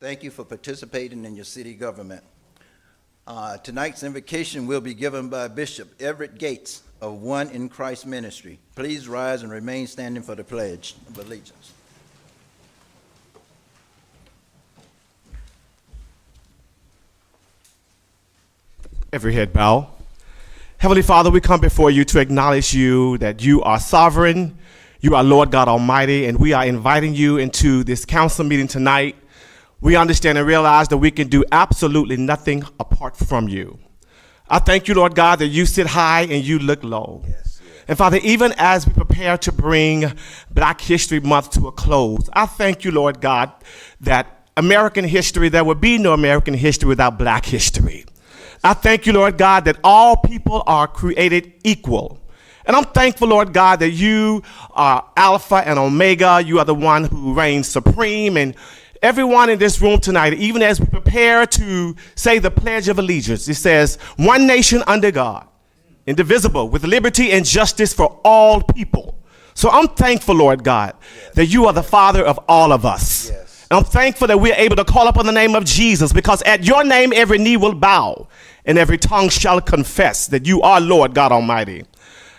Thank you for participating in your city government. Tonight's invocation will be given by Bishop Everett Gates of One in Christ Ministry. Please rise and remain standing for the Pledge of Allegiance. Every head bow. Heavenly Father, we come before you to acknowledge you that you are sovereign, you are Lord God Almighty, and we are inviting you into this council meeting tonight. We understand and realize that we can do absolutely nothing apart from you. I thank you, Lord God, that you sit high and you look low. Yes. And Father, even as we prepare to bring Black History Month to a close, I thank you, Lord God, that American history, there would be no American history without Black history. I thank you, Lord God, that all people are created equal. And I'm thankful, Lord God, that you are Alpha and Omega. You are the one who reigns supreme. And everyone in this room tonight, even as we prepare to say the Pledge of Allegiance, it says, one nation under God, indivisible, with liberty and justice for all people. So I'm thankful, Lord God, that you are the Father of all of us. Yes. And I'm thankful that we're able to call upon the name of Jesus, because at your name every knee will bow and every tongue shall confess that you are Lord God Almighty.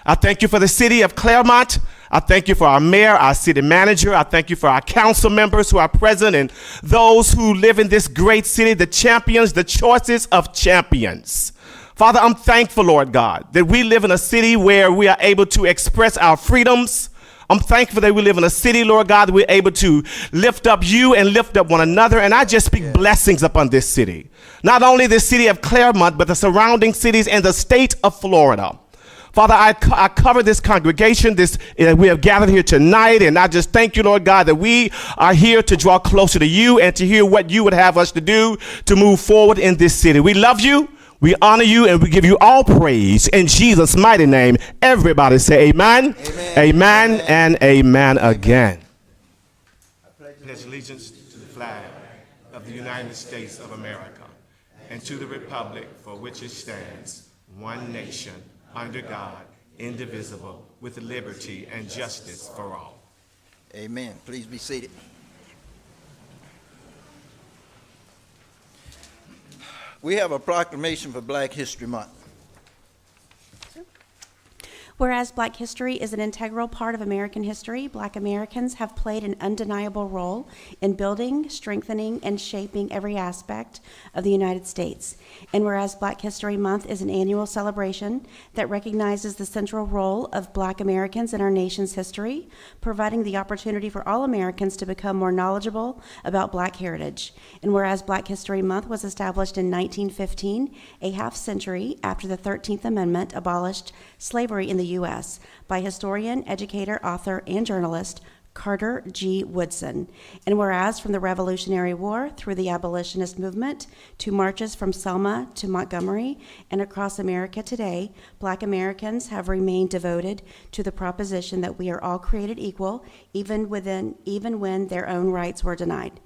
I thank you for the city of Clermont. I thank you for our mayor, our city manager. I thank you for our council members who are present and those who live in this great city, the champions, the choices of champions. Father, I'm thankful, Lord God, that we live in a city where we are able to express our freedoms. I'm thankful that we live in a city, Lord God, that we're able to lift up you and lift up one another. And I just speak blessings upon this city. Not only the city of Clermont, but the surrounding cities and the state of Florida. Father, I cover this congregation. We have gathered here tonight, and I just thank you, Lord God, that we are here to draw closer to you and to hear what you would have us to do to move forward in this city. We love you, we honor you, and we give you all praise in Jesus' mighty name. Everybody say amen, amen, amen, and amen again. I pledge allegiance to the flag of the United States of America and to the republic for which it stands, one nation, under God, indivisible, with liberty and justice for all. Amen. Please be seated. We have a proclamation for Black History Month. Whereas Black history is an integral part of American history, Black Americans have played an undeniable role in building, strengthening, and shaping every aspect of the United States. And whereas Black History Month is an annual celebration that recognizes the central role of Black Americans in our nation's history, providing the opportunity for all Americans to become more knowledgeable about Black heritage. And whereas Black History Month was established in 1915, a half century after the 13th Amendment abolished slavery in the U.S. by historian, educator, author, and journalist Carter G. Woodson. And whereas from the Revolutionary War through the abolitionist movement to marches from Selma to Montgomery and across America today, Black Americans have remained devoted to the proposition that we are all created equal, even when their own rights were denied.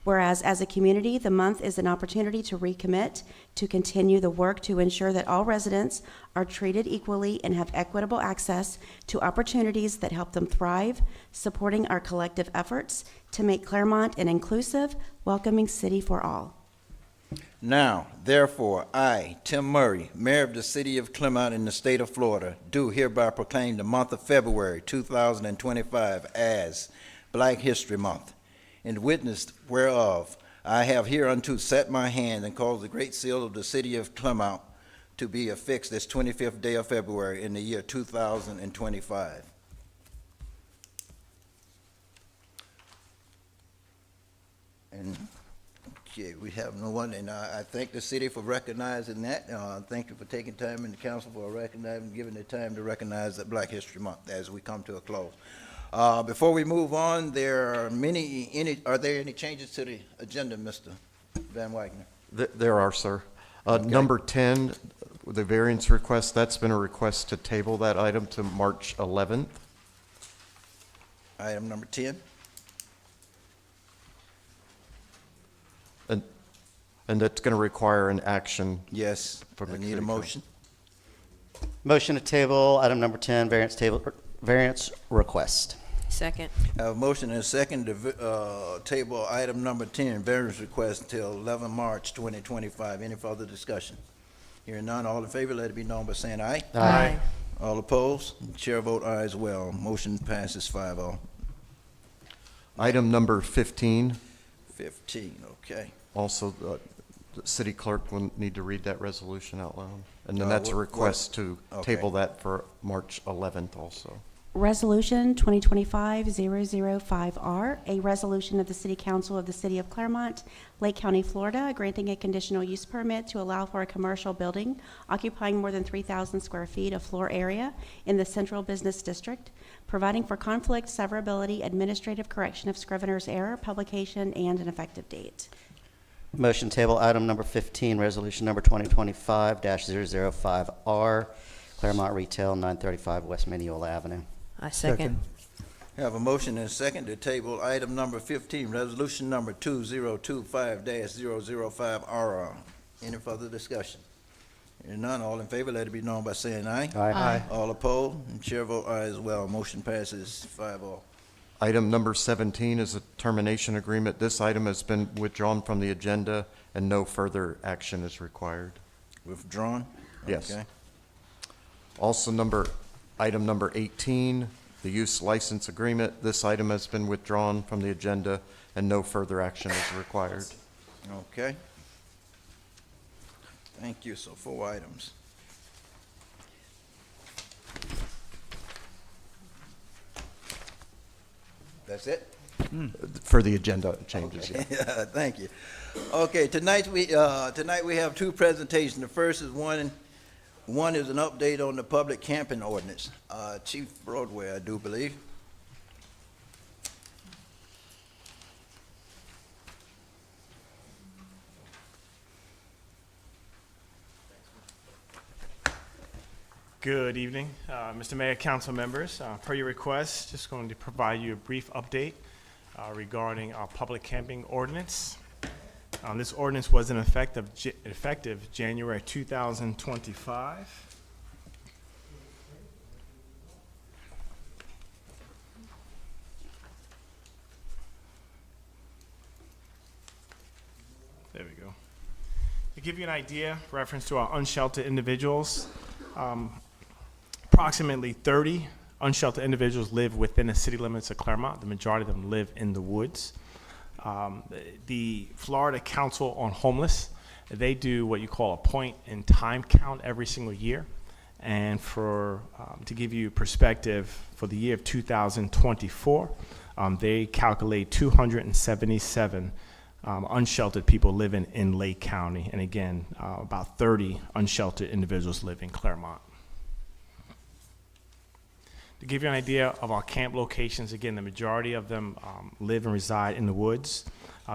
Whereas as a community, the month is an opportunity to recommit, to continue the work to ensure that all residents are treated equally and have equitable access to opportunities that help them thrive, supporting our collective efforts to make Clermont an inclusive, welcoming city for all. Now, therefore, I, Tim Murray, Mayor of the City of Clermont in the state of Florida, do hereby proclaim the month of February 2025 as Black History Month. In witness whereof, I have hereunto set my hand and caused the great seal of the city of Clermont to be affixed this 25th day of February in the year 2025. And okay, we have no one, and I thank the city for recognizing that. Thank you for taking time, and the council for recognizing, giving the time to recognize that Black History Month as we come to a close. Before we move on, are there any changes to the agenda, Mr. Van Wagner? There are, sir. Okay. Number 10, the variance request, that's been a request to table that item to March 11th. Item number 10. And that's going to require an action. Yes, From the I need a city motion. Motion to table item number 10, variance request. Second. Have a motion and a second to table item number 10, variance request until 11 March 2025. Any further discussion? Hearing none, all in favor, let it be known by saying aye. Aye. All opposed? Chair vote aye as well. Motion passes 5-0. Item number 15, 15, okay. also, the city clerk will need to read that resolution out loud. And then Uh, that's a what- request to okay. table that for March 11th also. Resolution 2025-005R, a resolution of the City Council of the City of Clermont, Lake County, Florida, granting a conditional use permit to allow for a commercial building occupying more than 3,000 square feet of floor area in the Central Business District, providing for conflict severability, administrative correction of scrivener's error, publication, and an effective date. Motion table item number 15, resolution number 2025-005R, Claremont Retail, 935 West Manuel Avenue. I second. Have a motion and a second to table item number 15, resolution number 2025-005R. Any further discussion? Hearing none, all in favor, let it be known by saying aye. Aye. All opposed? And chair vote aye as well. Motion passes 5-0. Item number 17 is a termination agreement. This item has been withdrawn from the agenda and no further action is required. Withdrawn? Yes. Okay. Also, item number 18, the use license agreement. This item has been withdrawn from the agenda and no further action is required. Okay. Thank you. So 4 items. That's it? For the agenda changes, yeah. Yeah, thank you. Okay, tonight we have 2 presentations. The first is one is an update on the public camping ordinance. Chief Broadway, I do believe. Good evening, Mr. Mayor, council members. Per your request, just going to provide you a brief update regarding our public camping ordinance. This ordinance was in effective January 2025. There we go. To give you an idea, reference to our unsheltered individuals, approximately 30 unsheltered individuals live within the city limits of Clermont. The majority of them live in the woods. The Florida Council on Homeless, they do what you call a point in time count every single year. And to give you perspective, for the year of 2024, they calculate 277 unsheltered people living in Lake County. And again, about 30 unsheltered individuals live in Clermont. To give you an idea of our camp locations, again, the majority of them live and reside in the woods.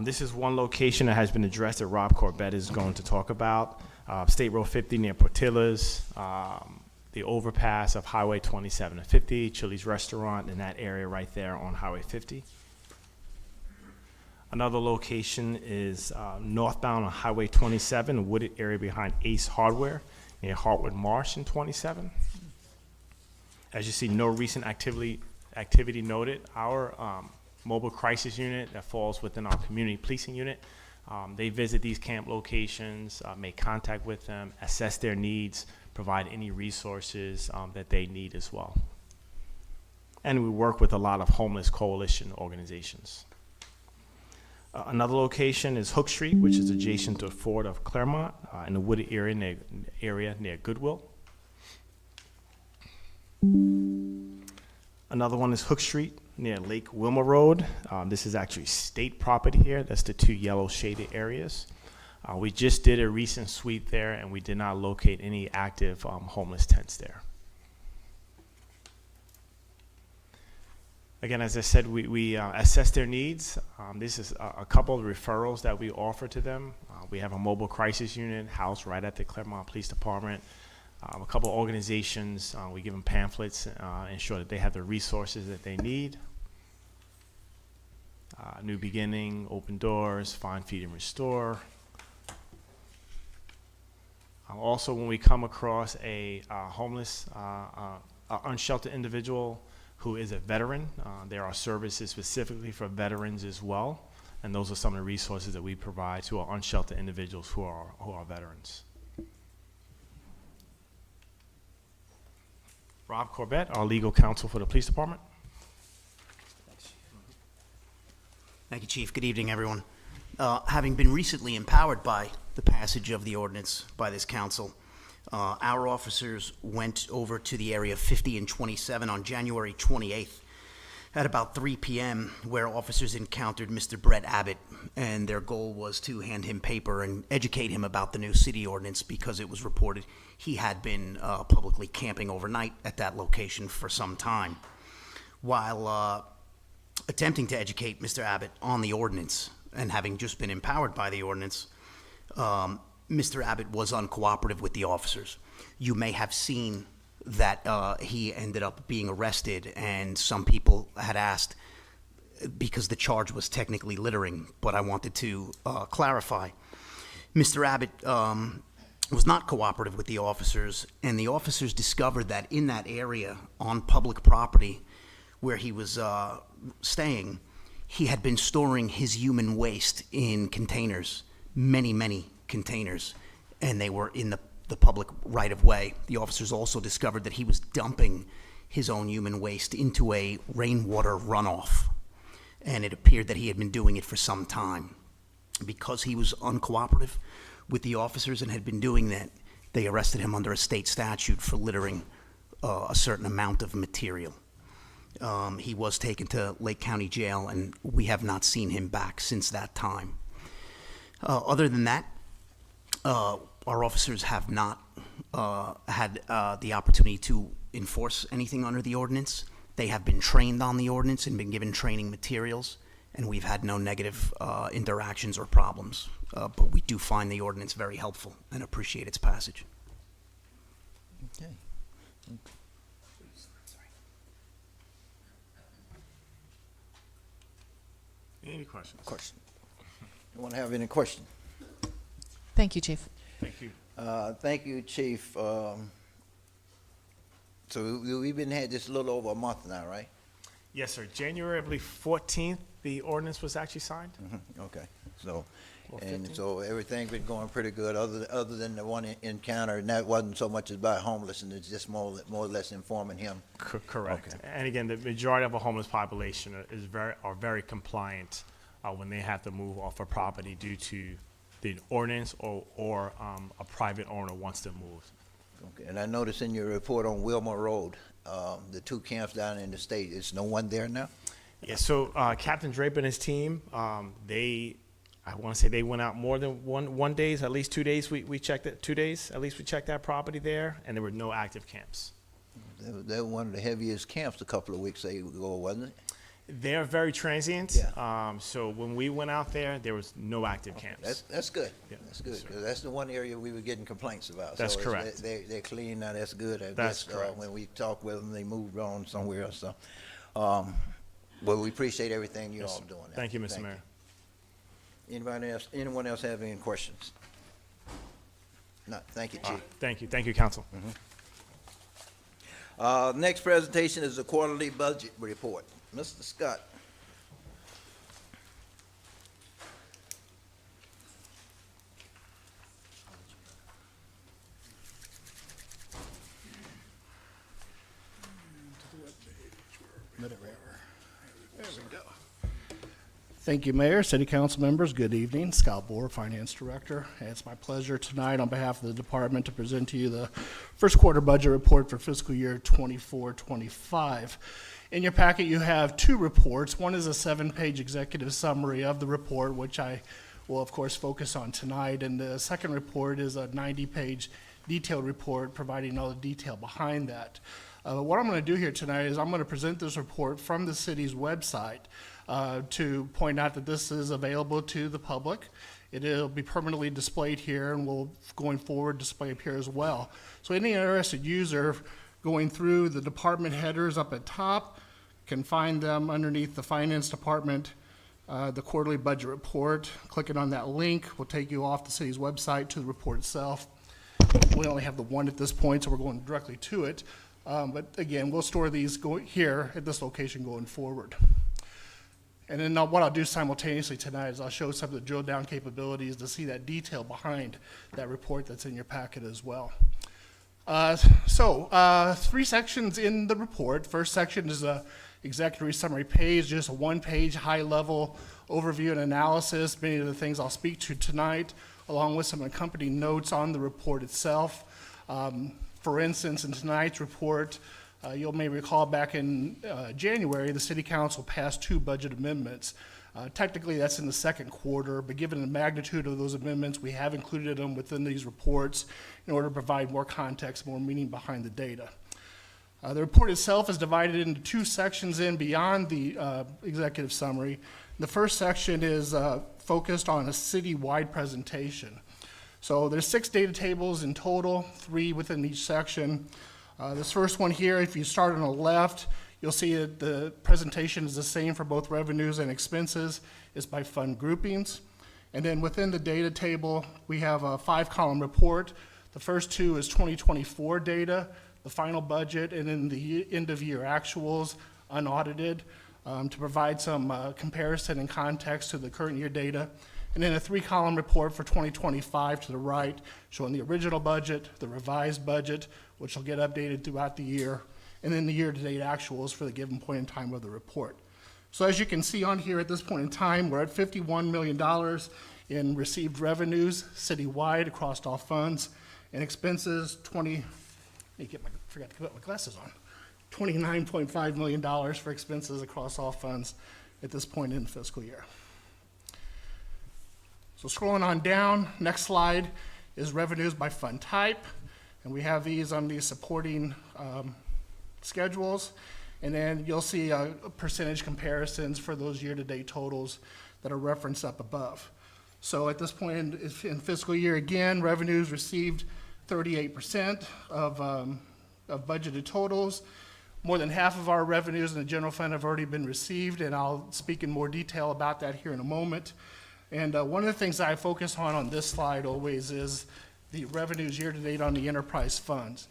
This is one location that has been addressed that Rob Corbett is going to talk about. State Road 50 near Portillo's, the overpass of Highway 27 and 50, Chili's Restaurant in that area right there on Highway 50. Another location is northbound on Highway 27, a wooded area behind Ace Hardware near Hartwood Marsh in 27. As you see, no recent activity noted. Our mobile crisis unit that falls within our community policing unit, they visit these camp locations, make contact with them, assess their needs, provide any resources that they need as well. And we work with a lot of homeless coalition organizations. Another location is Hook Street, which is adjacent to Fort of Clermont in the wooded area near Goodwill. Another one is Hook Street near Lake Wilmer Road. This is actually state property here. That's the 2 yellow shaded areas. We just did a recent sweep there, and we did not locate any active homeless tents there. Again, as I said, we assess their needs. This is a couple of referrals that we offer to them. We have a mobile crisis unit housed right at the Clermont Police Department. A couple of organizations, we give them pamphlets, ensure that they have the resources that they need. New Beginning, Open Doors, Find, Feed, and Restore. Also, when we come across a homeless, unsheltered individual, who is a veteran. There are services specifically for veterans as well, and those are some of the resources that we provide to our unsheltered individuals who are veterans. Rob Corbett, our legal counsel for the police department. Thank you, Chief. Good evening, everyone. Having been recently empowered by the passage of the ordinance by this council, our officers went over to the area 50 and 27 on January 28th at about 3 p.m., where officers encountered Mr. Brett Abbott, and their goal was to hand him paper and educate him about the new city ordinance because it was reported he had been publicly camping overnight at that location for some time. While attempting to educate Mr. Abbott on the ordinance and having just been empowered by the ordinance, Mr. Abbott was uncooperative with the officers. You may have seen that he ended up being arrested, and some people had asked because the charge was technically littering, but I wanted to clarify. Mr. Abbott was not cooperative with the officers, and the officers discovered that in that area on public property where he was staying, he had been storing his human waste in containers, many containers, and they were in the public right-of-way. The officers also discovered that he was dumping his own human waste into a rainwater runoff, and it appeared that he had been doing it for some time. Because he was uncooperative with the officers and had been doing that, they arrested him under a state statute for littering a certain amount of material. He was taken to Lake County Jail, and we have not seen him back since that time. Other than that, our officers have not had the opportunity to enforce anything under the ordinance. They have been trained on the ordinance and been given training materials, and we've had no negative interactions or problems. But we do find the ordinance very helpful and appreciate its passage. Okay. Any questions? Question. Anyone have any question? Thank you, Chief. Thank you. Thank you, Chief. So we've been had this a little over a month now, right? Yes, sir. January, I believe, 14th, the ordinance was actually signed. Okay. So, Or and 15? so everything's been going pretty good, other than the one encounter, and that wasn't so much about homelessness, it's just more or less informing him. Correct. Okay. And again, the majority of a homeless population are very compliant when they have to move off a property due to the ordinance or a private owner wants to move. Okay. And I noticed in your report on Wilmer Road, the two camps down in the state, is no one there now? Yeah, so Captain Draper and his team, I want to say they went out more than one days, at least 2 days. We checked it, 2 days, at least we checked that property there, and there were no active camps. They were one of the heaviest camps a couple of weeks ago, wasn't it? They're very transient. Yeah. So when we went out there was no active camps. That's good. Yeah, That's good, yes, sir. 'cause that's the one area we were getting complaints about. That's So correct. They're clean now, that's good. I That's guess, correct. When we talked with them, they moved on somewhere else, so. Well, we appreciate everything you Yes, all sir. doing. Thank you, Mr. Mayor. Anyone else have any questions? No, thank you, Chief. Thank you, Council. Next presentation is the quarterly budget report. Mr. Scott. Thank you, Mayor, City Council members. Good evening. Scott Bohr, Finance Director. And it's my pleasure tonight on behalf of the department to present to you the first quarter budget report for fiscal year 24-25. In your packet, you have two reports. One is a 7-page executive summary of the report, which I will, of course, focus on tonight. And the second report is a 90-page detailed report providing all the detail behind that. What I'm going to do here tonight is I'm going to present this report from the city's website to point out that this is available to the public. It'll be permanently displayed here and will, going forward, display up here as well. So any interested user going through the department headers up at top can find them underneath the Finance Department, the quarterly budget report. Clicking on that link will take you off the city's website to the report itself. We only have the one at this point, so we're going directly to it. But again, we'll store these here at this location going forward. And then what I'll do simultaneously tonight is I'll show some of the drill down capabilities to see that detail behind that report that's in your packet as well. Three sections in the report. First section is a executive summary page, just a one-page high-level overview and analysis, many of the things I'll speak to tonight, along with some accompanying notes on the report itself. For instance, in tonight's report, you may recall back in January, the City Council passed 2 budget amendments. Technically, that's in the second quarter, but given the magnitude of those amendments, we have included them within these reports in order to provide more context, more meaning behind the data. The report itself is divided into 2 sections in beyond the executive summary. The first section is focused on a city-wide presentation. So there's 6 data tables in total, 3 within each section. This first one here, if you start on the left, you'll see that the presentation is the same for both revenues and expenses. It's by fund groupings. And then within the data table, we have a 5-column report. The first 2 is 2024 data, the final budget, and then the end-of-year actuals, unaudited, to provide some comparison and context to the current year data. And then a 3-column report for 2025 to the right, showing the original budget, the revised budget, which will get updated throughout the year, and then the year-to-date actuals for the given point in time of the report. So as you can see on here at this point in time, we're at $51 million in received revenues citywide across all funds, and expenses forgot to put my glasses on. $29.5 million for expenses across all funds at this point in the fiscal year. So scrolling on down, next slide is revenues by fund type, and we have these on the supporting schedules, and then you'll see percentage comparisons for those year-to-date totals that are referenced up above. So at this point in fiscal year, again, revenues received 38% of budgeted totals. More than half of our revenues in the general fund have already been received, and I'll speak in more detail about that here in a moment. And one of the things I focus on this slide always is the revenues year-to-date on the enterprise funds.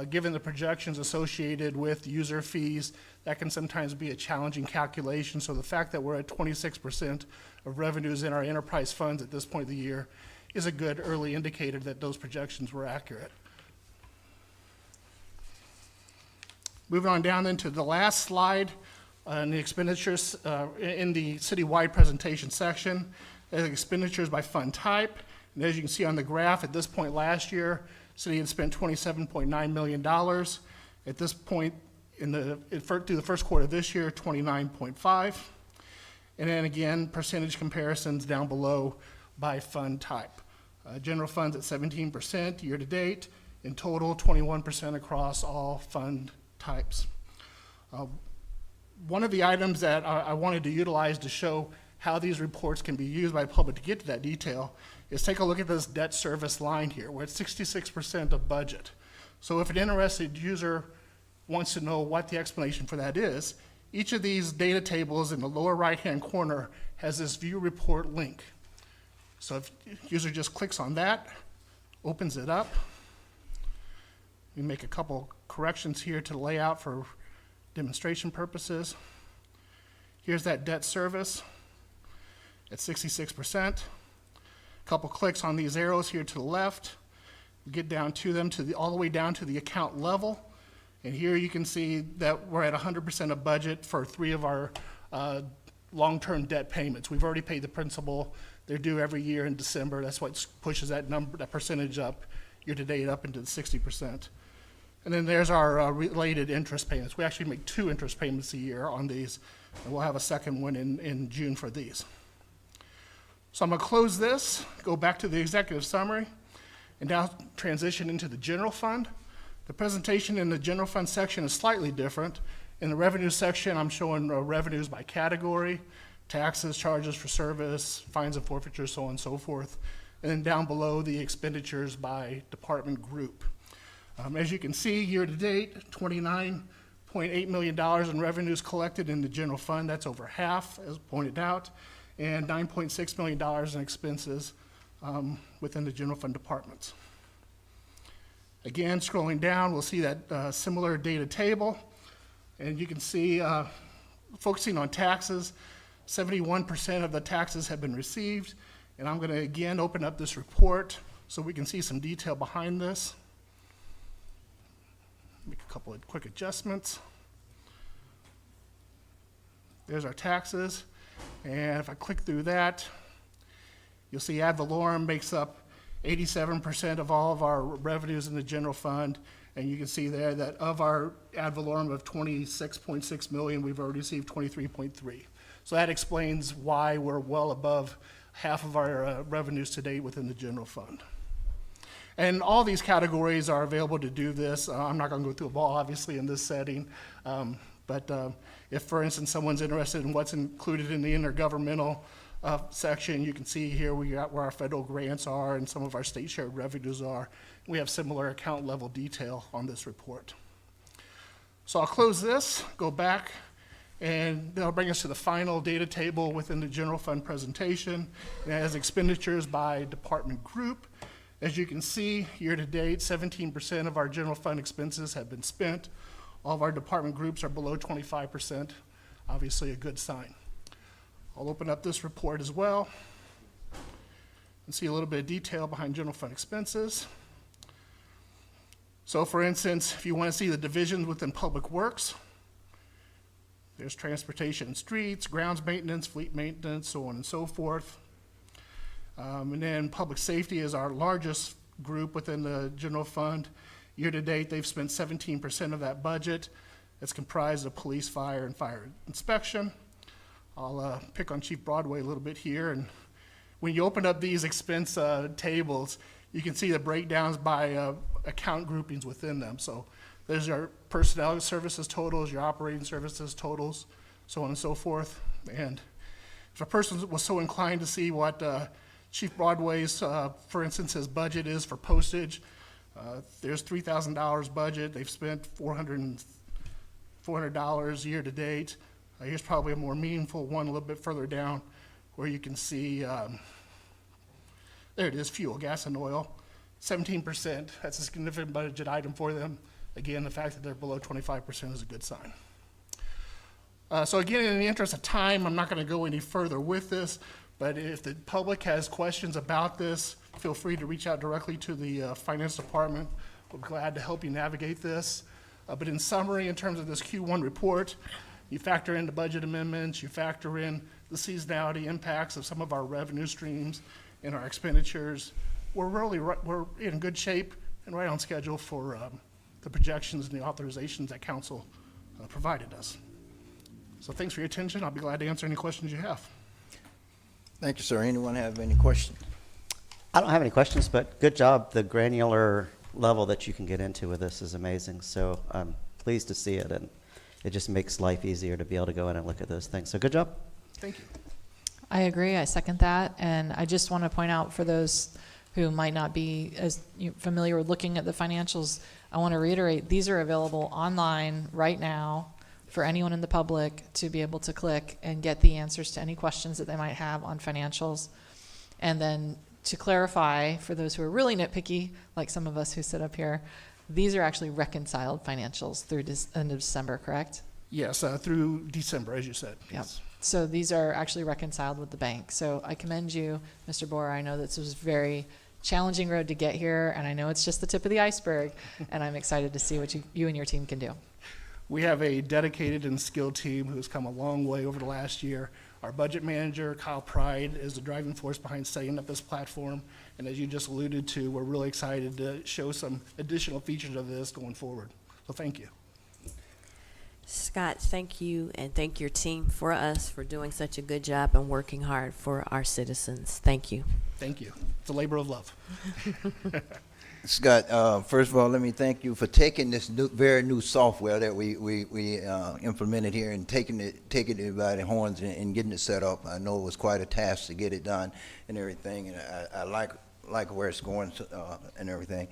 Given the projections associated with user fees, that can sometimes be a challenging calculation. So the fact that we're at 26% of revenues in our enterprise funds at this point of the year is a good early indicator that those projections were accurate. Moving on down then to the last slide, in the expenditures, in the citywide presentation section, expenditures by fund type. And as you can see on the graph, at this point last year, city had spent $27.9 million. At this point, through the first quarter of this year, 29.5. And then again, percentage comparisons down below by fund type. General funds at 17% year to date. In total, 21% across all fund types. One of the items that I wanted to utilize to show how these reports can be used by the public to get to that detail is take a look at this debt service line here. We're at 66% of budget. So if an interested user wants to know what the explanation for that is, each of these data tables in the lower right-hand corner has this view report link. So if the user just clicks on that, opens it up, we make a couple corrections here to the layout for demonstration purposes. Here's that debt service at 66%. Couple clicks on these arrows here to the left, get down to them all the way down to the account level. And here you can see that we're at 100% of budget for 3 of our long-term debt payments. We've already paid the principal. They're due every year in December. That's what pushes that number, that percentage up year to date up into the 60%. And then there's our related interest payments. We actually make 2 interest payments a year on these, and we'll have a second one in June for these. So I'm going to close this, go back to the executive summary, and now transition into the general fund. The presentation in the general fund section is slightly different. In the revenue section, I'm showing revenues by category, taxes, charges for service, fines and forfeitures, so on and so forth. And then down below, the expenditures by department group. As you can see, year to date, $29.8 million in revenues collected in the general fund. That's over half, as pointed out, and $9.6 million in expenses within the general fund departments. Again, scrolling down, we'll see that similar data table. And you can see, focusing on taxes, 71% of the taxes have been received. And I'm going to again open up this report so we can see some detail behind this. Make a couple of quick adjustments. There's our taxes. And if I click through that, you'll see ad valorem makes up 87% of all of our revenues in the general fund. And you can see there that of our ad valorem of 26.6 million, we've already received 23.3. So that explains why we're well above half of our revenues to date within the general fund. And all these categories are available to do this. I'm not going to go through them all, obviously, in this setting. But if, for instance, someone's interested in what's included in the intergovernmental section, you can see here we got where our federal grants are and some of our state shared revenues are. We have similar account level detail on this report. So I'll close this, go back, and that'll bring us to the final data table within the general fund presentation. It has expenditures by department group. As you can see, year to date, 17% of our general fund expenses have been spent. All of our department groups are below 25%, obviously a good sign. I'll open up this report as well and see a little bit of detail behind general fund expenses. So for instance, if you want to see the divisions within public works, there's transportation and streets, grounds maintenance, fleet maintenance, so on and so forth. And then public safety is our largest group within the general fund. Year to date, they've spent 17% of that budget. It's comprised of police, fire, and fire inspection. I'll pick on Chief Broadway a little bit here. And when you open up these expense tables, you can see the breakdowns by account groupings within them. So there's your personnel services totals, your operating services totals, so on and so forth. And if a person was so inclined to see what Chief Broadway's, for instance, his budget is for postage, there's $3,000 budget. They've spent $400 year to date. Here's probably a more meaningful one a little bit further down where you can see, there it is, fuel, gas and oil, 17%. That's a significant budget item for them. Again, the fact that they're below 25% is a good sign. So again, in the interest of time, I'm not going to go any further with this, but if the public has questions about this, feel free to reach out directly to the finance department. We're glad to help you navigate this. But in summary, in terms of this Q1 report, you factor in the budget amendments, you factor in the seasonality impacts of some of our revenue streams and our expenditures. We're in good shape and right on schedule for the projections and the authorizations that council provided us. So thanks for your attention. I'll be glad to answer any questions you have. Thank you, sir. Anyone have any questions? I don't have any questions, but good job. The granular level that you can get into with this is amazing. So I'm pleased to see it, and it just makes life easier to be able to go in and look at those things. So good job. Thank you. I agree. I second that. And I just want to point out for those who might not be as familiar with looking at the financials, I want to reiterate, these are available online right now for anyone in the public to be able to click and get the answers to any questions that they might have on financials. And then to clarify, for those who are really nitpicky, like some of us who sit up here, these are actually reconciled financials through end of December, correct? Yes, through December, as you said. Yep. Yes. So these are actually reconciled with the bank. So I commend you, Mr. Boer. I know this was a very challenging road to get here, and I know it's just the tip of the iceberg, and I'm excited to see what you and your team can do. We have a dedicated and skilled team who's come a long way over the last year. Our budget manager, Kyle Pride, is the driving force behind setting up this platform. And as you just alluded to, we're really excited to show some additional features of this going forward. So thank you. Scott, thank you, and thank your team for us for doing such a good job and working hard for our citizens. Thank you. Thank you. It's a labor of love. Scott, first of all, let me thank you for taking this very new software that we implemented here and taking it by the horns and getting it set up. I know it was quite a task to get it done and everything, and I like where it's going and everything.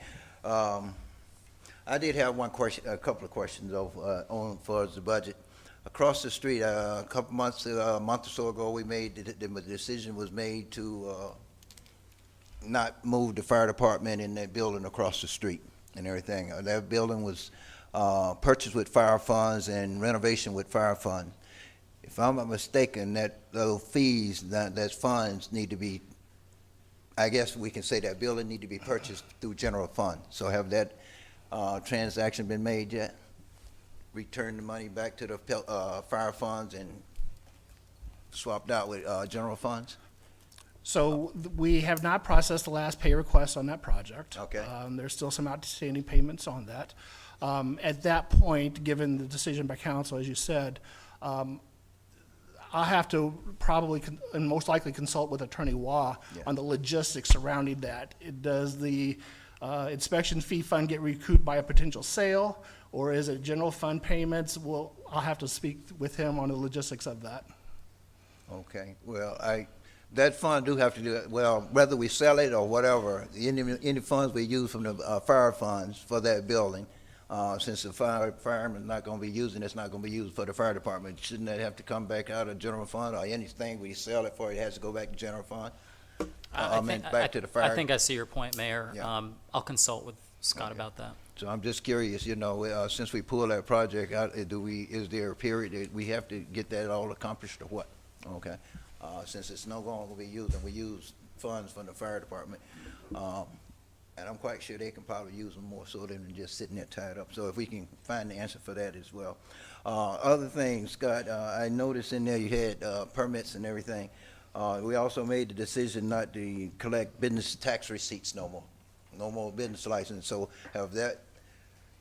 I did have one question, a couple of questions on for the budget. Across the street, a month or so ago, we made the decision was made to not move the fire department in that building across the street. and everything. That building was purchased with fire funds and renovation with fire funds. If I'm not mistaken, those fees, that funds need to be, I guess we can say that building need to be purchased through general fund. So have that transaction been made yet? Return the money back to the fire funds and swapped out with general funds? So we have not processed the last pay request on that project. Okay. There's still some outstanding payments on that. At that point, given the decision by council, as you said, I'll have to probably and most likely consult with Attorney Waugh on the logistics surrounding that. Does the inspection fee fund get recouped by a potential sale, or is it general fund payments? Well, I'll have to speak with him on the logistics of that. Okay, well, that fund do have to do it, well, whether we sell it or whatever, any funds we use from the fire funds for that building, since the fireman's not gonna be using, it's not gonna be used for the fire department, shouldn't that have to come back out of general fund, or anything we sell it for, it has to go back to general fund? Back to the fire? I think I see your point, Mayor. Yeah. I'll consult with Scott about that. So I'm just curious, since we pulled that project out, is there a period that we have to get that all accomplished or what? Okay, since it's no longer be used, and we use funds from the fire department, and I'm quite sure they can probably use them more so than just sitting there tied up. So if we can find the answer for that as well. Other things, Scott, I noticed in there you had permits and everything. We also made the decision not to collect business tax receipts no more business license. So have that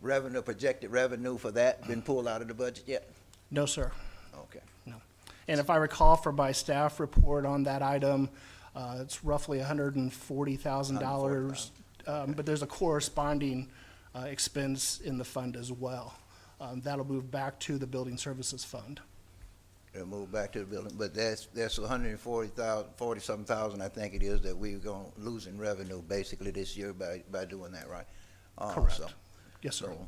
revenue, projected revenue for that been pulled out of the budget yet? No, sir. Okay. No. And if I recall from my staff report on that item, it's roughly $140,000. But there's a corresponding expense in the fund as well. That'll move back to the Building Services Fund. It'll move back to the building, but that's 40-something thousand, I think it is, that we're gonna lose in revenue basically this year by doing that, right? Correct. So- Yes, sir. So,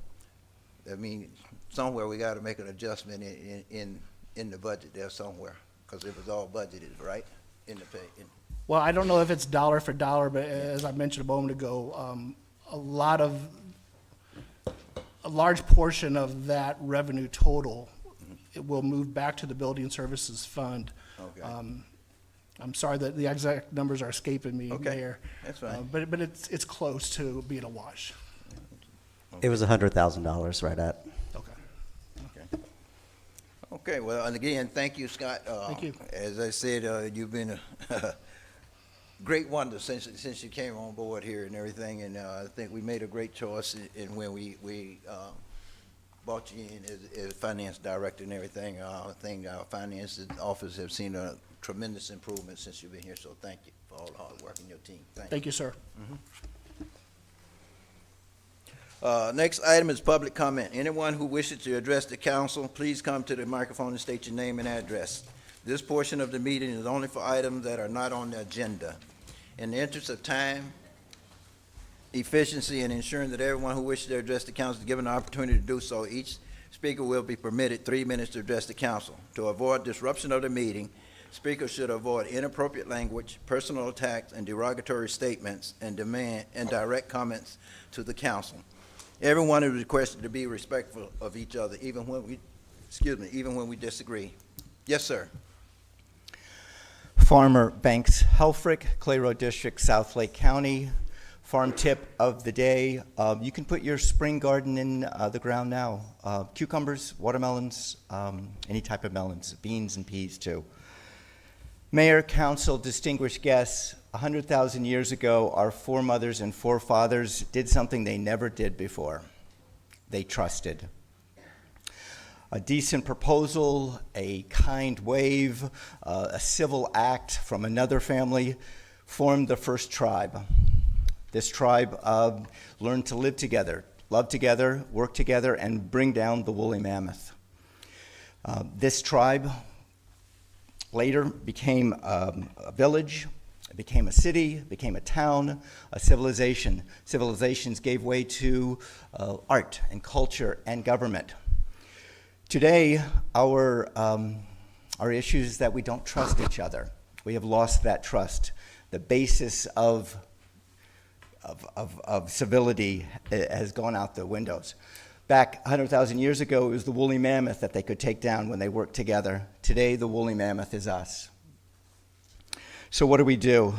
I mean, somewhere we gotta make an adjustment in the budget there somewhere, because it was all budgeted, right? In the pay, Well, I don't know if it's dollar for dollar, but as I mentioned a moment ago, a large portion of that revenue total, it will move back to the Building Services Fund. Okay. I'm sorry that the exact numbers are escaping me, Okay, Mayor. that's fine. But it's close to being a wash. It was $100,000 right at. Okay. Okay, well, and again, thank you, Scott. Thank you. As I said, you've been a great wonder since you came on board here and everything, and I think we made a great choice in when we brought you in as finance director and everything. I think our finance office have seen a tremendous improvement since you've been here, so thank you for all the hard work in your team. Thank you, sir. Next item is public comment. Anyone who wishes to address the council, please come to the microphone and state your name and address. This portion of the meeting is only for items that are not on the agenda. In the interest of time, efficiency, and ensuring that everyone who wishes to address the council is given the opportunity to do so, each speaker will be permitted 3 minutes to address the council. To avoid disruption of the meeting, speakers should avoid inappropriate language, personal attacks, and derogatory statements, and direct comments to the council. Everyone is requested to be respectful of each other, even when we disagree. Yes, sir. Farmer Banks Helfrich, Clay Road District, South Lake County. Farm tip of the day, you can put your spring garden in the ground now. Cucumbers, watermelons, any type of melons, beans and peas too. Mayor, council, distinguished guests, 100,000 years ago, our foremothers and forefathers did something they never did before. They trusted. A decent proposal, a kind wave, a civil act from another family formed the first tribe. This tribe learned to live together, love together, work together, and bring down the woolly mammoth. This tribe later became a village, it became a city, became a town, a civilization. Civilizations gave way to art and culture and government. Today, our issue is that we don't trust each other. We have lost that trust. The basis of of civility has gone out the windows. Back 100,000 years ago, it was the woolly mammoth that they could take down when they worked together. Today, the woolly mammoth is us. So what do?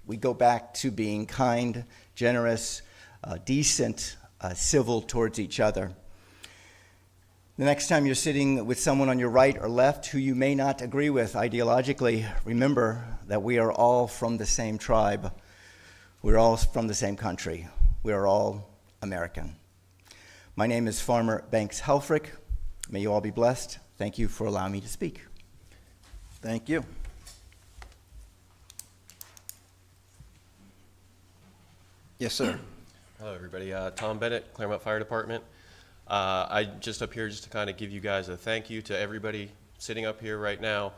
We go back to being kind, generous, decent, civil towards each other. The next time you're sitting with someone on your right or left who you may not agree with ideologically, remember that we are all from the same tribe. We're all from the same country. We are all American. My name is Farmer Banks Helfrich. May you all be blessed. Thank you for allowing me to speak. Thank you. Yes, sir. Hello, everybody. Tom Bennett, Clermont Fire Department. I just up here just to kind of give you guys a thank you to everybody sitting up here right now.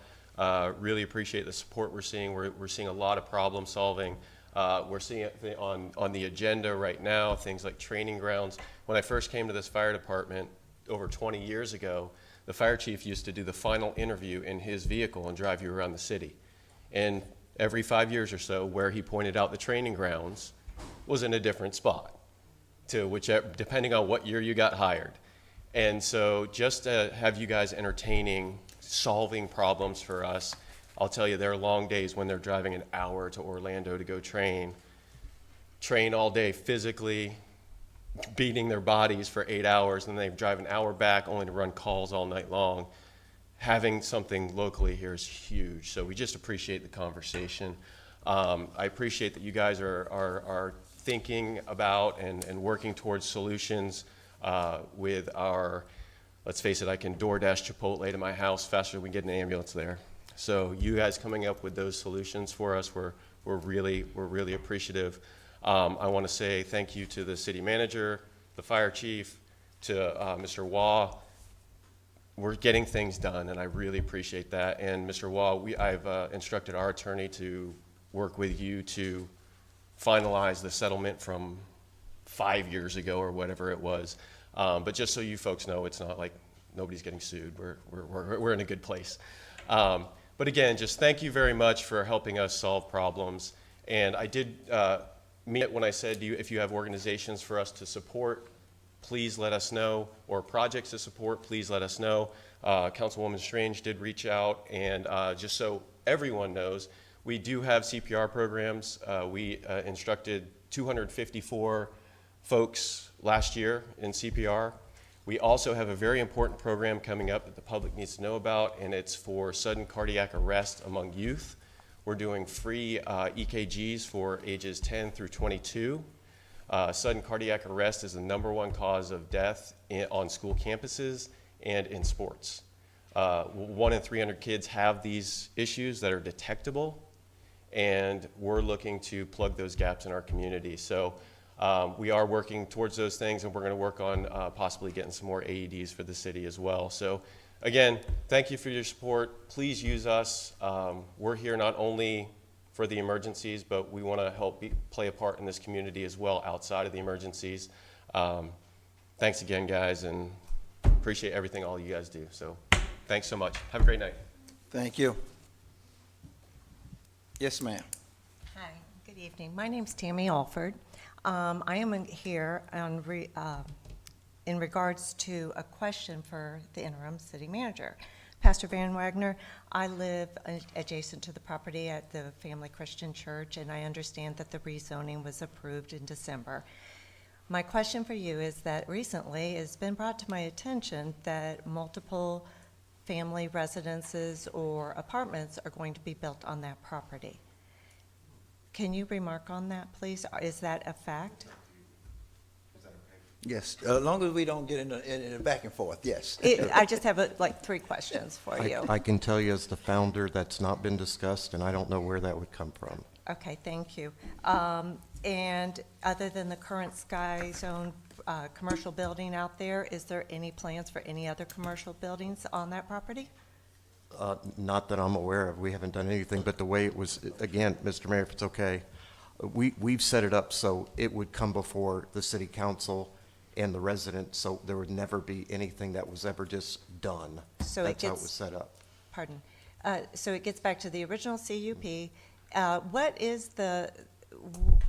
Really appreciate the support we're seeing. We're seeing a lot of problem solving. We're seeing it on the agenda right now, things like training grounds. When I first came to this fire department over 20 years ago, the fire chief used to do the final interview in his vehicle and drive you around the city. And every 5 years or so, where he pointed out the training grounds was in a different spot, to whichever, depending on what year you got hired. And so just to have you guys entertaining, solving problems for us, I'll tell you, there are long days when they're driving an hour to Orlando to go train all day physically, beating their bodies for 8 hours, and they drive an hour back only to run calls all night long. Having something locally here is huge, so we just appreciate the conversation. I appreciate that you guys are thinking about and working towards solutions with our, let's face it, I can DoorDash Chipotle to my house faster than we get an ambulance there. So you guys coming up with those solutions for us, we're really appreciative. I want to say thank you to the city manager, the fire chief, to Mr. Waugh. We're getting things done, and I really appreciate that. And Mr. Waugh, I've instructed our attorney to work with you to finalize the settlement from 5 years ago or whatever it was. But just so you folks know, it's not like nobody's getting sued. We're in a good place. But again, just thank you very much for helping us solve problems. And I did mean it when I said if you have organizations for us to support, please let us know, or projects to support, please let us know. Councilwoman Strange did reach out, and just so everyone knows, we do have CPR programs. We instructed 254 folks last year in CPR. We also have a very important program coming up that the public needs to know about, and it's for sudden cardiac arrest among youth. We're doing free EKGs for ages 10 through 22. Sudden cardiac arrest is the #1 cause of death on school campuses and in sports. 1 in 300 kids have these issues that are detectable, and we're looking to plug those gaps in our community. So we are working towards those things, and we're going to work on possibly getting some more AEDs for the city as well. So again, thank you for your support. Please use us. We're here not only for the emergencies, but we want to help play a part in this community as well outside of the emergencies. Thanks again, guys, and appreciate everything all you guys do. So thanks so much. Have a great night. Thank you. Yes, ma'am. Hi, good evening. My name's Tammy Alford. I am here in regards to a question for the interim city manager. Pastor Van Wagner, I live adjacent to the property at the Family Christian Church, and I understand that the rezoning was approved in December. My question for you is that recently it's been brought to my attention that multiple family residences or apartments are going to be built on that property. Can you remark on that, please? Is that a fact? Yes, as long as we don't get in the back and forth, yes. I just have like 3 questions for you. I can tell you as the founder, that's not been discussed, and I don't know where that would come from. Okay, thank you. And other than the current Sky Zone commercial building out there, is there any plans for any other commercial buildings on that property? Not that I'm aware of. We haven't done anything, but the way it was, again, Mr. Mayor, if it's okay, we've set it up so it would come before the city council and the residents, so there would never be anything that was ever just done. So That's how it was set up. Pardon. So it gets back to the original CUP. What is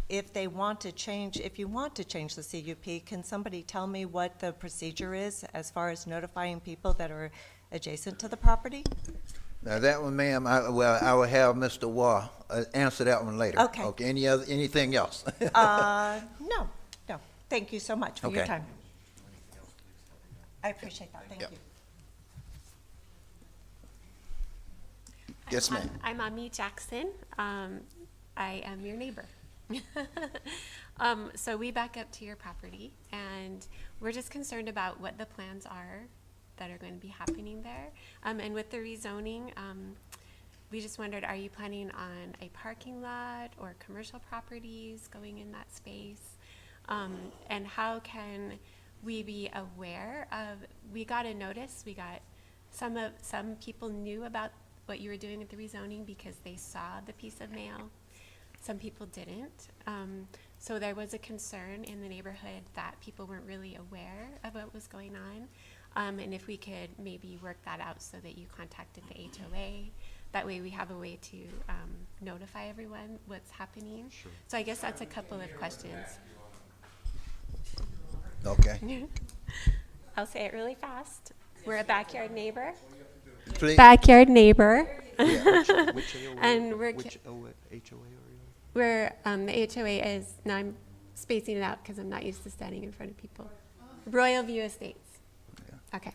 if they want to change, if you want to change the CUP, can somebody tell me what the procedure is as far as notifying people that are adjacent to the property? Now, that one, ma'am, I will have Mr. Waugh answer that one later. Okay. Okay, anything else? No. Thank you so much for your Okay. time. I appreciate that. Thank Yep. you. Yes, ma'am. I'm Ami Jackson. I am your neighbor. So we back up to your property, and we're just concerned about what the plans are that are going to be happening there. And with the rezoning, we just wondered, are you planning on a parking lot or commercial properties going in that space? And how can we be aware of, we got a notice, we got some people knew about what you were doing with the rezoning because they saw the piece of mail. Some people didn't. So there was a concern in the neighborhood that people weren't really aware of what was going on. And if we could maybe work that out so that you contacted the HOA, that way we have a way to notify everyone what's happening. Sure. So I guess that's a couple of questions. Okay. I'll say it really fast. We're a backyard neighbor. Please. Backyard neighbor. Which HOA? And we're Which HOA are you in? We're the HOA is, now I'm spacing it out because I'm not used to standing in front of people. Royal View Estates. Okay.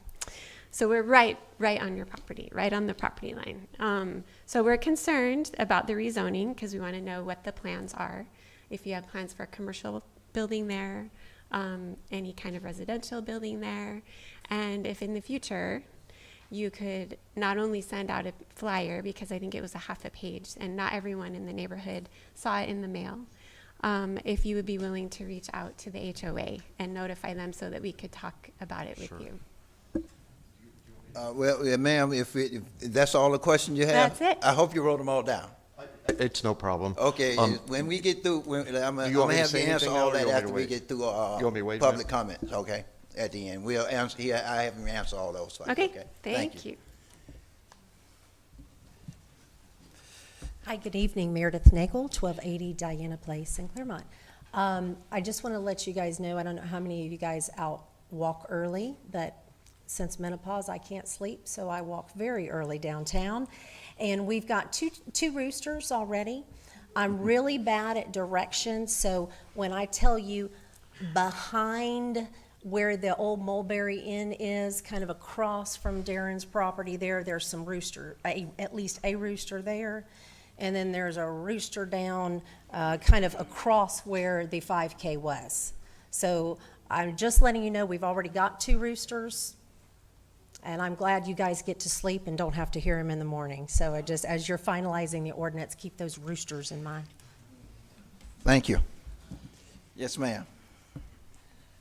So we're right on your property, right on the property line. So we're concerned about the rezoning because we want to know what the plans are. If you have plans for a commercial building there, any kind of residential building there, and if in the future you could not only send out a flyer, because I think it was a half a page and not everyone in the neighborhood saw it in the mail, if you would be willing to reach out to the HOA and notify them so that we could talk about it with you. Well, ma'am, if that's all the questions you have? That's it. I hope you wrote them all down. It's no problem. Okay, when we get through, I'm want gonna me to have say you answer anything all now, or you that want me after to we wait? get through You want me to wait, public ma'am? comments, okay? At the end, we'll answer, I have him answer all those. Okay, thank you. Hi, good evening, Meredith Nagel, 1280 Diana Place in Clermont. I just want to let you guys know, I don't know how many of you guys out walk early, but since menopause, I can't sleep, so I walk very early downtown. And we've got two roosters already. I'm really bad at directions, so when I tell you behind where the old Mulberry Inn is, kind of across from Darren's property there's some rooster, at least a rooster there. And then there's a rooster down kind of across where the 5K was. So I'm just letting you know we've already got two roosters, and I'm glad you guys get to sleep and don't have to hear them in the morning. So as you're finalizing the ordinance, keep those roosters in mind. Thank you. Yes, ma'am.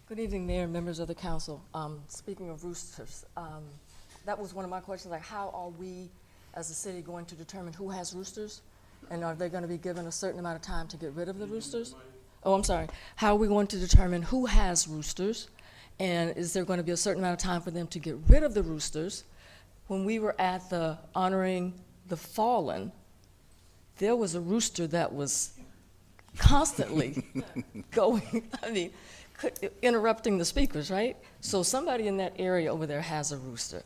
Good evening, Mayor and members of the council. Speaking of roosters, that was one of my questions, like how are we as a city going to determine who has roosters? And are they going to be given a certain amount of time to get rid of the roosters? Oh, I'm sorry. How are we going to determine who has roosters? And is there going to be a certain amount of time for them to get rid of the roosters? When we were at the honoring the fallen, there was a rooster that was constantly going, interrupting the speakers, right? So somebody in that area over there has a rooster.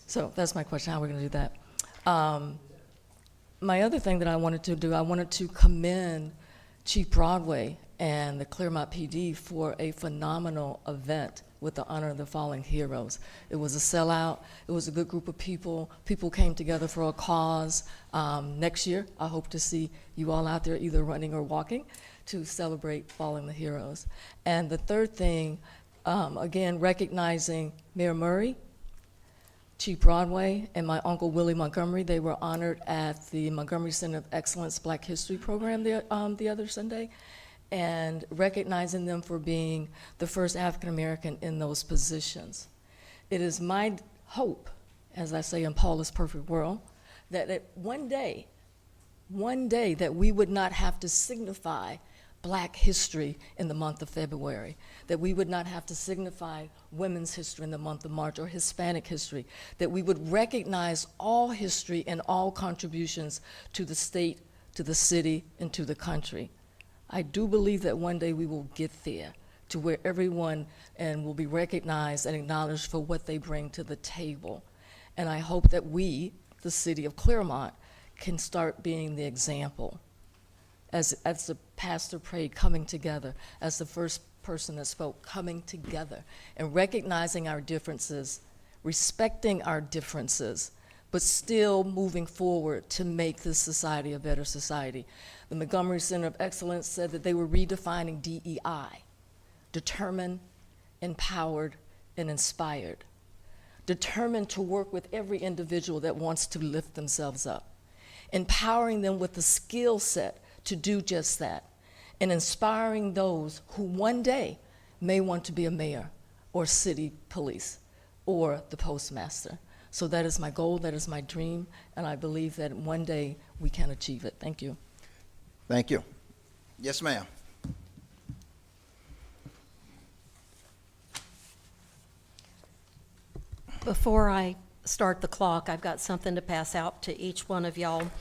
So that's my question, how are we going to do that? My other thing that I wanted to do, I wanted to commend Chief Broadway and the Clermont PD for a phenomenal event with the Honor of the Fallen Heroes. It was a sellout. It was a good group of people. People came together for a cause. Next year, I hope to see you all out there either running or walking to celebrate fallen heroes. And the third thing, again, recognizing Mayor Murray, Chief Broadway, and my uncle Willie Montgomery. They were honored at the Montgomery Center of Excellence Black History Program the other Sunday, and recognizing them for being the first African American in those positions. It is my hope, as I say in Paula's Perfect World, that one day that we would not have to signify Black history in the month of February, that we would not have to signify women's history in the month of March or Hispanic history, that we would recognize all history and all contributions to the state, to the city, and to the country. I do believe that one day we will get there to where everyone and will be recognized and acknowledged for what they bring to the table. And I hope that we, the city of Clermont, can start being the example. As the pastor prayed, coming together, as the first person that spoke, coming together and recognizing our differences, respecting our differences, but still moving forward to make this society a better society. The Montgomery Center of Excellence said that they were redefining DEI, determined, empowered, and inspired. Determined to work with every individual that wants to lift themselves up, empowering them with the skill set to do just that, and inspiring those who one day may want to be a mayor or city police or the postmaster. So that is my goal, that is my dream, and I believe that one day we can achieve it. Thank you. Thank you. Yes, ma'am. Before I start the clock, I've got something to pass out to each one of y'all.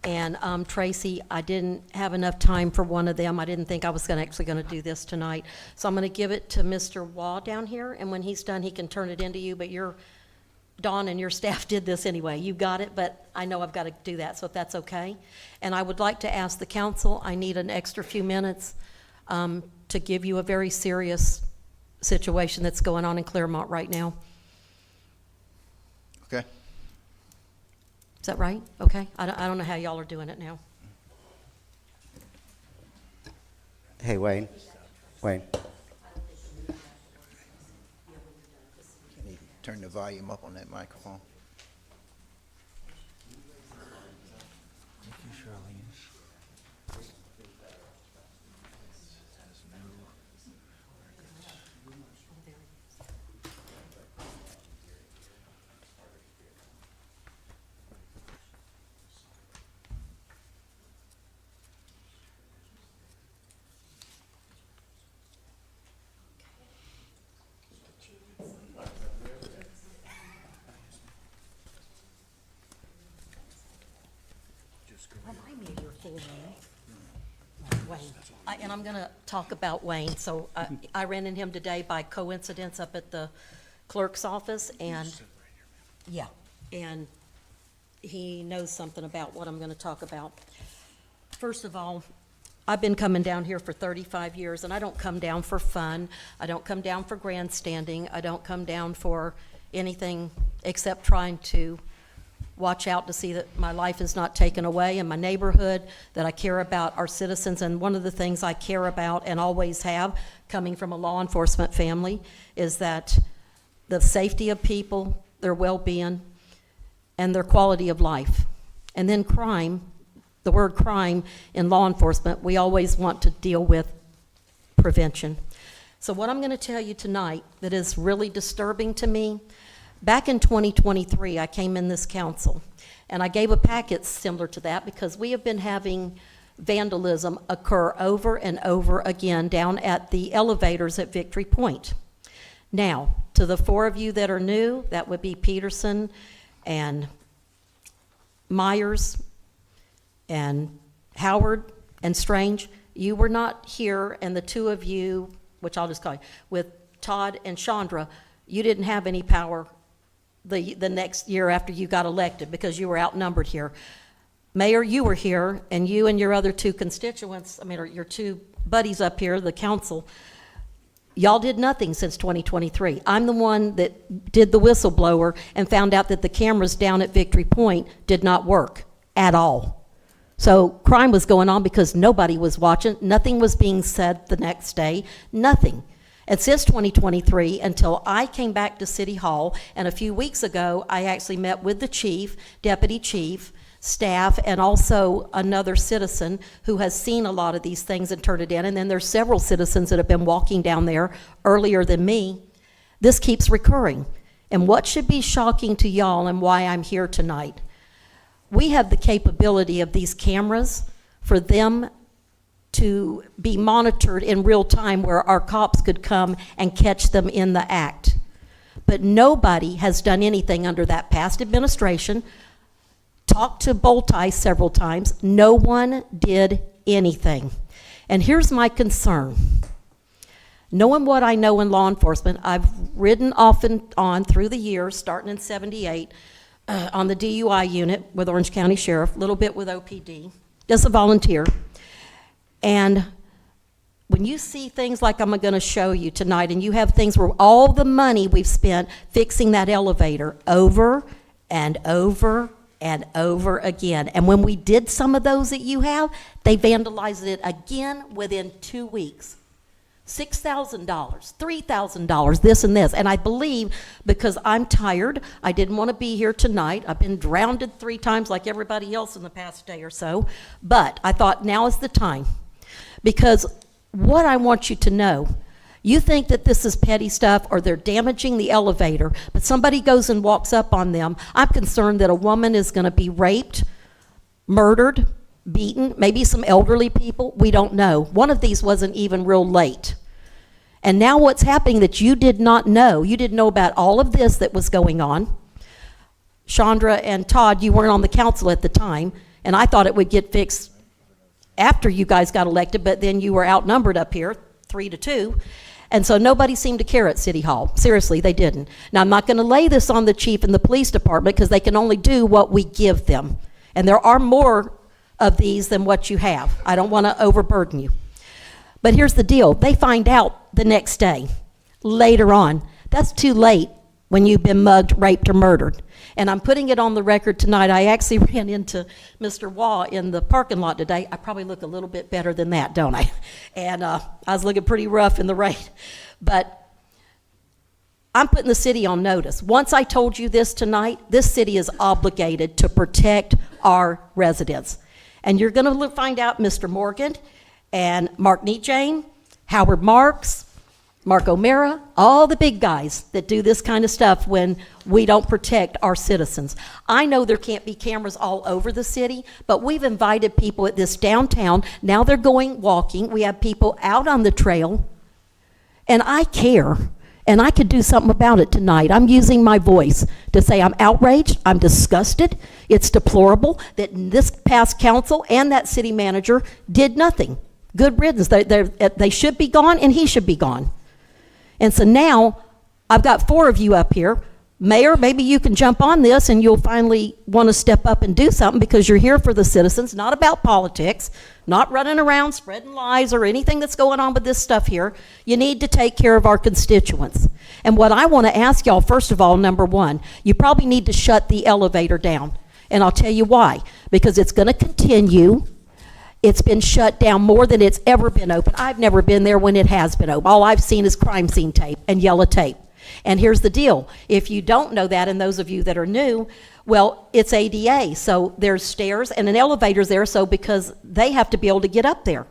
And Tracy, I didn't have enough time for one of them. I didn't think I was actually going to do this tonight. So I'm going to give it to Mr. Waugh down here, and when he's done, he can turn it into you. But Dawn and your staff did this anyway. You got it, but I know I've got to do that, so if that's okay. And I would like to ask the council, I need an extra few minutes to give you a very serious situation that's going on in Clermont right now. Okay. Is that right? Okay. I don't know how y'all are doing it now. Hey, Wayne. Wayne. Can you turn the volume up on that microphone? Remind me of your full name. Wayne. And I'm going to talk about Wayne. So I ran into him today by coincidence up at the clerk's office, and and he knows something about what I'm going to talk about. First of all, I've been coming down here for 35 years, and I don't come down for fun. I don't come down for grandstanding. I don't come down for anything except trying to watch out to see that my life is not taken away in my neighborhood, that I care about our citizens. And one of the things I care about and always have, coming from a law enforcement family, is that the safety of people, their well-being, and their quality of life. And then crime, the word crime in law enforcement, we always want to deal with prevention. So what I'm going to tell you tonight that is really disturbing to me, back in 2023, I came in this council, and I gave a packet similar to that because we have been having vandalism occur over and over again down at the elevators at Victory Point. Now, to the four of you that are new, that would be Peterson and Myers and Howard and Strange. You were not here, and the two of you, which I'll just call you, with Todd and Chandra, you didn't have any power the next year after you got elected because you were outnumbered here. Mayor, you were here, and you and your other two constituents, or your two buddies up here, the council, y'all did nothing since 2023. I'm the one that did the whistleblower and found out that the cameras down at Victory Point did not work at all. So crime was going on because nobody was watching. Nothing was being said the next day. Nothing. And since 2023, until I came back to City Hall, and a few weeks ago, I actually met with the chief, deputy chief, staff, and also another citizen who has seen a lot of these things and turned it in. And then there's several citizens that have been walking down there earlier than me. This keeps recurring. And what should be shocking to y'all and why I'm here tonight, we have the capability of these cameras for them to be monitored in real time where our cops could come and catch them in the act. But nobody has done anything under that past administration. Talked to Boltai several times. No one did anything. And here's my concern. Knowing what I know in law enforcement, I've ridden off and on through the years, starting in '78, on the DUI unit with Orange County Sheriff, a little bit with OPD, just a volunteer. And when you see things like I'm going to show you tonight, and you have things where all the money we've spent fixing that elevator over and over and over again, and when we did some of those that you have, they vandalized it again within 2 weeks. $6,000, $3,000, this and this. And I believe because I'm tired, I didn't want to be here tonight. I've been drowned 3 times like everybody else in the past day or so. But I thought now is the time. Because what I want you to know, you think that this is petty stuff or they're damaging the elevator, but somebody goes and walks up on them. I'm concerned that a woman is going to be raped, murdered, beaten, maybe some elderly people, we don't know. One of these wasn't even real late. And now what's happening that you did not know, you didn't know about all of this that was going on. Chandra and Todd, you weren't on the council at the time, and I thought it would get fixed after you guys got elected, but then you were outnumbered up here, 3-2. And so nobody seemed to care at City Hall. Seriously, they didn't. Now, I'm not going to lay this on the chief and the police department because they can only do what we give them. And there are more of these than what you have. I don't want to overburden you. But here's the deal. They find out the next day, later on. That's too late when you've been mugged, raped, or murdered. And I'm putting it on the record tonight. I actually ran into Mr. Waugh in the parking lot today. I probably look a little bit better than that, don't I? And I was looking pretty rough in the rain. But I'm putting the city on notice. Once I told you this tonight, this city is obligated to protect our residents. And you're going to find out Mr. Morgan and Mark Neatjane, Howard Marks, Mark O'Mara, all the big guys that do this kind of stuff when we don't protect our citizens. I know there can't be cameras all over the city, but we've invited people at this downtown. Now they're going walking. We have people out on the trail, and I care. And I could do something about it tonight. I'm using my voice to say I'm outraged, I'm disgusted, it's deplorable that this past council and that city manager did nothing. Good riddance. They should be gone, and he should be gone. And so now I've got 4 of you up here. Mayor, maybe you can jump on this and you'll finally want to step up and do something because you're here for the citizens, not about politics, not running around spreading lies or anything that's going on with this stuff here. You need to take care of our constituents. And what I want to ask y'all, first of all, number 1, you probably need to shut the elevator down. And I'll tell you why. Because it's going to continue. It's been shut down more than it's ever been open. I've never been there when it has been open. All I've seen is crime scene tape and yellow tape. And here's the deal. If you don't know that, and those of you that are new, well, it's ADA. So there's stairs and an elevator's there, so because they have to be able to get up there.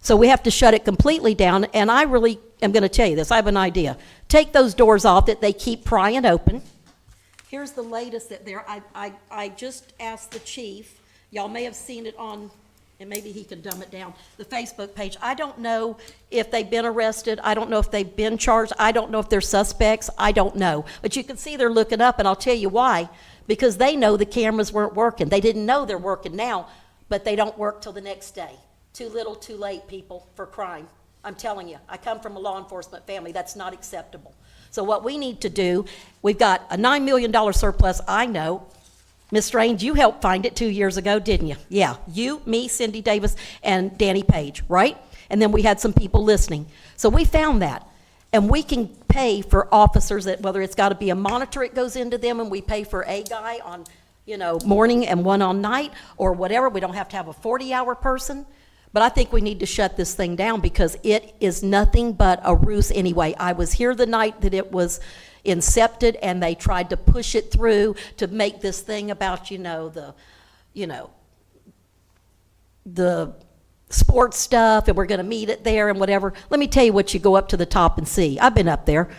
So we have to shut it completely down. And I really am going to tell you this. I have an idea. Take those doors off that they keep prying open. Here's the latest that there. I just asked the chief. Y'all may have seen it on, and maybe he can dumb it down, the Facebook page. I don't know if they've been arrested. I don't know if they've been charged. I don't know if they're suspects. I don't know. But you can see they're looking up, and I'll tell you why. Because they know the cameras weren't working. They didn't know they're working now, but they don't work till the next day. Too little, too late, people, for crime. I'm telling you, I come from a law enforcement family. That's not acceptable. So what we need to do, we've got a $9 million surplus, I know. Ms. Strange, you helped find it 2 years ago, didn't you? Yeah, you, me, Cindy Davis, and Danny Page, right? And then we had some people listening. So we found that. And we can pay for officers that, whether it's got to be a monitor it goes into them, and we pay for a guy on, morning and one on night or whatever. We don't have to have a 40-hour person. But I think we need to shut this thing down because it is nothing but a ruse anyway. I was here the night that it was incepted, and they tried to push it through to make this thing about, the sports stuff, and we're going to meet it there and whatever. Let me tell you what you go up to the top and see. I've been up there.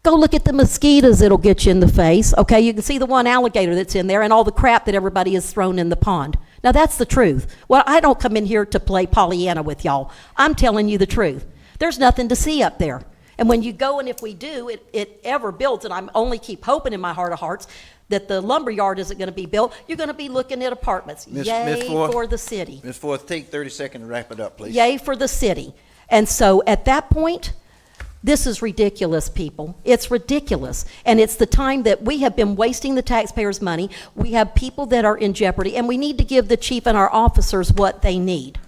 Go look at the mosquitoes that'll get you in the face, okay? You can see the one alligator that's in there and all the crap that everybody has thrown in the pond. Now, that's the truth. Well, I don't come in here to play Pollyanna with y'all. I'm telling you the truth. There's nothing to see up there. And when you go, and if we do, it ever builds, and I only keep hoping in my heart of hearts, that the lumber yard isn't going to be built. You're going to be looking at apartments. Ms. Yay Ford? for the city. Ms. Ford, take 30 seconds to wrap it up, please. Yay for the city. And so at that point, this is ridiculous, people. It's ridiculous. And it's the time that we have been wasting the taxpayers' money. We have people that are in jeopardy, and we need to give the chief and our officers what they need.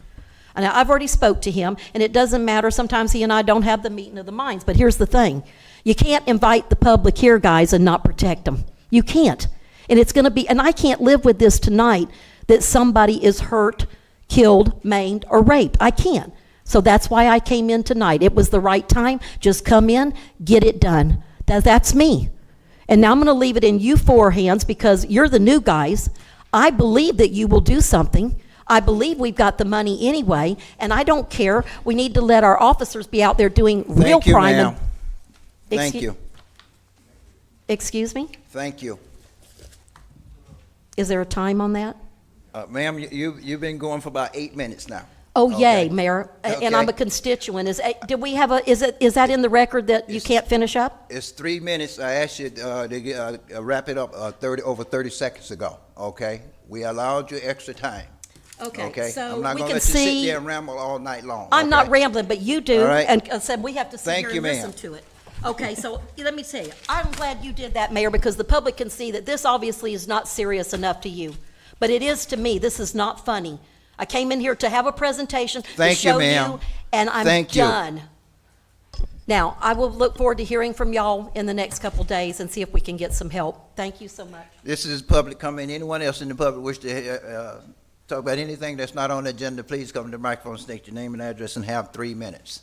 And I've already spoke to him, and it doesn't matter. Sometimes he and I don't have the meeting of the minds. But here's the thing. You can't invite the public here, guys, and not protect them. You can't. And it's going to be, and I can't live with this tonight, that somebody is hurt, killed, maimed, or raped. I can't. So that's why I came in tonight. It was the right time. Just come in, get it done. That's me. And now I'm going to leave it in you four hands because you're the new guys. I believe that you will do something. I believe we've got the money anyway, and I don't care. We need to let our officers be out there doing real Thank you, crime. ma'am. Thank you. Excuse me? Thank you. Is there a time on that? Ma'am, you've been going for about 8 minutes now. Oh, Okay. yay, Mayor. And Okay. I'm a constituent. Is that in the record that you can't finish up? It's 3 minutes. I asked you to wrap it up over 30 seconds ago, okay? We allowed you extra time. Okay, so I'm not we gonna can let you sit see. there and ramble all night long. I'm not okay? rambling, but you do. All right. And said we have to sit Thank here you, and listen ma'am. to it. Okay, so let me tell you, I'm glad you did that, Mayor, because the public can see that this obviously is not serious enough to you. But it is to me. This is not funny. I came in here to have a presentation Thank to you, show ma'am. you, and I'm Thank you. done. Now, I will look forward to hearing from y'all in the next couple days and see if we can get some help. Thank you so much. This is public comment. Anyone else in the public wish to talk about anything that's not on the agenda, please come to the microphone, state your name and address, and have 3 minutes.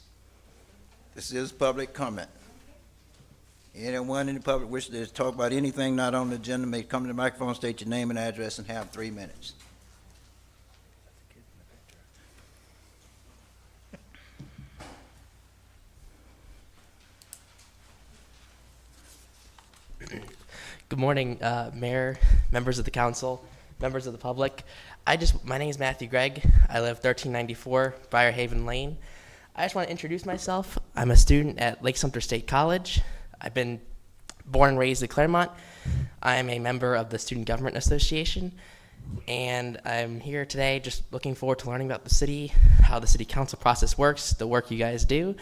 This is public comment. Anyone in the public wish to talk about anything not on the agenda may come to the microphone, state your name and address, and have 3 minutes. Good morning, Mayor, members of the council, members of the public. My name is Matthew Gregg. I live 1394 Briarhaven Lane. I just want to introduce myself. I'm a student at Lake Sumter State College. I've been born and raised at Clermont. I am a member of the Student Government Association, and I'm here today just looking forward to learning about the city, how the city council process works, the work you guys do,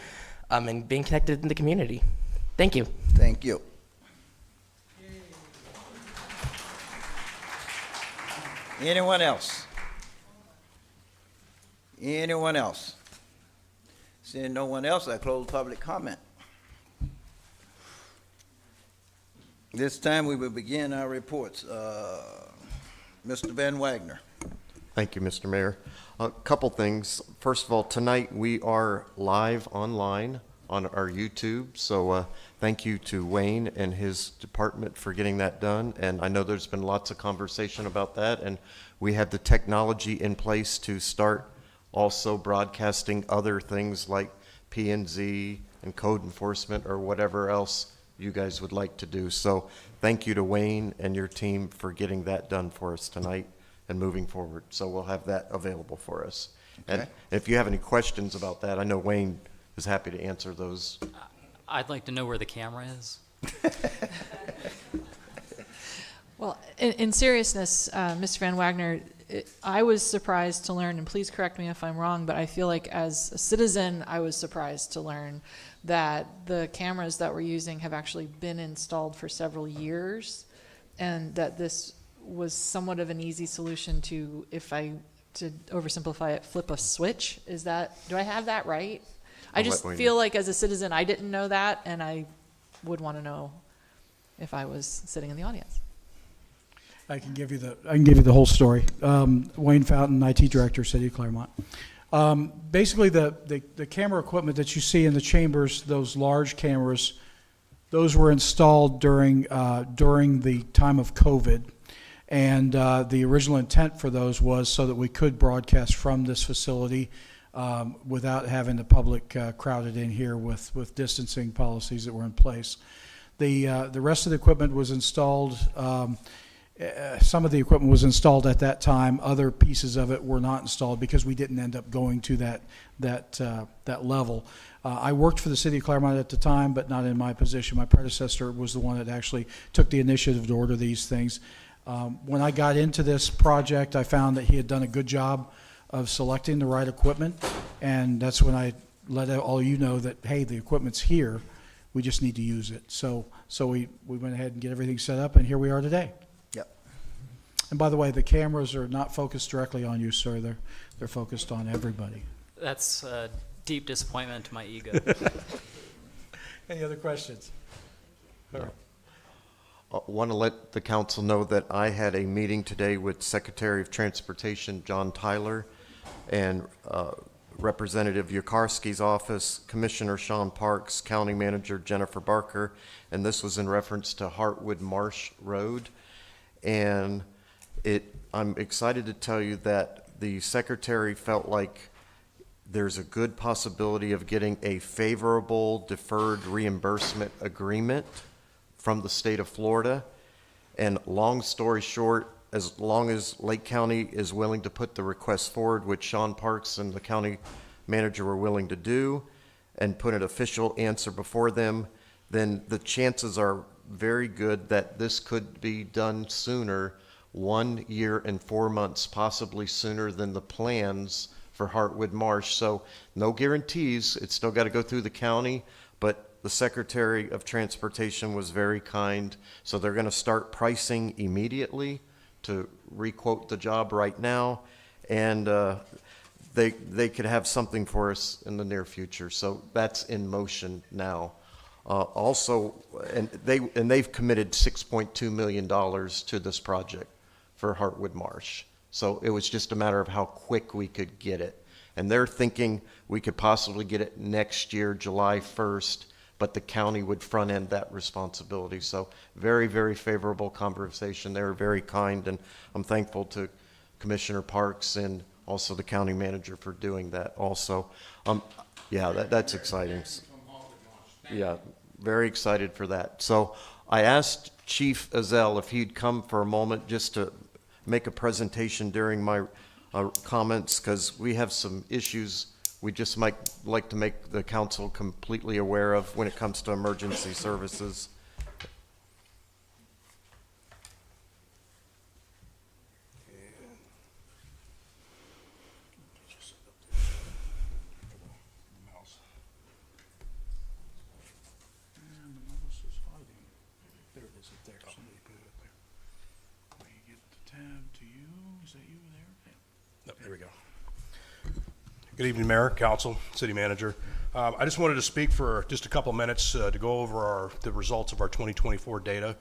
and being connected in the community. Thank you. Thank you. Anyone else? Anyone else? Seeing no one else, I close public comment. This time we will begin our reports. Mr. Van Wagner. Thank you, Mr. Mayor. A couple things. First of all, tonight we are live online on our YouTube, so thank you to Wayne and his department for getting that done. And I know there's been lots of conversation about that, and we have the technology in place to start also broadcasting other things like P&Z and code enforcement or whatever else you guys would like to do. So thank you to Wayne and your team for getting that done for us tonight and moving forward. So we'll have that available for us. And Okay. if you have any questions about that, I know Wayne is happy to answer those. I'd like to know where the camera is. Well, in seriousness, Mr. Van Wagner, I was surprised to learn, and please correct me if I'm wrong, but I feel like as a citizen, I was surprised to learn that the cameras that we're using have actually been installed for several years, and that this was somewhat of an easy solution to oversimplify it, flip a switch. Do I have that right? I just feel like as a citizen, I didn't know that, and I would want to know if I was sitting in the audience. I can give you the whole story. Wayne Fountain, IT Director, City of Clermont. Basically, the camera equipment that you see in the chambers, those large cameras, those were installed during the time of COVID, and the original intent for those was so that we could broadcast from this facility without having the public crowded in here with distancing policies that were in place. The rest of the equipment was installed some of the equipment was installed at that time. Other pieces of it were not installed because we didn't end up going to that level. I worked for the city of Clermont at the time, but not in my position. My predecessor was the one that actually took the initiative to order these things. When I got into this project, I found that he had done a good job of selecting the right equipment, and that's when I let all you know that, hey, the equipment's here, we just need to use it. So we went ahead and get everything set up, and here we are today. Yep. And by the way, the cameras are not focused directly on you, sir. They're focused on everybody. That's a deep disappointment to my ego. Any other questions? I want to let the council know that I had a meeting today with Secretary of Transportation John Tyler and Representative Yukarski's office, Commissioner Sean Parks, County Manager Jennifer Barker, and this was in reference to Hartwood Marsh Road. And I'm excited to tell you that the Secretary felt like there's a good possibility of getting a favorable deferred reimbursement agreement from the state of Florida. And long story short, as long as Lake County is willing to put the request forward, which Sean Parks and the county manager were willing to do, and put an official answer before them, then the chances are very good that this could be done sooner, 1 year and 4 months, possibly sooner than the plans for Hartwood Marsh. So no guarantees. It's still got to go through the county, but the Secretary of Transportation was very kind. So they're going to start pricing immediately to requote the job right now. And they could have something for us in the near future. So that's in motion now. Also, and they've committed $6.2 million to this project for Hartwood Marsh. So it was just a matter of how quick we could get it. And they're thinking we could possibly get it next year, July 1st, but the county would front end that responsibility. So very, very favorable conversation. They were very kind, and I'm thankful to Commissioner Parks and also the county manager for doing that also. Yeah, that's exciting. Yeah, very excited for that. So I asked Chief Azell if he'd come for a moment just to make a presentation during my comments, because we have some issues we just might like to make the council completely aware of when it comes to emergency services. There we go. Good evening, Mayor, Council, City Manager. I just wanted to speak for just a couple minutes to go over the results of our 2024 data.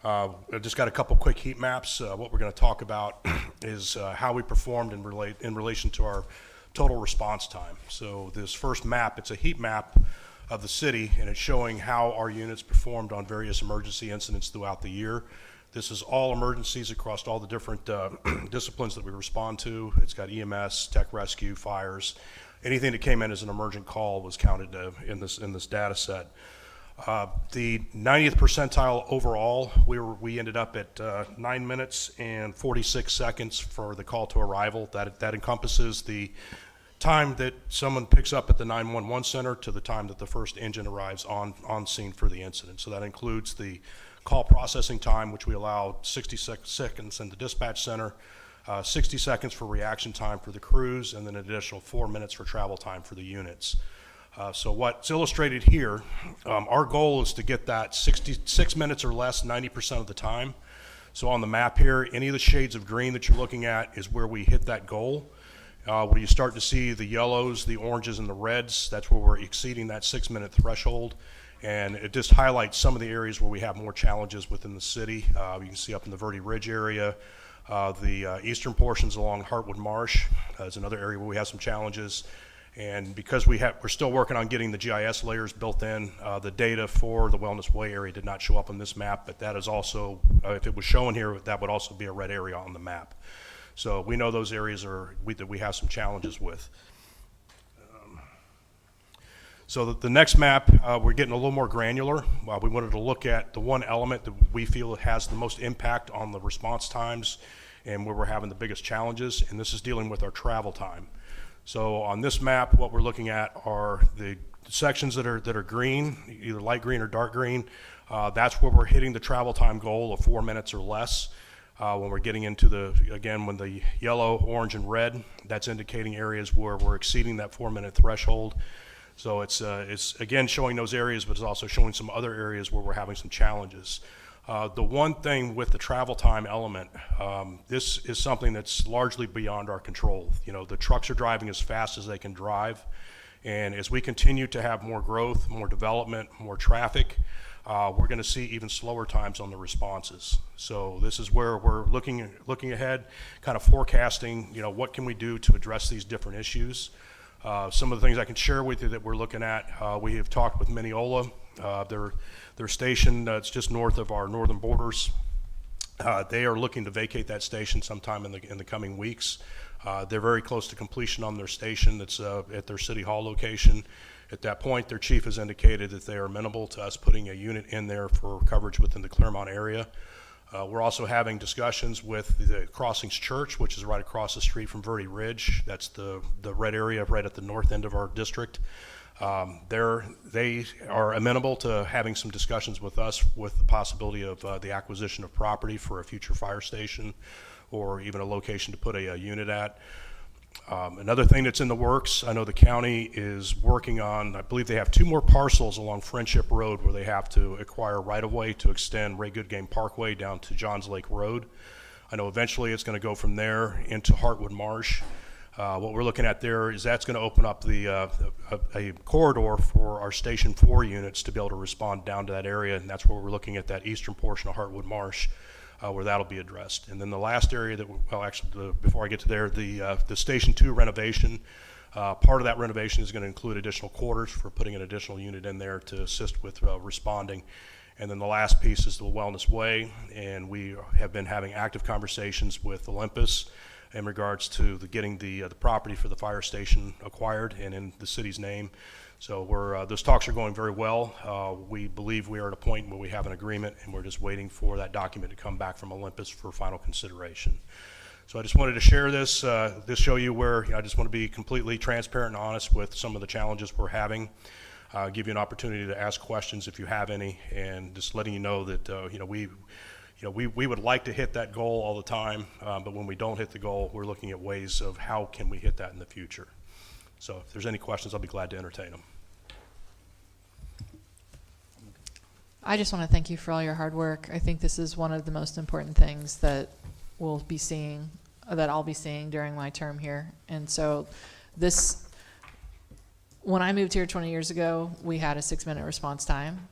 I just got a couple quick heat maps. What we're going to talk about is how we performed in relation to our total response time. So this first map, it's a heat map of the city, and it's showing how our units performed on various emergency incidents throughout the year. This is all emergencies across all the different disciplines that we respond to. It's got EMS, tech rescue, fires. Anything that came in as an emergent call was counted in this data set. The 90th percentile overall, we ended up at 9 minutes and 46 seconds for the call to arrival. That encompasses the time that someone picks up at the 911 center to the time that the first engine arrives on scene for the incident. So that includes the call processing time, which we allow 66 seconds in the dispatch center, 60 seconds for reaction time for the crews, and then an additional 4 minutes for travel time for the units. So what's illustrated here, our goal is to get that 66 minutes or less 90% of the time. So on the map here, any of the shades of green that you're looking at is where we hit that goal. Where you start to see the yellows, the oranges, and the reds, that's where we're exceeding that 6-minute threshold. And it just highlights some of the areas where we have more challenges within the city. You can see up in the Verde Ridge area, the eastern portions along Hartwood Marsh is another area where we have some challenges. And because we're still working on getting the GIS layers built in, the data for the Wellness Way area did not show up on this map, but that is also, if it was shown here, that would also be a red area on the map. So we know those areas that we have some challenges with. So the next map, we're getting a little more granular. We wanted to look at the one element that we feel has the most impact on the response times and where we're having the biggest challenges, and this is dealing with our travel time. So on this map, what we're looking at are the sections that are green, either light green or dark green. That's where we're hitting the travel time goal of 4 minutes or less. When we're getting into when the yellow, orange, and red, that's indicating areas where we're exceeding that 4-minute threshold. So it's again showing those areas, but it's also showing some other areas where we're having some challenges. The one thing with the travel time element, this is something that's largely beyond our control. You know, the trucks are driving as fast as they can drive, and as we continue to have more growth, more development, more traffic, we're going to see even slower times on the responses. So this is where we're looking ahead, kind of forecasting, you know, what can we do to address these different issues. Some of the things I can share with you that we're looking at, we have talked with Mineola. Their station that's just north of our northern borders. They are looking to vacate that station sometime in the coming weeks. They're very close to completion on their station that's at their City Hall location. At that point, their chief has indicated that they are amenable to us putting a unit in there for coverage within the Clermont area. We're also having discussions with the Crossings Church, which is right across the street from Verde Ridge. That's the red area right at the north end of our district. They are amenable to having some discussions with us with the possibility of the acquisition of property for a future fire station or even a location to put a unit at. Another thing that's in the works, I know the county is working on, I believe they have 2 more parcels along Friendship Road where they have to acquire right-of-way to extend Ray Goodgame Parkway down to Johns Lake Road. I know eventually it's going to go from there into Heartwood Marsh. What we're looking at there is that's going to open up a corridor for our Station 4 units to be able to respond down to that area, and that's where we're looking at that eastern portion of Heartwood Marsh, where that'll be addressed. And then the last area before I get to there, the Station 2 renovation, part of that renovation is going to include additional quarters for putting an additional unit in there to assist with responding. And then the last piece is the Wellness Way, and we have been having active conversations with Olympus in regards to getting the property for the fire station acquired and in the city's name. So those talks are going very well. We believe we are at a point where we have an agreement, and we're just waiting for that document to come back from Olympus for final consideration. So I just wanted to share this, show you where I just want to be completely transparent and honest with some of the challenges we're having. Give you an opportunity to ask questions if you have any, and just letting you know that we would like to hit that goal all the time, but when we don't hit the goal, we're looking at ways of how can we hit that in the future. So if there's any questions, I'll be glad to entertain them. I just want to thank you for all your hard work. I think this is one of the most important things that we'll be seeing, that I'll be seeing during my term here. And so when I moved here 20 years ago, we had a 6-minute response time.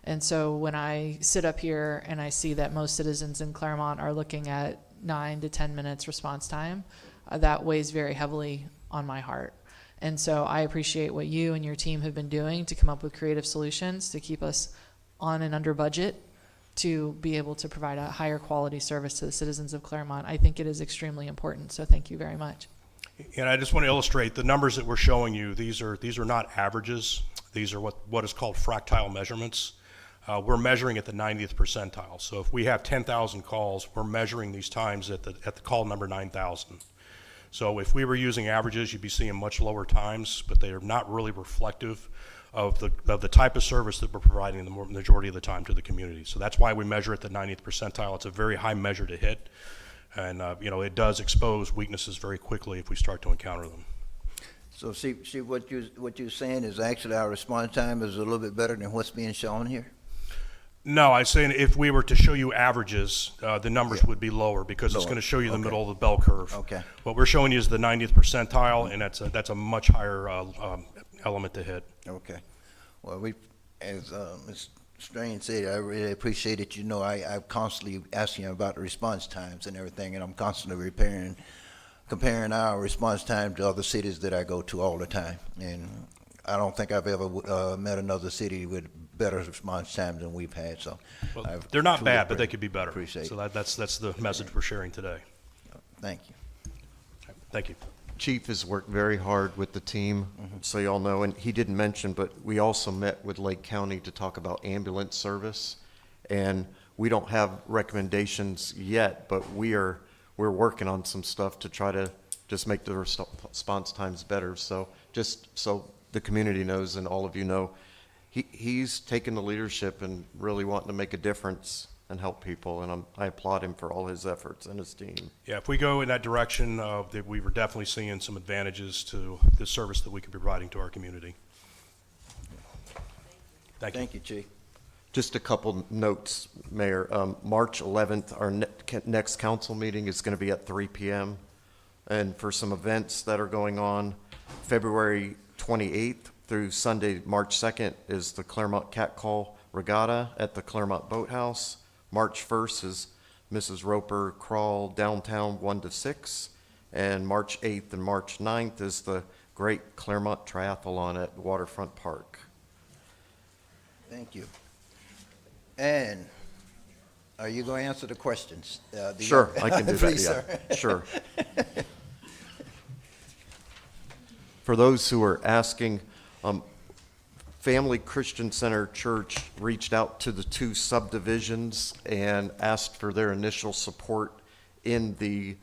And so when I sit up here and I see that most citizens in Clermont are looking at 9 to 10 minutes response time, that weighs very heavily on my heart. And so I appreciate what you and your team have been doing to come up with creative solutions to keep us on and under budget to be able to provide a higher quality service to the citizens of Clermont. I think it is extremely important, so thank you very much. And I just want to illustrate the numbers that we're showing you. These are not averages. These are what is called fractile measurements. We're measuring at the 90th percentile. So if we have 10,000 calls, we're measuring these times at the call number 9,000. So if we were using averages, you'd be seeing much lower times, but they are not really reflective of the type of service that we're providing the majority of the time to the community. So that's why we measure at the 90th percentile. It's a very high measure to hit, and it does expose weaknesses very quickly if we start to encounter them. So see what you're saying is actually our response time is a little bit better than what's being shown here? No, I'm saying if we were to show you averages, the numbers would be lower because it's going to show you the middle of the bell curve. Okay. What we're showing you is the 90th percentile, and that's a much higher element to hit. Okay. Well, as Ms. Strain said, I really appreciate it. You know, I'm constantly asking about the response times and everything, and I'm constantly comparing our response time to other cities that I go to all the time. And I don't think I've ever met another city with better response times than we've had. So they're not bad, but they could be better. Appreciate so it. that's the message we're sharing today. Thank you. Thank you. chief has worked very hard with the team, so y'all know, and he didn't mention, but we also met with Lake County to talk about ambulance service. And we don't have recommendations yet, but we're working on some stuff to try to just make the response times better. So just so the community knows and all of you know, he's taken the leadership and really wanting to make a difference and help people, and I applaud him for all his efforts and his team. Yeah, if we go in that direction, that we were definitely seeing some advantages to the service that we could be providing to our community. Thank you. Thank you, Chief. Just a couple notes, Mayor. March 11th, our next council meeting is going to be at 3 p.m. And for some events that are going on, February 28th through Sunday, March 2nd, is the Clermont Catcall Regatta at the Clermont Boathouse. March 1st is Mrs. Roper Crawl Downtown 1 to 6. And March 8th and March 9th is the Great Clermont Triathlon at Waterfront Park. Thank you. And are you going to answer the questions? Sure, I can do Please, that, yeah, sir. sure. For those who are asking, Family Christian Center Church reached out to the 2 subdivisions and asked for their initial support in the,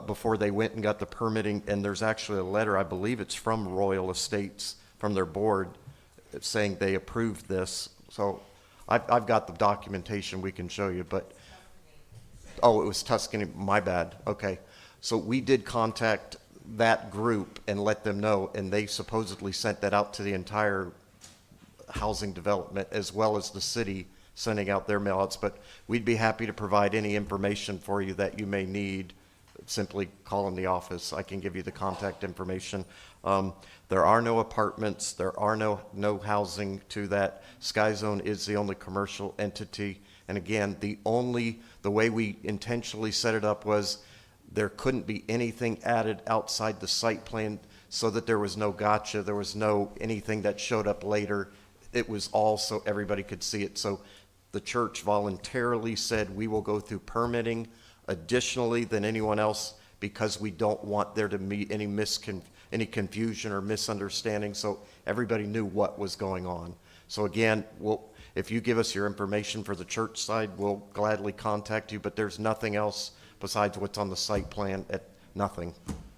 before they went and got the permitting, and there's actually a letter, I believe it's from Royal Estates, from their board, saying they approved this. So I've got the documentation we can show you, but, oh, it was Tuscany, my bad, okay. So we did contact that group and let them know, and they supposedly sent that out to the entire housing development as well as the city sending out their mailouts, but we'd be happy to provide any information for you that you may need. Simply call in the office. I can give you the contact information. There are no apartments. There are no housing to that. Sky Zone is the only commercial entity. And again, the way we intentionally set it up was there couldn't be anything added outside the site plan so that there was no gotcha. There was no anything that showed up later. It was all so everybody could see it. So the church voluntarily said we will go through permitting additionally than anyone else because we don't want there to be any confusion or misunderstanding. So everybody knew what was going on. So again, if you give us your information for the church side, we'll gladly contact you, but there's nothing else besides what's on the site plan. Nothing.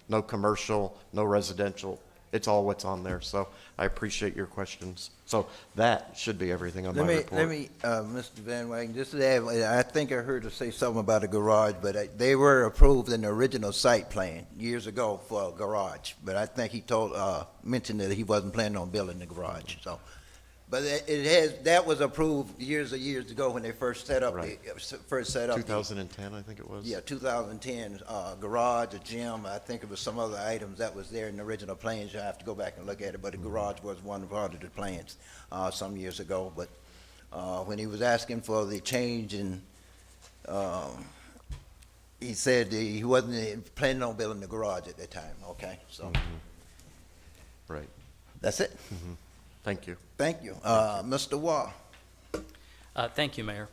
No commercial, no residential. It's all what's on there. So I appreciate your questions. So that should be everything on my report. Let me, Mr. Van Wagen, just to add, I think I heard her say something about a garage, but they were approved in the original site plan years ago for a garage. But I think he mentioned that he wasn't planning on building the garage, so. But that was approved years ago when they first set up. Right. 2010, I think it was. Yeah, 2010, garage, a gym, I think it was some other items that was there in the original plans. You have to go back and look at it, but the garage was one part of the plans some years ago. But when he was asking for the change in, he said he wasn't planning on building the garage at that time, okay? So, Right. That's it. Thank you. Thank you. Mr. Waugh. Thank you, Mayor.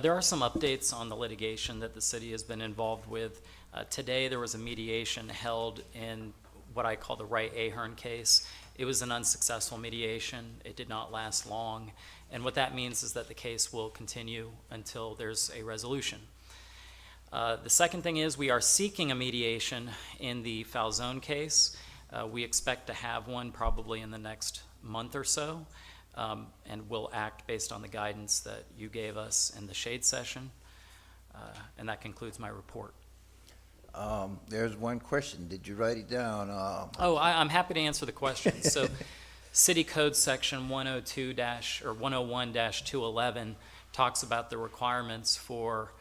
There are some updates on the litigation that the city has been involved with. Today, there was a mediation held in what I call the Wright Ahern case. It was an unsuccessful mediation. It did not last long. And what that means is that the case will continue until there's a resolution. The second thing is we are seeking a mediation in the Falzone case. We expect to have one probably in the next month or so, and we'll act based on the guidance that you gave us in the shade session. And that concludes my report. There's one question. Did you write it down? I'm happy to answer the question. So City Code Section 101-211 talks about the requirements for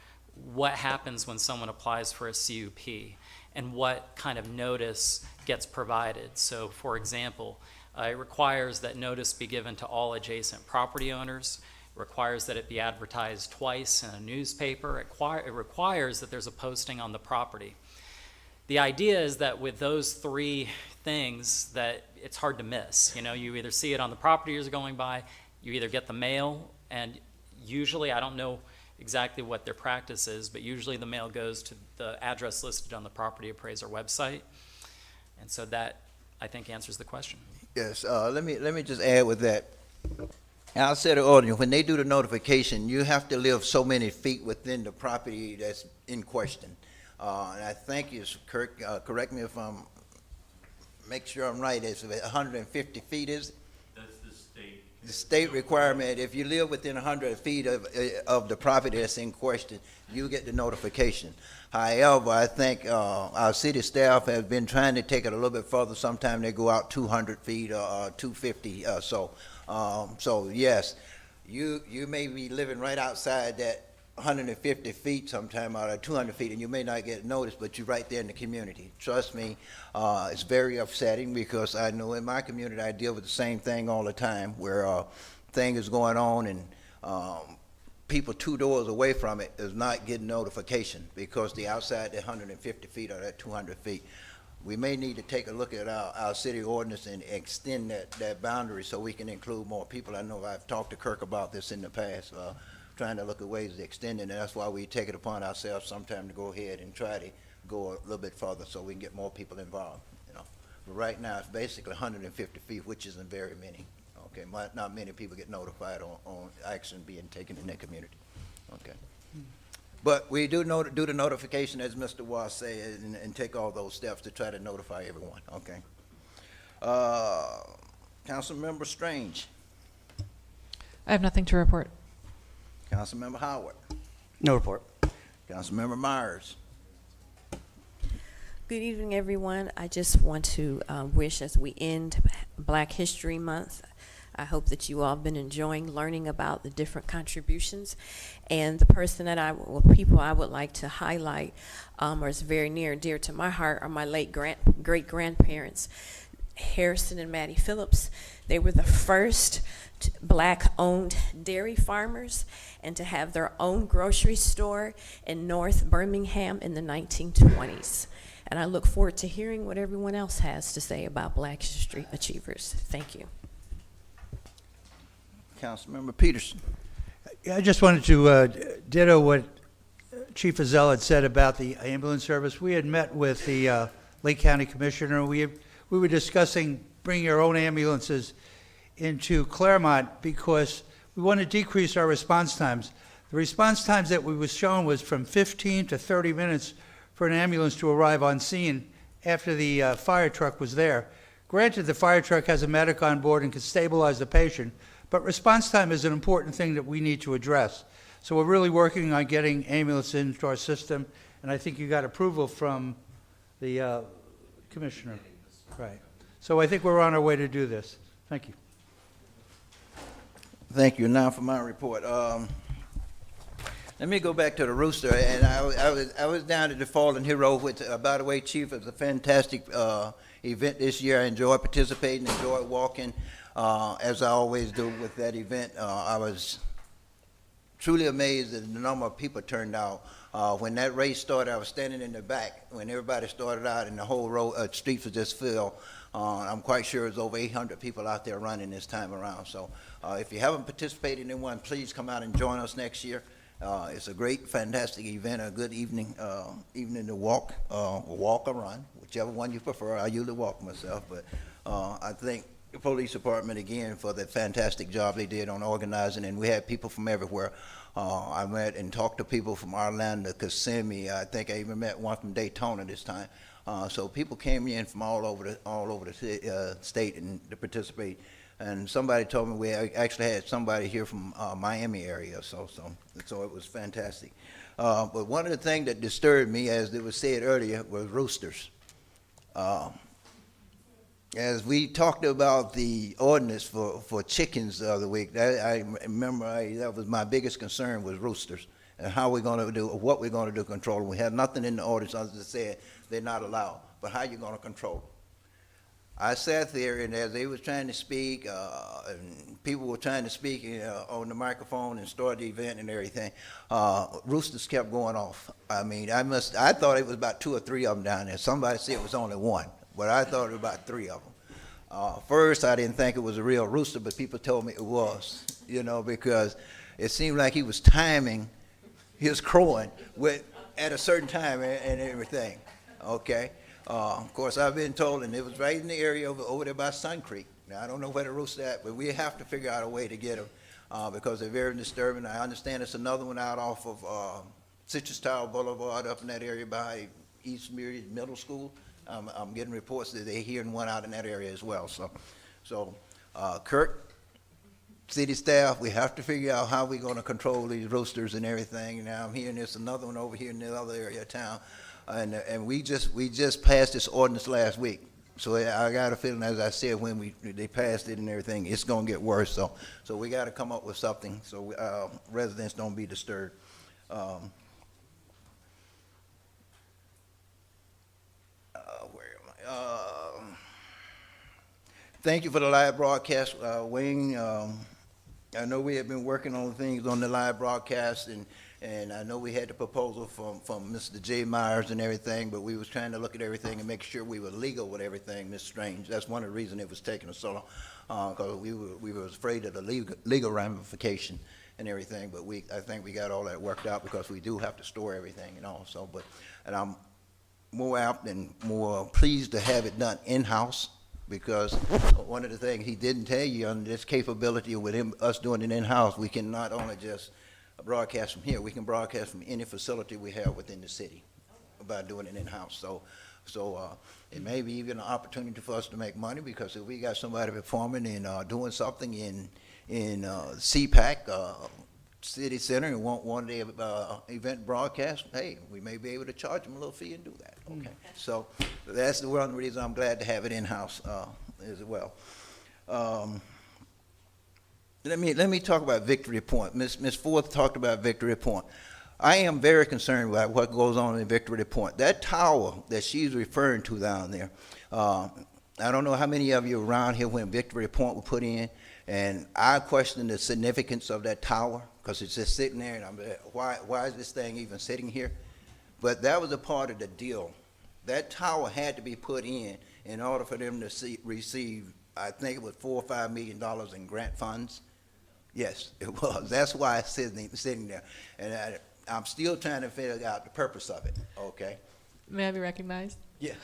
what happens when someone applies for a CUP and what kind of notice gets provided. So, for example, it requires that notice be given to all adjacent property owners. It requires that it be advertised twice in a newspaper. It requires that there's a posting on the property. The idea is that with those three things that it's hard to miss. You know, you either see it on the property you're going by, you either get the mail, and usually, I don't know exactly what their practice is, but usually the mail goes to the address listed on the property appraiser website. And so that, I think, answers the question. Yes, let me just add with that. Outside the ordinance, when they do the notification, you have to live so many feet within the property that's in question. And I think it's, Kirk, correct me if I'm, make sure I'm right, it's 150 feet, is it? That's the state. The state requirement, if you live within 100 feet of the property that's in question, you get the notification. However, I think our city staff has been trying to take it a little bit further. Sometimes they go out 200 feet or 250 or so. So yes, you may be living right outside that 150 feet sometime out of 200 feet, and you may not get noticed, but you're right there in the community. Trust me, it's very upsetting because I know in my community I deal with the same thing all the time where thing is going on and people 2 doors away from it is not getting notification because the outside the 150 feet or that 200 feet. We may need to take a look at our city ordinance and extend that boundary so we can include more people. I know I've talked to Kirk about this in the past, trying to look at ways to extend it, and that's why we take it upon ourselves sometime to go ahead and try to go a little bit further so we can get more people involved, you know. But right now, it's basically 150 feet, which isn't very many. Okay, not many people get notified on action being taken in their community. Okay. But we do the notification, as Mr. Wass said, and take all those steps to try to notify everyone, okay? Councilmember Strange. I have nothing to report. Councilmember Howard. No report. Councilmember Myers. Good evening, everyone. I just want to wish, as we end Black History Month, I hope that you all have been enjoying learning about the different contributions. And the person that people I would like to highlight, or is very near and dear to my heart, are my late great-grandparents, Harrison and Mattie Phillips. They were the first Black-owned dairy farmers and to have their own grocery store in North Birmingham in the 1920s. And I look forward to hearing what everyone else has to say about Black History Achievers. Thank you. Councilmember Peterson. I just wanted to ditto what Chief Azell had said about the ambulance service. We had met with the Lake County Commissioner. We were discussing bringing our own ambulances into Clermont because we want to decrease our response times. The response times that we was shown was from 15 to 30 minutes for an ambulance to arrive on scene after the fire truck was there. Granted, the fire truck has a medic on board and can stabilize the patient, but response time is an important thing that we need to address. So we're really working on getting ambulance into our system, and I think you got approval from the commissioner. Right. So I think we're on our way to do this. Thank you. Thank you. Now for my report. Let me go back to the Rooster, and I was down at the Fallen Hero, which, by the way, Chief, it was a fantastic event this year. I enjoyed participating, enjoyed walking, as I always do with that event. I was truly amazed at the number of people turned out. When that race started, I was standing in the back when everybody started out, and the whole road streets were just filled. I'm quite sure there's over 800 people out there running this time around. So if you haven't participated in one, please come out and join us next year. It's a great, fantastic event, a good evening to walk or run, whichever one you prefer. I usually walk myself, but I think the police department, again, for the fantastic job they did on organizing, and we had people from everywhere. I met and talked to people from Orlando, Kissimmee. I think I even met one from Daytona this time. So people came in from all over the state and to participate. And somebody told me we actually had somebody here from Miami area, so it was fantastic. But one of the things that disturbed me, as it was said earlier, was roosters. As we talked about the ordinance for chickens the other week, I remember that was my biggest concern was roosters and how we're going to do, what we're going to do to control them. We had nothing in the ordinance other than say they're not allowed, but how you going to control them? I sat there, and as they was trying to speak, and people were trying to speak on the microphone and start the event and everything, roosters kept going off. I mean, I thought it was about 2 or 3 of them down there. Somebody said it was only 1, but I thought it was about 3 of them. First, I didn't think it was a real rooster, but people told me it was, because it seemed like he was timing his crowing at a certain time and everything, okay? Of course, I've been told, and it was right in the area over there by Sun Creek. Now, I don't know where the roost's at, but we have to figure out a way to get them, because they're very disturbing. I understand it's another one out off of, Citrus Tower Boulevard up in that area by East Myriad Middle School. I'm getting reports that they're hearing one out in that area as well, so, Kirk, city staff, we have to figure out how we're gonna control these roosters and everything. Now, I'm hearing there's another one over here in the other area of town, and we just passed this ordinance last week. So I got a feeling, as I said, when they passed it and everything, it's gonna get worse, so we gotta come up with something, so, residents don't be disturbed. Thank you for the live broadcast, Wayne. I know we have been working on things on the live broadcast, and I know we had the proposal from Mr. J. Myers and everything, but we was trying to look at everything and make sure we were legal with everything, Ms. Strange. That's one of the reasons it was taking us so long, because we were afraid of the legal ramification and everything, but I think we got all that worked out, because we do have to store everything and all, so, and I'm more apt and more pleased to have it done in-house, because one of the things he didn't tell you, on this capability with us doing it in-house, we can not only just broadcast from here, we can broadcast from any facility we have within the city by doing it in-house. So it may be even an opportunity for us to make money, because if we got somebody performing and doing something in CPAC, City Center, and want one of their event broadcast, hey, we may be able to charge them a little fee and do that. Okay, so that's the one reason I'm glad to have it in-house as well. Let me talk about Victory Point. Ms. Forth talked about Victory Point. I am very concerned about what goes on in Victory Point. That tower that she's referring to down there, I don't know how many of you were around here when Victory Point was put in, and I question the significance of that tower, because it's just sitting there, and I'm like, why is this thing even sitting here? But that was a part of the deal. That tower had to be put in order for them to receive, I think it was $4 or $5 million in grant funds. Yes, it was. That's why it's sitting there. And I'm still trying to figure out the purpose of it, okay? May I be recognized? Yeah.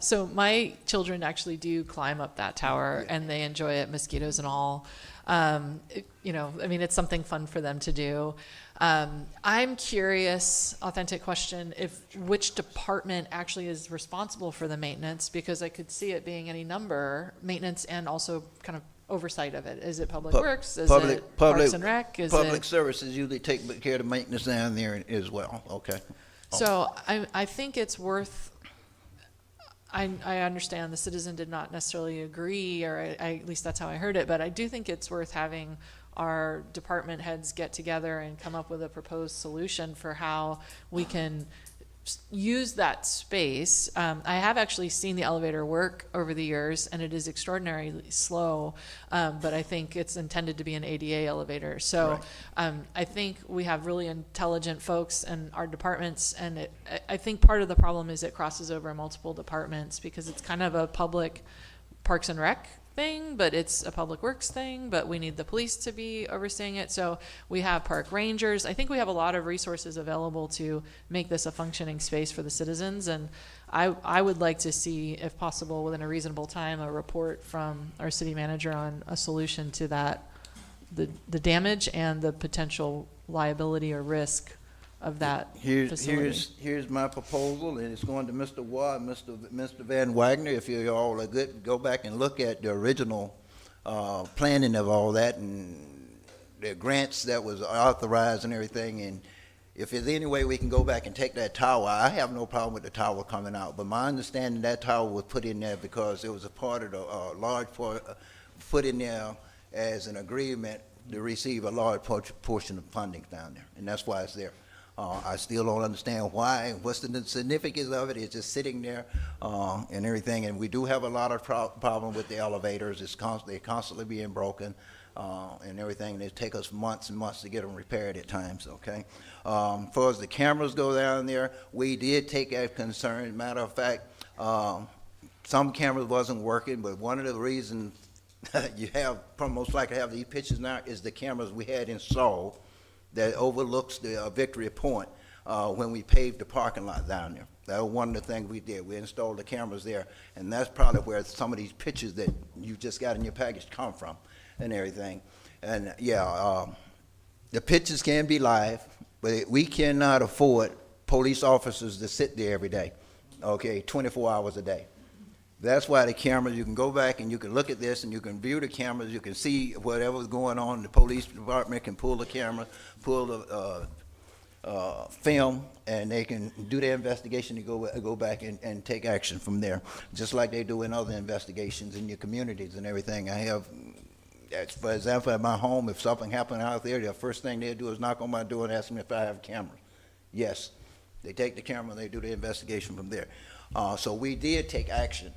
So my children actually do climb up that tower, and they enjoy it, mosquitoes and all. It's something fun for them to do. I'm curious, authentic question, which department actually is responsible for the maintenance, because I could see it being any number, maintenance and also kind of oversight of it. Is it Public Works? Is it Parks and Rec? Public Services usually take care of the maintenance down there as well, okay? So I think it's worth, I understand the citizen did not necessarily agree, or at least that's how I heard it, but I do think it's worth having our department heads get together and come up with a proposed solution for how we can use that space. I have actually seen the elevator work over the years, and it is extraordinarily slow, but I think it's intended to be an ADA elevator. So I think we have really intelligent folks in our departments, and I think part of the problem is it crosses over multiple departments, because it's kind of a public Parks and Rec thing, but it's a Public Works thing, but we need the police to be overseeing it. So we have park rangers. I think we have a lot of resources available to make this a functioning space for the citizens. And I would like to see, if possible, within a reasonable time, a report from our city manager on a solution to that, the damage and the potential liability or risk of that facility. Here's my proposal, and it's going to Mr. Watt, Mr. Van Wagner. If you all are good, go back and look at the original planning of all that and the grants that was authorized and everything. And if there's any way we can go back and take that tower, I have no problem with the tower coming out. But my understanding, that tower was put in there because it was a part of the large part put in there as an agreement to receive a large portion of funding down there, and that's why it's there. I still don't understand why. What's the significance of it? It's just sitting there and everything. And we do have a lot of problem with the elevators. They're constantly being broken and everything. And it take us months and months to get them repaired at times, okay? As far as the cameras go down there, we did take that concern. Matter of fact, some cameras wasn't working, but one of the reasons you have, most likely have these pictures now is the cameras we had installed that overlooks the Victory Point when we paved the parking lot down there. That was one of the things we did. We installed the cameras there, and that's probably where some of these pictures that you just got in your package come from and everything. And yeah, the pictures can be live, but we cannot afford police officers to sit there every day, okay, 24 hours a day. That's why the cameras, you can go back and you can look at this and you can view the cameras, you can see whatever's going on. The police department can pull the camera, pull the film, and they can do their investigation to go back and take action from there, just like they do in other investigations in your communities and everything. I have, for example, at my home, if something happened out there, the first thing they do is knock on my door and ask me if I have a camera. Yes, they take the camera and they do the investigation from there. So we did take action,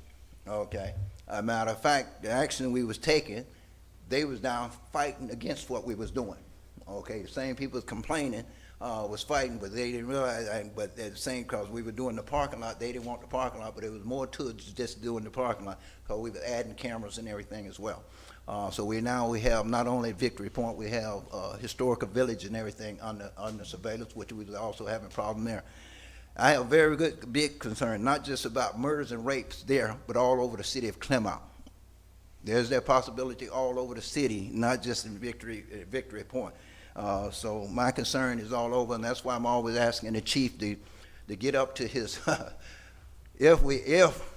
okay? As a matter of fact, the action we was taking, they was down fighting against what we was doing, okay? The same people complaining was fighting, but they didn't realize, but at the same, because we were doing the parking lot, they didn't want the parking lot, but there was more to it than just doing the parking lot, because we were adding cameras and everything as well. So we have not only Victory Point, we have Historical Village and everything under surveillance, which we was also having a problem there. I have a very big concern, not just about murders and rapes there, but all over the city of Clermont. There's that possibility all over the city, not just in Victory Point. So my concern is all over, and that's why I'm always asking the chief to get up to his, if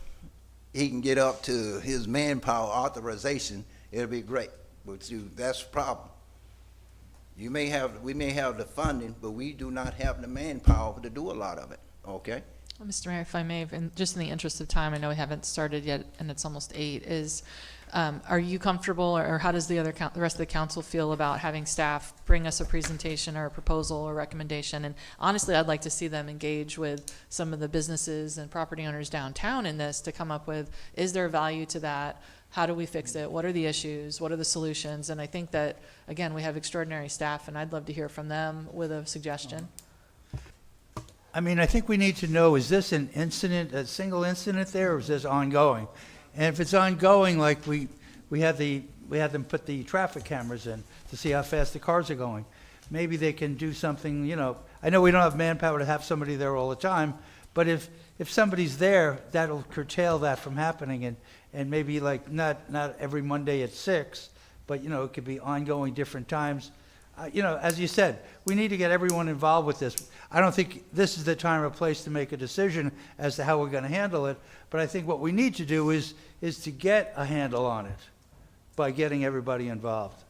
he can get up to his manpower authorization, it'll be great. But that's the problem. We may have the funding, but we do not have the manpower to do a lot of it, okay? Well, Mr. Mayor, if I may, just in the interest of time, I know we haven't started yet, and it's almost 8, are you comfortable, or how does the rest of the council feel about having staff bring us a presentation or a proposal or recommendation? And honestly, I'd like to see them engage with some of the businesses and property owners downtown in this to come up with, is there value to that? How do we fix it? What are the issues? What are the solutions? And I think that, again, we have extraordinary staff, and I'd love to hear from them with a suggestion. I mean, I think we need to know, is this an incident, a single incident there, or is this ongoing? And if it's ongoing, like we had them put the traffic cameras in to see how fast the cars are going. Maybe they can do something, you know, I know we don't have manpower to have somebody there all the time, but if somebody's there, that'll curtail that from happening, and maybe like not every Monday at 6, but you know, it could be ongoing different times. You know, as you said, we need to get everyone involved with this. I don't think this is the time or place to make a decision as to how we're going to handle it, but I think what we need to do is to get a handle on it by getting everybody involved.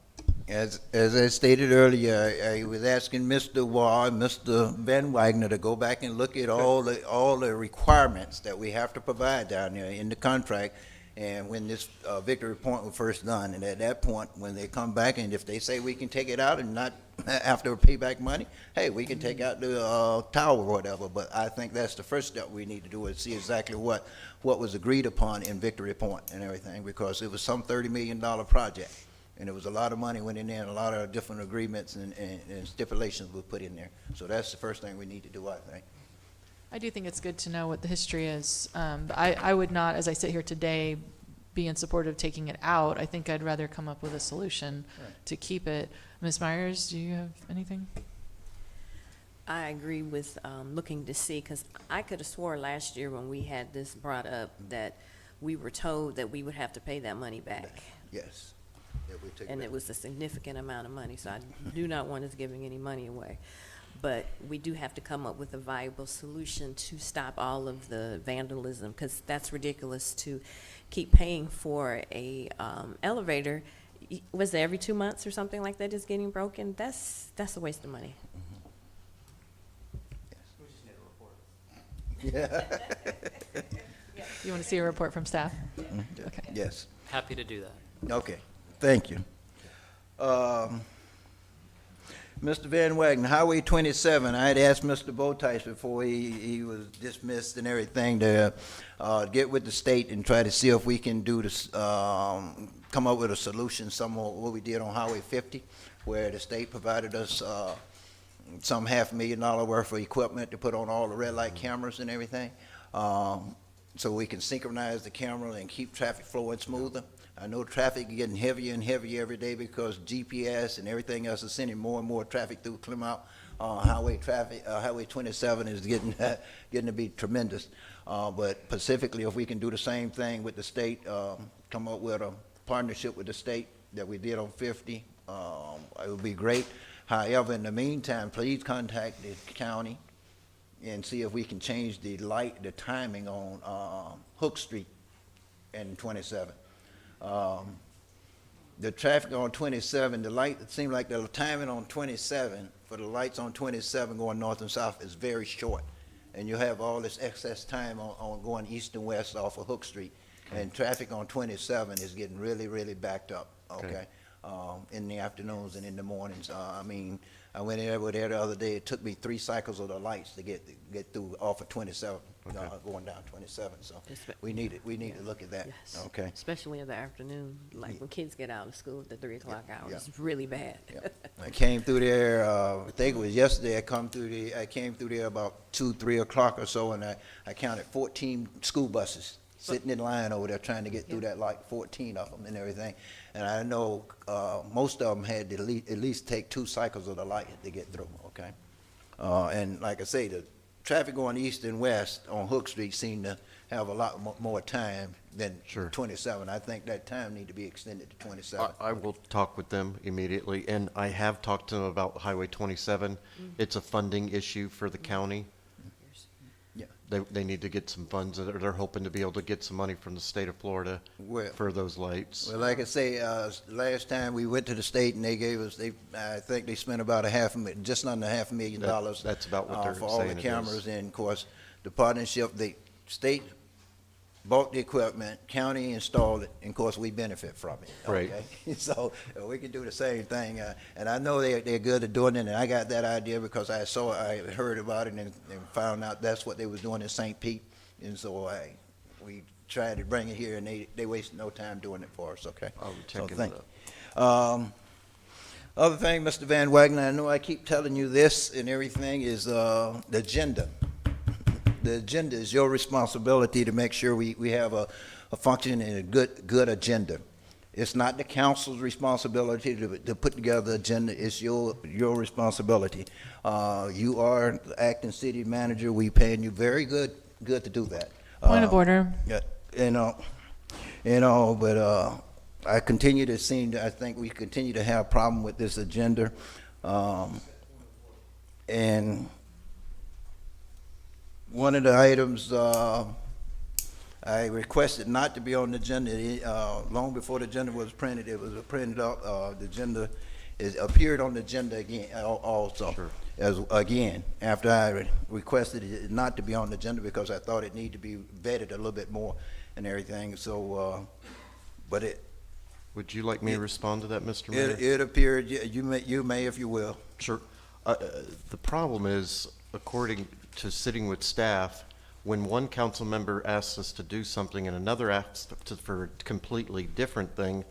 As I stated earlier, I was asking Mr. Waugh and Mr. Van Wagner to go back and look at all the requirements that we have to provide down there in the contract. And when this Victory Point was first done, and at that point, when they come back, and if they say we can take it out and not have to pay back money, hey, we can take out the tower or whatever. But I think that's the first step we need to do, is see exactly what was agreed upon in Victory Point and everything, because it was some $30 million project, and there was a lot of money went in there, and a lot of different agreements and stipulations were put in there. So that's the first thing we need to do, I think. I do think it's good to know what the history is. But I would not, as I sit here today, be in support of taking it out. I think I'd rather come up with a solution to keep it. Ms. Myers, do you have anything? I agree with looking to see, because I could have swore last year when we had this brought up that we were told that we would have to pay that money back. Yes. Yeah, we took And it was a significant amount of money, so I do not want us giving any money away. But we do have to come up with a viable solution to stop all of the vandalism, because that's ridiculous to keep paying for a elevator. Was it every 2 months or something like that is getting broken? That's a waste of money. Yeah. You want to see a report from staff? Okay. Yes. Happy to do that. Okay, thank you. Mr. Van Wagner, Highway 27, I had asked Mr. Botice before he was dismissed and everything to get with the state and try to see if we can do this, come up with a solution, somewhat what we did on Highway 50, where the state provided us some $500,000 worth of equipment to put on all the red light cameras and everything, so we can synchronize the camera and keep traffic flowing smoother. I know traffic is getting heavier and heavier every day because GPS and everything else is sending more and more traffic through Clermont. Highway traffic, Highway 27 is getting, getting to be tremendous. But specifically, if we can do the same thing with the state, come up with a partnership with the state that we did on 50, it would be great. However, in the meantime, please contact the county and see if we can change the timing on Hook Street and 27. The traffic on 27, it seems like the timing on 27 for the lights on 27 going north and south is very short. And you have all this excess time on going east and west off of Hook Street. And traffic on 27 is getting really, really backed up, okay? In the afternoons and in the mornings. I mean, I went over there the other day. It took me 3 cycles of the lights to get through off of 27, going down 27. So we need to look at that. Yes. Okay. Especially in the afternoon, like when kids get out of school at the 3 o'clock hour. It's really bad. I came through there. I think it was yesterday. I came through there about 2, 3 o'clock or so, and I counted 14 school buses sitting in line over there trying to get through that light. 14 of them and everything. And I know most of them had to at least take 2 cycles of the light to get through, okay? And like I say, the traffic going east and west on Hook Street seemed to have a lot more time than 27. I think that time need to be extended to 27. I will talk with them immediately, and I have talked to them about Highway 27. It's a funding issue for the county. They need to get some funds. They're hoping to be able to get some money from the state of Florida for those lights. Well, like I say, last time we went to the state and they gave us, I think they spent about just under $500,000. That's about what they're for all the saying it cameras. is. And of course, the partnership, the state bought the equipment, county installed it, and of course we benefit from it. Right. Okay? So we can do the same thing, and I know they're good at doing it. And I got that idea because I heard about it and found out that's what they was doing in St. Pete, and so we tried to bring it here, and they wasted no time doing it for us. Okay. I'll check So into thank that. you. Other thing, Mr. Van Wagner, I know I keep telling you this and everything is the agenda. The agenda is your responsibility to make sure we have a functioning and a good agenda. It's not the council's responsibility to put together the agenda. It's your responsibility. You are the acting city manager. We paying you very good to do that. Point of order. Yeah, but I continue to I think we continue to have a problem with this agenda, and one of the items I requested not to be on the agenda long before the agenda was printed. It was printed up. The agenda appeared on the agenda again also. Again, after I requested it not to be on the agenda because I thought it needed to be vetted a little bit more and everything. So, but it. Would you like me to respond to that, Mr. Mayor? It appeared. You may if you will. Sure. The problem is, according to sitting with staff, when one council member asks us to do something and another asks for a completely different thing,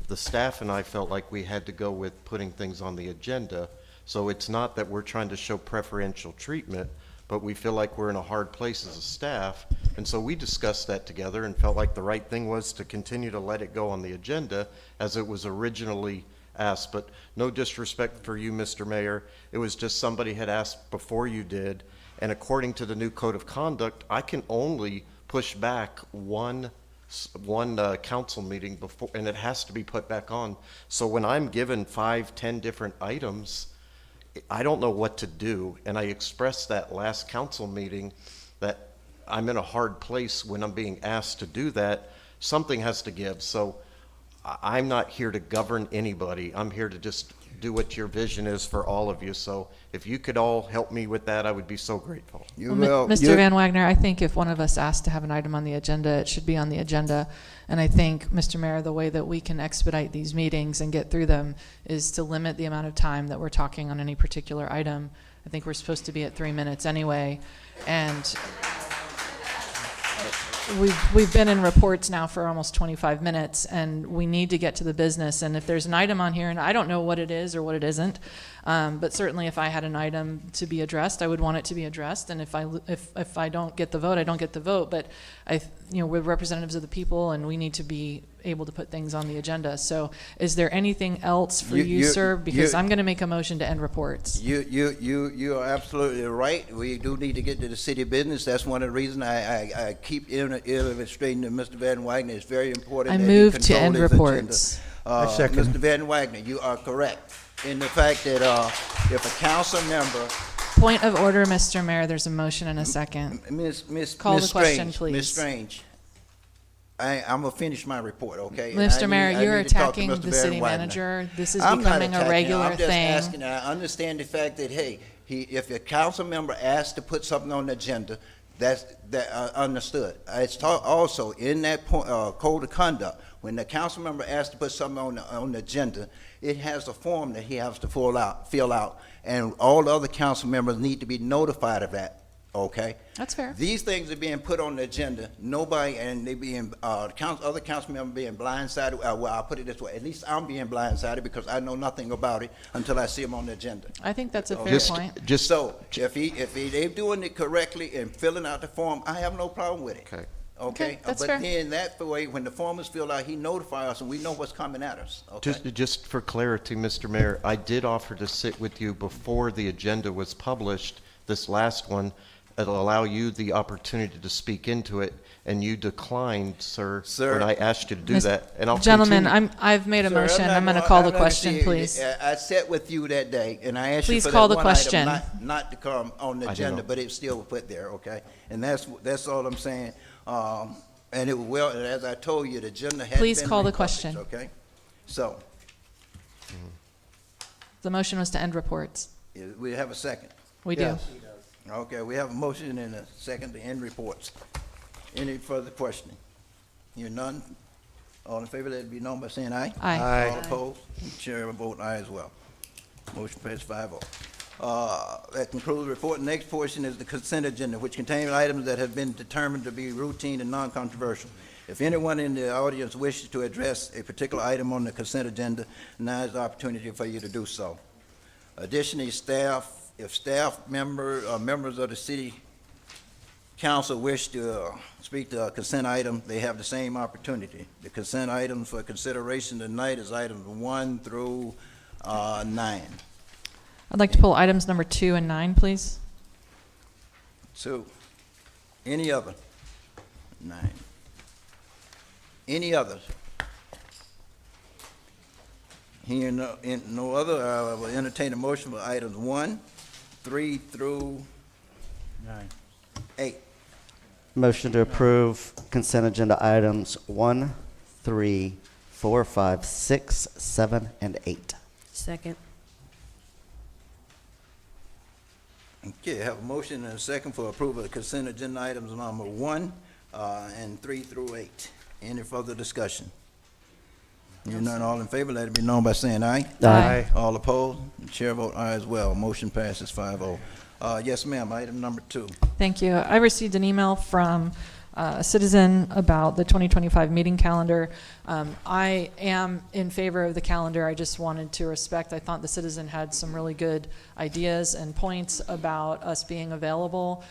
the staff and I felt like we had to go with putting things on the agenda. So it's not that we're trying to show preferential treatment, but we feel like we're in a hard place as a staff. And so we discussed that together and felt like the right thing was to continue to let it go on the agenda as it was originally asked. But no disrespect for you, Mr. Mayor, it was just somebody had asked before you did. And according to the new code of conduct, I can only push back one council meeting before, and it has to be put back on. So when I'm given 5, 10 different items, I don't know what to do. And I expressed that last council meeting that I'm in a hard place when I'm being asked to do that. Something has to give. So I'm not here to govern anybody. I'm here to just do what your vision is for all of you. So if you could all help me with that, I would be so grateful. Mr. Van Wagner, I think if one of us asked to have an item on the agenda, it should be on the agenda. And I think, Mr. Mayor, the way that we can expedite these meetings and get through them is to limit the amount of time that we're talking on any particular item. I think we're supposed to be at 3 minutes anyway. And we've been in reports now for almost 25 minutes, and we need to get to the business. And if there's an item on here, and I don't know what it is or what it isn't, but certainly if I had an item to be addressed, I would want it to be addressed. And if I don't get the vote, I don't get the vote. But we're representatives of the people, and we need to be able to put things on the agenda. So is there anything else for you, sir? Because I'm going to make a motion to end reports. You are absolutely right. We do need to get to the city business. That's one of the reasons I keep illustrating to Mr. Van Wagner. It's very important. I that he move to control end his reports. agenda. I second. Mr. Van Wagner, you are correct in the fact that if a council member, Point of order, Mr. Mayor. There's a motion and a second. Call the question, please. Ms. Strange, I'm gonna finish my report, okay? And Mr. I Mayor, need- I you're need to talk to attacking Mr. the Van city Wagner. manager. This is I'm not becoming a attacking him. regular I'm just thing. asking, I understand the fact that, hey, if a council member asks to put something on the agenda, that's understood. It's also in that code of conduct, when the council member asks to put something on the agenda, it has a form that he has to fill out, and all the other council members need to be notified of that, okay? That's fair. These things are being put on the agenda, nobody, and they being, other council members being blindsided, well, I'll put it this way, at least I'm being blindsided because I know nothing about it until I see them on the agenda. I think that's a fair point. So, if they're doing it correctly and filling out the form, I have no problem with it. Okay. Okay? that's But fair. then that way, when the form is filled out, he notify us and we know what's coming at us, okay? Just for clarity, Mr. Mayor, I did offer to sit with you before the agenda was published, this last one. It'll allow you the opportunity to speak into it, and you declined, sir, when I asked you to do that. And I'll Gentlemen, continue. I've made a Sir, motion. not I'm going to gonna- call I'm the not gonna question, see- please. I sat with you that day, and I asked you Please for call that the one item question. not to come on the I didn't agenda, know. but it still was put there, okay? And that's all I'm saying. And it well, as I told you, the agenda had Please been call the republished, question. okay? So, The motion was to end reports. we have a second. We do. Yes. Okay, we have a motion and a second to end reports. Any further questioning? Hear none? All in favor, let it be known by saying aye. Aye. Aye. All opposed? Chair will vote aye as well. Motion passes 5-0. That concludes the report. The next portion is the consent agenda, which contains items that have been determined to be routine and non-controversial. If anyone in the audience wishes to address a particular item on the consent agenda, now is the opportunity for you to do so. Additionally, if staff members of the city council wish to speak to a consent item, they have the same opportunity. The consent items for consideration tonight is items 1 through 9. I'd like to pull items number 2 and 9, please. 2. Any other? 9. Any others? Hearing no other, I will entertain a motion for items 1, 3 through 8. Motion to approve consent agenda items 1, 3, 4, 5, 6, 7, and 8. Second. Okay, I have a motion and a second for approval of consent agenda items number 1 and 3 through 8. Any further discussion? Hearing none, all in favor, let it be known by saying aye. Aye. All opposed? The chair vote aye as well. Motion passes 5-0. Yes, ma'am, item number 2. Thank you. I received an email from a citizen about the 2025 meeting calendar. I am in favor of the calendar. I just wanted to respect, I thought the citizen had some really good ideas and points about us being available,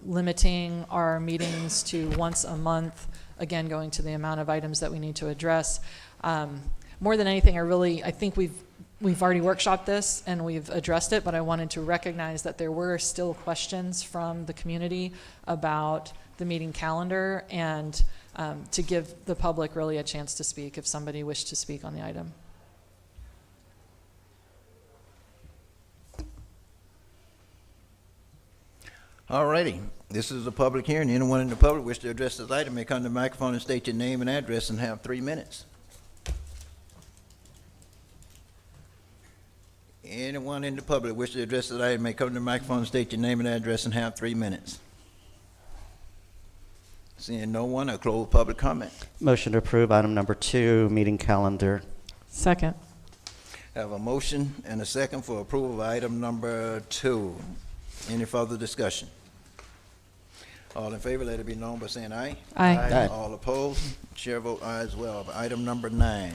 limiting our meetings to once a month, again, going to the amount of items that we need to address. More than anything, I think we've already workshopped this and we've addressed it, but I wanted to recognize that there were still questions from the community about the meeting calendar and to give the public really a chance to speak if somebody wished to speak on the item. All righty. This is a public hearing. Anyone in the public wish to address this item may come to the microphone and state your name and address and have 3 minutes. Anyone in the public wish to address this item may come to the microphone and state your name and address and have 3 minutes. Seeing no one, I close public comment. Motion to approve item number 2, meeting calendar. Second. Have a motion and a second for approval of item number 2. Any further discussion? All in favor, let it be known by saying aye. Aye. Aye. All opposed? Chair vote aye as well. Item number 9.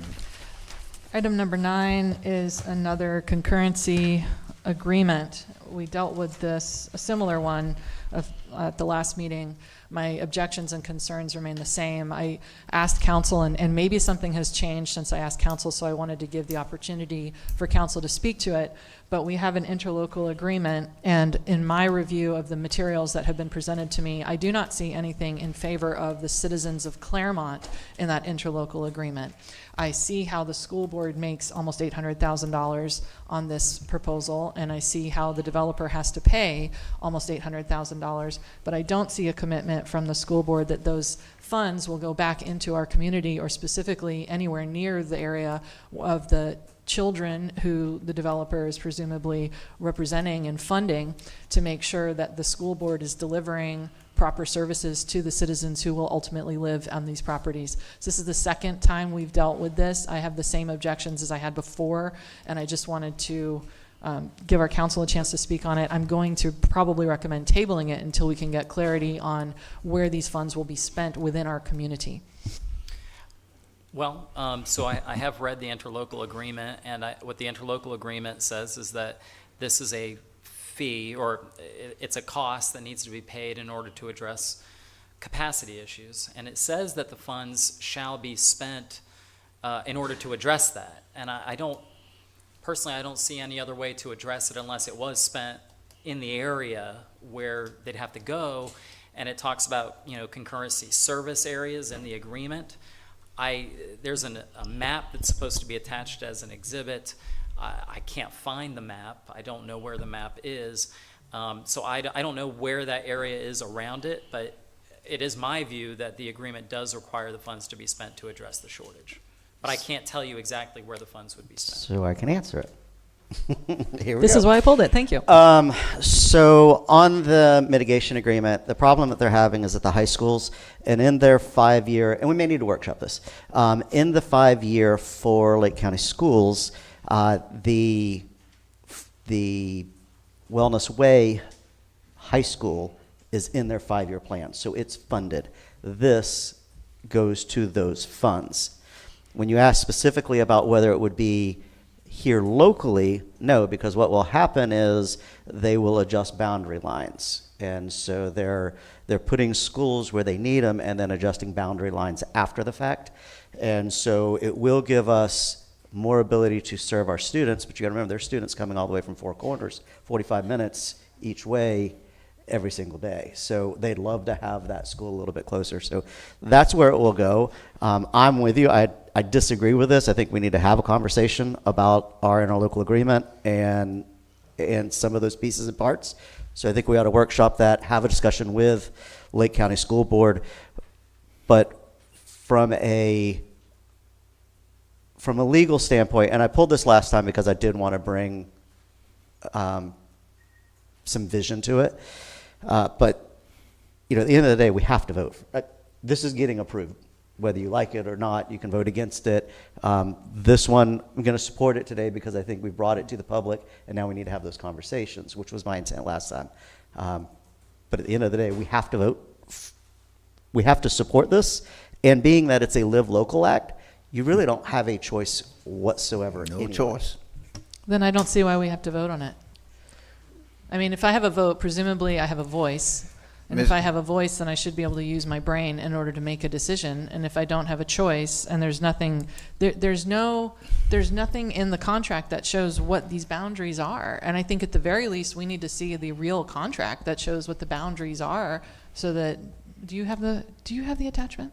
Item number 9 is another concurrency agreement. We dealt with this, a similar one, at the last meeting, my objections and concerns remain the same. I asked council, and maybe something has changed since I asked council, so I wanted to give the opportunity for council to speak to it. But we have an interlocal agreement, and in my review of the materials that have been presented to me, I do not see anything in favor of the citizens of Clermont in that interlocal agreement. I see how the school board makes almost $800,000 on this proposal, and I see how the developer has to pay almost $800,000, but I don't see a commitment from the school board that those funds will go back into our community, or specifically anywhere near the area of the children who the developer is presumably representing and funding, to make sure that the school board is delivering proper services to the citizens who will ultimately live on these properties. So this is the second time we've dealt with this. I have the same objections as I had before, and I just wanted to give our council a chance to speak on it. I'm going to probably recommend tabling it until we can get clarity on where these funds will be spent within our community. Well, so I have read the interlocal agreement, and what the interlocal agreement says is that this is a fee, or it's a cost that needs to be paid in order to address capacity issues. And it says that the funds shall be spent in order to address that. And personally, I don't see any other way to address it unless it was spent in the area where they'd have to go. And it talks about, concurrency service areas in the agreement. There's a map that's supposed to be attached as an exhibit. I can't find the map. I don't know where the map is. So I don't know where that area is around it, but it is my view that the agreement does require the funds to be spent to address the shortage. But I can't tell you exactly where the funds would be spent. So I can answer it. Here we This go. is why I pulled it. Thank you. So on the mitigation agreement, the problem that they're having is at the high schools, and in their 5-year, and we may need to workshop this, in the 5-year for Lake County schools, the Wellness Way High School is in their 5-year plan, so it's funded. This goes to those funds. When you ask specifically about whether it would be here locally, no, because what will happen is they will adjust boundary lines. And so they're putting schools where they need them and then adjusting boundary lines after the fact. And so it will give us more ability to serve our students, but you gotta remember, there's students coming all the way from Four Corners, 45 minutes each way every single day. So they'd love to have that school a little bit closer. So that's where it will go. I'm with you. I disagree with this. I think we need to have a conversation about our interlocal agreement and some of those pieces and parts. So I think we ought to workshop that, have a discussion with Lake County School Board. But from a legal standpoint, and I pulled this last time because I did want to bring some vision to it. But at the end of the day, we have to vote. This is getting approved. Whether you like it or not, you can vote against it. This one, I'm going to support it today because I think we brought it to the public, and now we need to have those conversations, which was my intent last time. But at the end of the day, we have to vote. We have to support this. And being that it's a Live Local Act, you really don't have a choice whatsoever. No choice. Then I don't see why we have to vote on it. I mean, if I have a vote, presumably I have a voice. And if I have a voice, then I should be able to use my brain in order to make a decision. And if I don't have a choice, and there's nothing, there's nothing in the contract that shows what these boundaries are. And I think at the very least, we need to see the real contract that shows what the boundaries are, so that, do you have the attachment?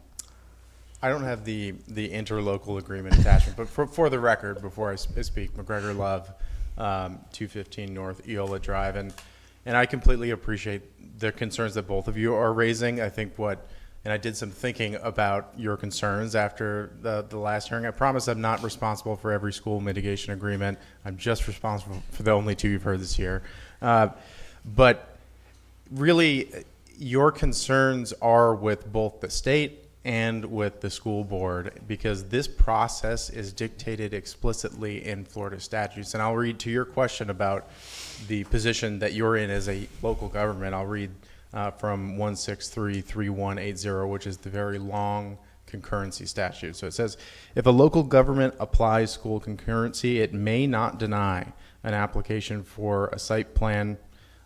I don't have the interlocal agreement attachment, but for the record, before I speak, McGregor Love, 215 North Eola Drive, and I completely appreciate the concerns that both of you are raising. I think and I did some thinking about your concerns after the last hearing. I promise I'm not responsible for every school mitigation agreement. I'm just responsible for the only 2 you've heard this year. But really, your concerns are with both the state and with the school board, because this process is dictated explicitly in Florida statutes. And I'll read to your question about the position that you're in as a local government. I'll read from 1633180, which is the very long concurrency statute. So it says, if a local government applies school concurrency, it may not deny an application for a site plan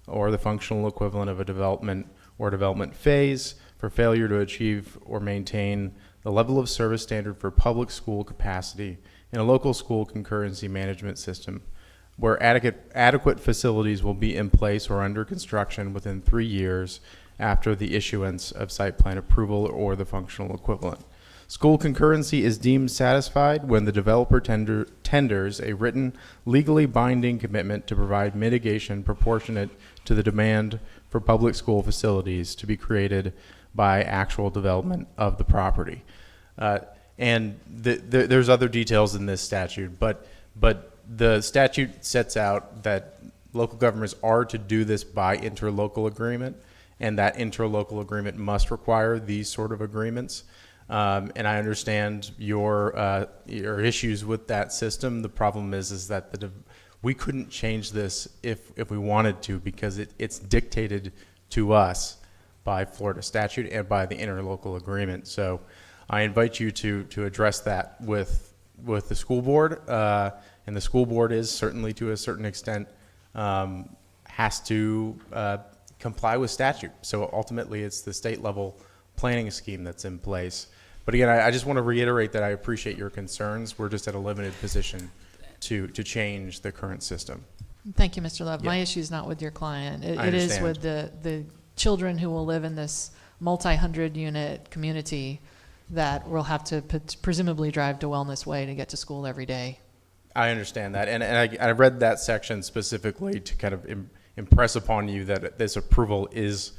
or the functional equivalent of a development or development phase for failure to achieve or maintain the level of service standard for public school capacity in a local school concurrency management system where adequate facilities will be in place or under construction within 3 years after the issuance of site plan approval or the functional equivalent. School concurrency is deemed satisfied when the developer tenders a written, legally binding commitment to provide mitigation proportionate to the demand for public school facilities to be created by actual development of the property. And there's other details in this statute, but the statute sets out that local governments are to do this by interlocal agreement, and that interlocal agreement must require these sort of agreements. And I understand your issues with that system. The problem is that we couldn't change this if we wanted to, because it's dictated to us by Florida statute and by the interlocal agreement. So I invite you to address that with the school board, and the school board is certainly, to a certain extent, has to comply with statute. So ultimately, it's the state level planning scheme that's in place. But again, I just want to reiterate that I appreciate your concerns. We're just at a limited position to change the current system. Thank you, Mr. Love. Yeah. My issue is not with your client. I It is understand. with the children who will live in this multi-hundred unit community that will have to presumably drive to Wellness Way to get to school every day. I understand that, and I read that section specifically to kind of impress upon you that this approval is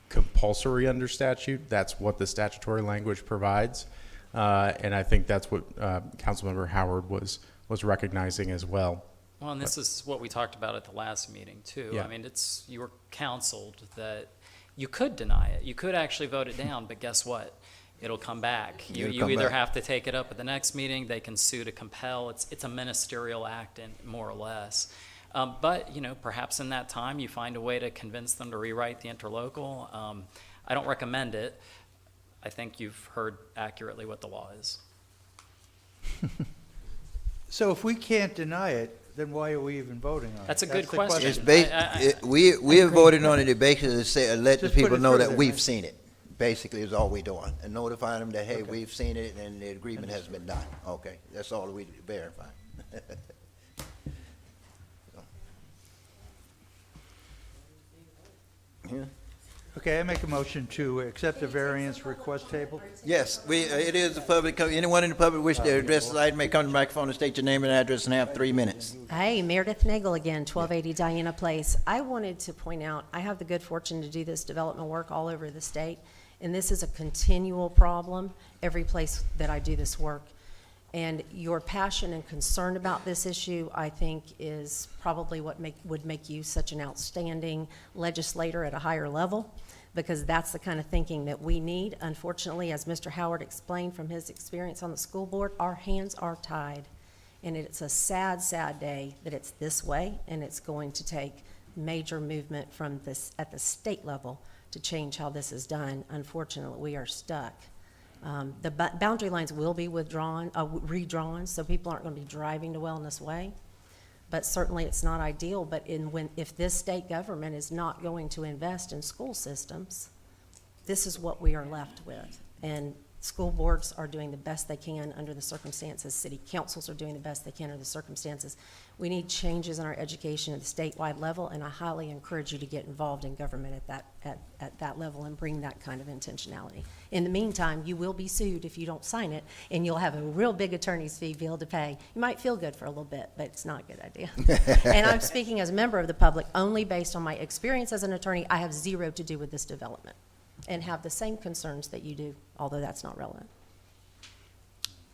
compulsory under statute. That's what the statutory language provides, and I think that's what Councilmember Howard was recognizing as well. Well, and this is what we talked about at the last meeting too. Yeah. I mean, you were counseled that you could deny it. You could actually vote it down, but guess what? It'll come back. You either have to take it up at the next meeting. They can sue to compel. It's a ministerial act, more or less. But perhaps in that time you find a way to convince them to rewrite the interlocal. I don't recommend it. I think you've heard accurately what the law is. So if we can't deny it, then why are we even voting on it? That's a good the question. It's we are voting on it to basically say, let the Just put people it know through that there, we've man. seen it. Basically, is all we're doing, and notifying them that, hey, we've seen it and the agreement has been done. Okay, that's all we verify. Yeah. Okay, I make a motion to accept the variance request table. Yes, it is a public, anyone in the public wish to address this item may come to the microphone and state your name and address and have 3 minutes. Hey, Meredith Nagel again, 1280 Diana Place. I wanted to point out, I have the good fortune to do this development work all over the state, and this is a continual problem every place that I do this work. And your passion and concern about this issue, I think, is probably what would make you such an outstanding legislator at a higher level, because that's the kind of thinking that we need. Unfortunately, as Mr. Howard explained from his experience on the school board, our hands are tied. And it's a sad, sad day that it's this way, and it's going to take major movement from this at the state level to change how this is done. Unfortunately, we are stuck. The boundary lines will be redrawn, so people aren't going to be driving to Wellness Way. But certainly it's not ideal, but if this state government is not going to invest in school systems, this is what we are left with. And school boards are doing the best they can under the circumstances. City councils are doing the best they can under the circumstances. We need changes in our education at the statewide level, and I highly encourage you to get involved in government at that level and bring that kind of intentionality. In the meantime, you will be sued if you don't sign it, and you'll have a real big attorney's fee bill to pay. You might feel good for a little bit, but it's not a good idea. And I'm speaking as a member of the public only based on my experience as an attorney. I have zero to do with this development and have the same concerns that you do, although that's not relevant.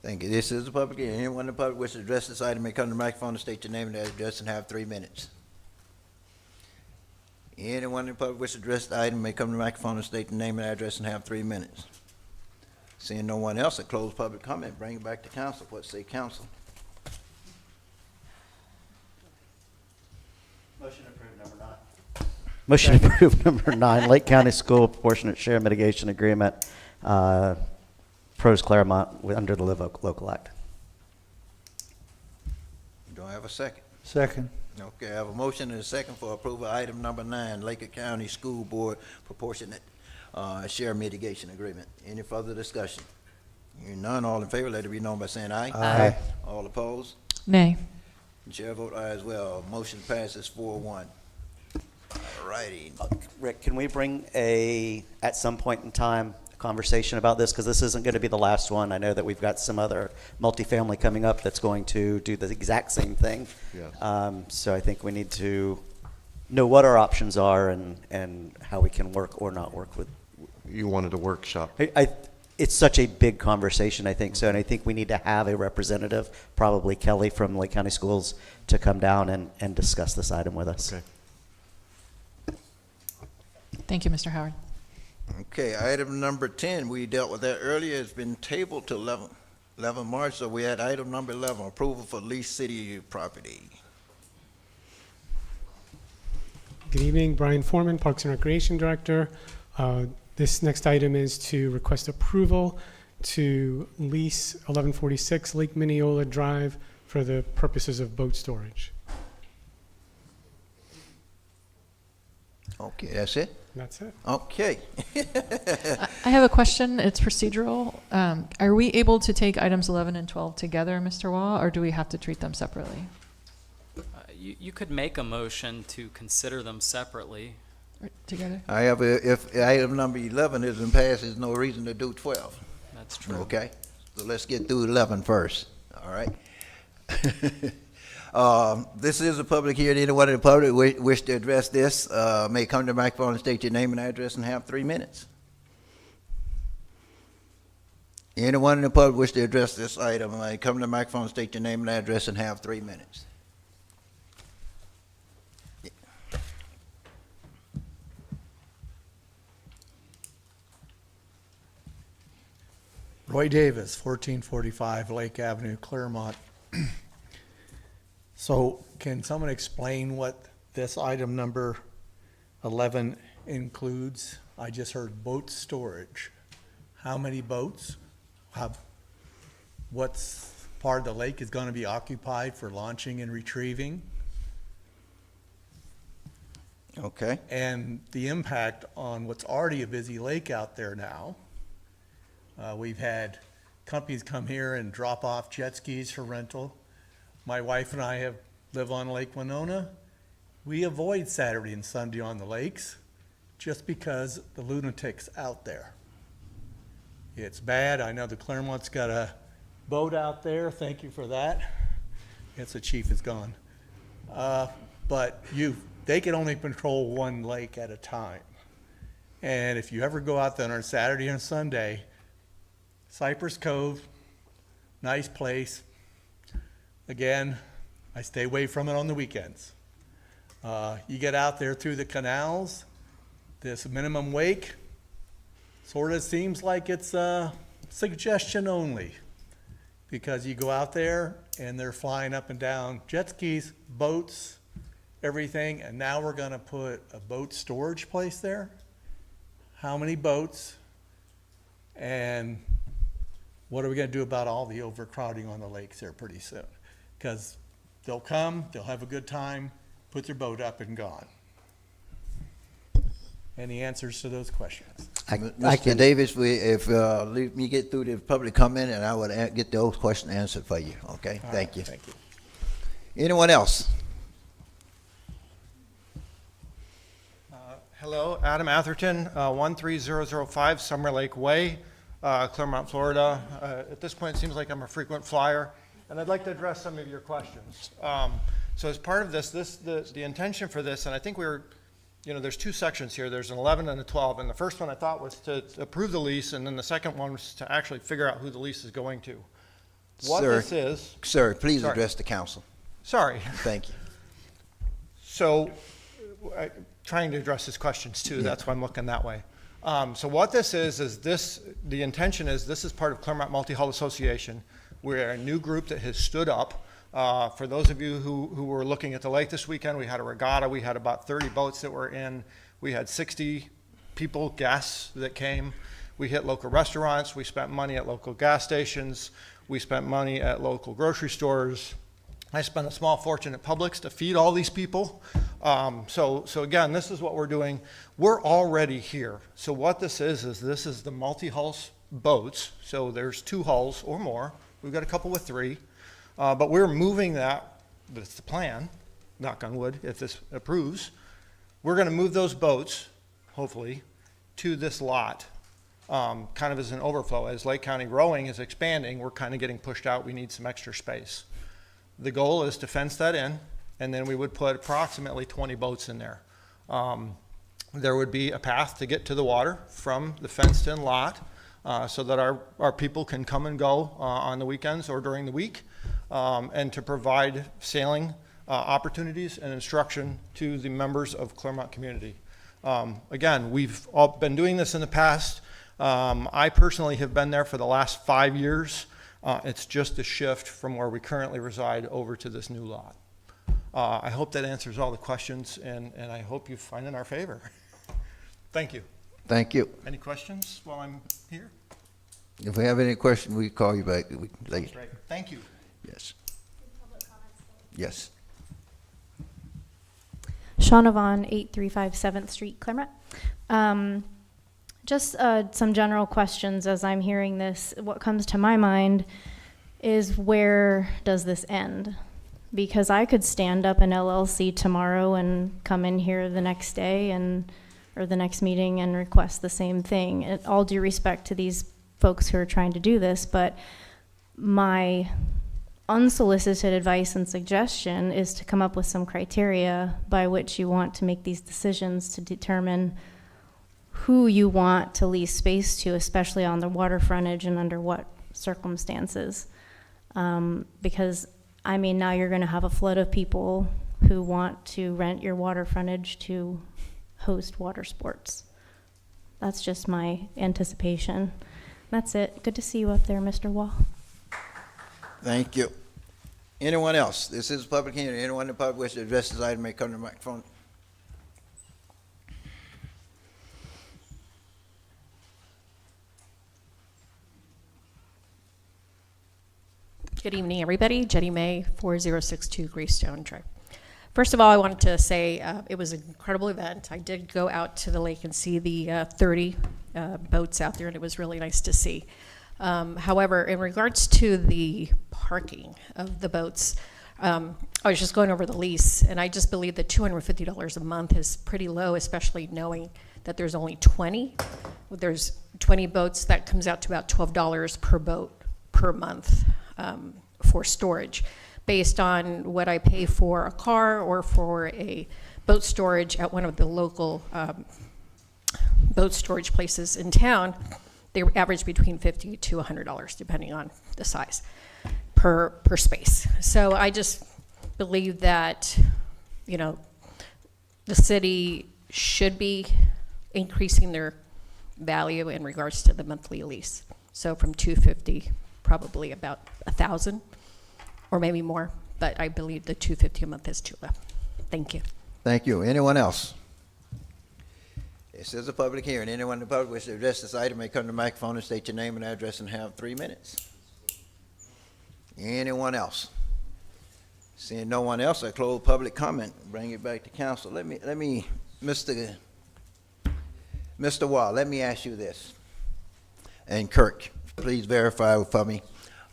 Thank you. This is the public hearing. Anyone in the public wish to address this item may come to the microphone and state your name and address and have 3 minutes. Anyone in the public wish to address the item may come to the microphone and state the name and address and have 3 minutes. Seeing no one else, I close public comment. Bring it back to council. What say council? Motion approved, number 9. Motion approved, number 9, Lake County School Proportionate Share Mitigation Agreement, Pros Clermont, under the Live Oak Local Act. Do I have a second? Second. Okay, I have a motion and a second for approval of item number 9, Lake County School Board Proportionate Share Mitigation Agreement. Any further discussion? Hearing none, all in favor, let it be known by saying aye. Aye. All opposed? Nay. Chair vote aye as well. Motion passes 4-1. All righty. Rick, can we bring at some point in time, a conversation about this? Because this isn't going to be the last one. I know that we've got some other multifamily coming up that's going to do the exact same thing. Yes. So I think we need to know what our options are and how we can work or not work with. You wanted a workshop. It's such a big conversation, I think so, and I think we need to have a representative, probably Kelly from Lake County Schools, to come down and discuss this item with us. Okay. Thank you, Mr. Howard. Okay, item number 10, we dealt with that earlier. It's been tabled to 11 March, so we had item number 11, approval for leased city property. Good evening, Brian Foreman, Parks and Recreation Director. This next item is to request approval to lease 1146 Lake Mineola Drive for the purposes of boat storage. Okay, that's it? That's it. Okay. I have a question. It's procedural. Are we able to take items 11 and 12 together, Mr. Waugh, or do we have to treat them separately? You could make a motion to consider them separately. Or together? If item number 11 isn't passed, there's no reason to do 12. That's true. Okay, so let's get through 11 first, all right? This is a public hearing. Anyone in the public wish to address this may come to the microphone and state your name and address and have 3 minutes. Anyone in the public wish to address this item may come to the microphone, state your name and address and have 3 minutes. Roy Davis, 1445 Lake Avenue, Clermont. So can someone explain what this item number 11 includes? I just heard boat storage. How many boats? What's part of the lake is going to be occupied for launching and retrieving? Okay. And the impact on what's already a busy lake out there now. We've had companies come here and drop off jet skis for rental. My wife and I live on Lake Winona. We avoid Saturday and Sunday on the lakes just because the lunatics out there. It's bad. I know the Clermont's got a boat out there. Thank you for that. Yes, the chief is gone. But they can only patrol one lake at a time. And if you ever go out there on a Saturday and Sunday, Cypress Cove, nice place. Again, I stay away from it on the weekends. You get out there through the canals, this minimum wake sort of seems like it's a suggestion only, because you go out there and they're flying up and down jet skis, boats, everything, and now we're going to put a boat storage place there. How many boats? And what are we going to do about all the overcrowding on the lakes there pretty soon? Because they'll come, they'll have a good time, put their boat up and gone. Any answers to those questions? Mr. Davis, let me get through the public comment and I will get those questions answered for you, okay? Thank you. Thank you. Anyone else? Hello, Adam Atherton, 13005 Summer Lake Way, Clermont, Florida. At this point, it seems like I'm a frequent flyer, and I'd like to address some of your questions. So as part of this, the intention for this, and I think there's two sections here. There's an 11 and a 12, and the first one I thought was to approve the lease, and then the second one was to actually figure out who the lease is going to. Sir, please address the council. Thank you. So, trying to address his questions too, that's why I'm looking that way. So what this is the intention is this is part of Clermont Multi-Hull Association. We're a new group that has stood up. For those of you who were looking at the lake this weekend, we had a regatta. We had about 30 boats that were in. We had 60 people, guests that came. We hit local restaurants. We spent money at local gas stations. We spent money at local grocery stores. I spent a small fortune at Publix to feed all these people. So again, this is what we're doing. We're already here. So what this is this is the multi-hull boats. So there's 2 hulls or more. We've got a couple with 3. But we're moving that, that's the plan, knock on wood, if this approves. We're going to move those boats, hopefully, to this lot, kind of as an overflow. As Lake County Rowing is expanding, we're kind of getting pushed out. We need some extra space. The goal is to fence that in, and then we would put approximately 20 boats in there. There would be a path to get to the water from the fenced-in lot, so that our people can come and go on the weekends or during the week, and to provide sailing opportunities and instruction to the members of Clermont community. Again, we've all been doing this in the past. I personally have been there for the last 5 years. It's just a shift from where we currently reside over to this new lot. I hope that answers all the questions, and I hope you find in our favor. Thank you. Thank you. Any questions while I'm here? If we have any questions, we call you back later. Great. Thank you. Yes. Yes. Shauna Vaughn, 8357 7th Street, Clermont. Just some general questions as I'm hearing this. What comes to my mind is, where does this end? Because I could stand up an LLC tomorrow and come in here the next day or the next meeting and request the same thing. All due respect to these folks who are trying to do this, but my unsolicited advice and suggestion is to come up with some criteria by which you want to make these decisions to determine who you want to lease space to, especially on the water frontage and under what circumstances. Because, I mean, now you're going to have a flood of people who want to rent your water frontage to host water sports. That's just my anticipation. That's it. Good to see you up there, Mr. Wall. Thank you. Anyone else? This is a public hearing. Anyone in the public wish to address this item may come to the microphone. Good evening, everybody. Jenny May, 4062 Greystone Drive. First of all, I wanted to say it was an incredible event. I did go out to the lake and see the 30 boats out there, and it was really nice to see. However, in regards to the parking of the boats, I was just going over the lease, and I just believe that $250 a month is pretty low, especially knowing that there's only 20. There's 20 boats, that comes out to about $12 per boat per month for storage, based on what I pay for a car or for a boat storage at one of the local boat storage places in town. They average between $50 to $100, depending on the size, per space. So I just believe that, you know, the city should be increasing their value in regards to the monthly lease. So from $250, probably about $1,000, or maybe more. But I believe the $250 a month is too low. Thank you. Thank you. Anyone else? This is a public hearing. Anyone in the public wish to address this item may come to the microphone and state your name and address and have 3 minutes. Anyone else? Seeing no one else, I close public comment. Bring it back to council. Let me, Mr. Wall, let me ask you this. And Kirk, please verify for me.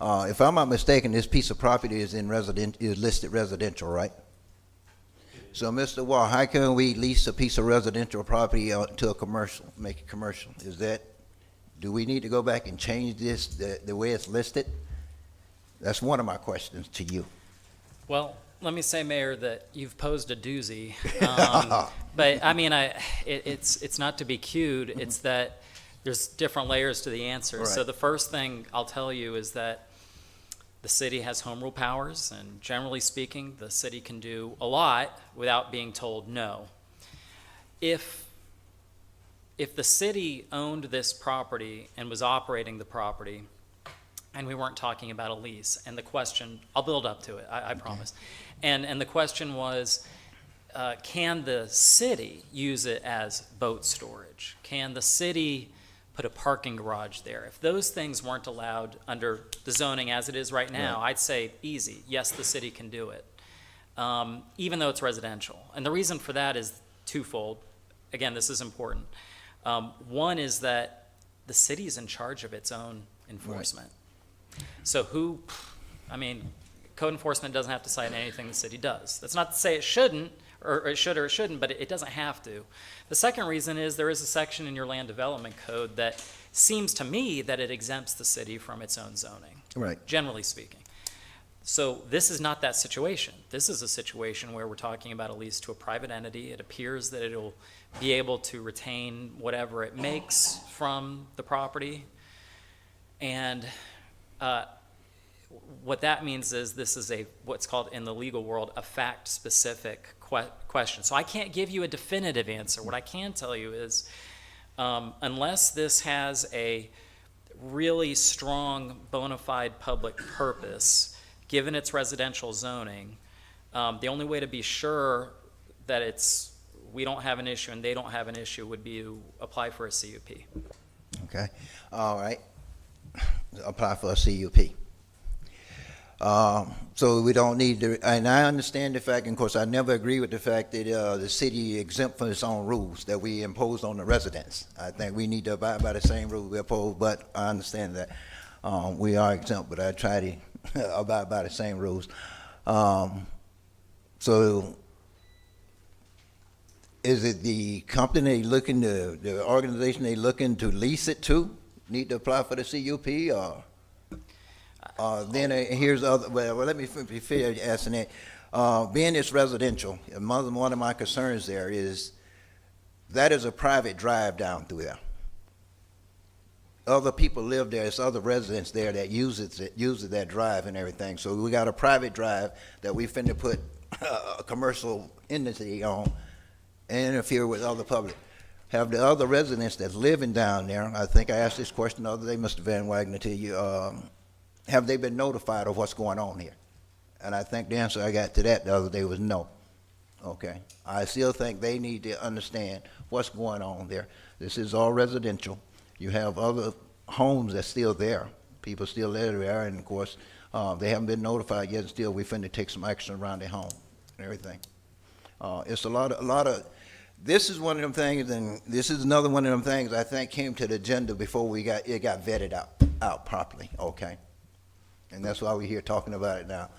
If I'm not mistaken, this piece of property is listed residential, right? So, Mr. Wall, how can we lease a piece of residential property to a commercial, make it commercial? Do we need to go back and change this, the way it's listed? That's one of my questions to you. Well, let me say, Mayor, that you've posed a doozy. But I mean, it's not to be cute. It's that there's different layers to the answer. Right. So the first thing I'll tell you is that the city has home rule powers, and generally speaking, the city can do a lot without being told no. If the city owned this property and was operating the property, and we weren't talking about a lease, and the question, I'll build up to it, I promise. And the question was, can the city use it as boat storage? Can the city put a parking garage there. If those things weren't allowed under the zoning as it is right now, I'd say easy. Yes, the city can do it, even though it's residential. And the reason for that is twofold. Again, this is important. One is that the city is in charge of its own enforcement. So code enforcement doesn't have to cite anything the city does. That's not to say it shouldn't, or it should or it shouldn't, but it doesn't have to. The second reason is there is a section in your land development code that seems to me that it exempts the city from its own zoning, generally speaking. So this is not that situation. This is a situation where we're talking about a lease to a private entity. It appears that it'll be able to retain whatever it makes from the property. And what that means is this is what's called in the legal world a fact-specific question. So I can't give you a definitive answer. What I can tell you is unless this has a really strong bona fide public purpose, given its residential zoning, the only way to be sure that we don't have an issue and they don't have an issue would be to apply for a CUP. Okay, all right. Apply for a CUP. So we don't need to, and I understand the fact, and of course I never agree with the fact that the city exempt from its own rules that we impose on the residents. I think we need to abide by the same rules we impose, but I understand that we are exempt, but I try to abide by the same rules. So is it the company looking to, the organization they looking to lease it to, need to apply for the CUP, or? Then here's the other, well, let me be fair asking that. Being it's residential, one of my concerns there is that is a private drive down through there. Other people live there, it's other residents there that uses that drive and everything. So we got a private drive that we finna put a commercial entity on and interfere with other public. Have the other residents that's living down there, I think I asked this question the other day, Mr. Van Wagner, to you, have they been notified of what's going on here? And I think the answer I got to that the other day was no. Okay. I still think they need to understand what's going on there. This is all residential. You have other homes that's still there. People still live there, and of course, they haven't been notified yet. Still, we finna take some action around their home and everything. It's a lot of. This is one of them things, and this is another one of them things I think came to the agenda before it got vetted out properly. Okay. And that's why we're here talking about it now.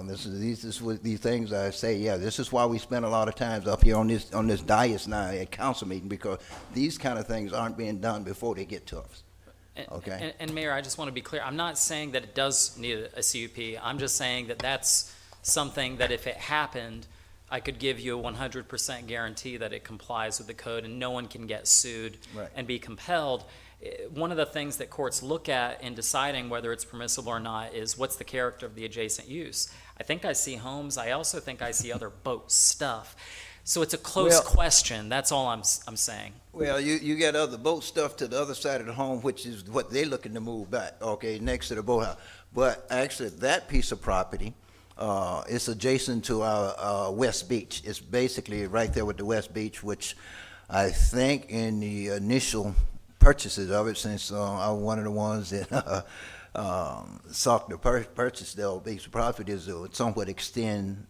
These things I say, yeah, this is why we spend a lot of times up here on this dais now at council meeting, because these kind of things aren't being done before they get to us. Okay. And Mayor, I just want to be clear. I'm not saying that it does need a CUP. I'm just saying that that's something that if it happened, I could give you a 100% guarantee that it complies with the code and no one can get sued and be compelled. One of the things that courts look at in deciding whether it's permissible or not is what's the character of the adjacent use. I think I see homes. I also think I see other boat stuff. So it's a close question. That's all I'm saying. Well, you get other boat stuff to the other side of the home, which is what they're looking to move back, okay, next to the boathouse. But actually, that piece of property, it's adjacent to our West Beach. It's basically right there with the West Beach, which I think in the initial purchases of it, since I'm one of the ones that sought to purchase the old piece of property, is somewhat extend.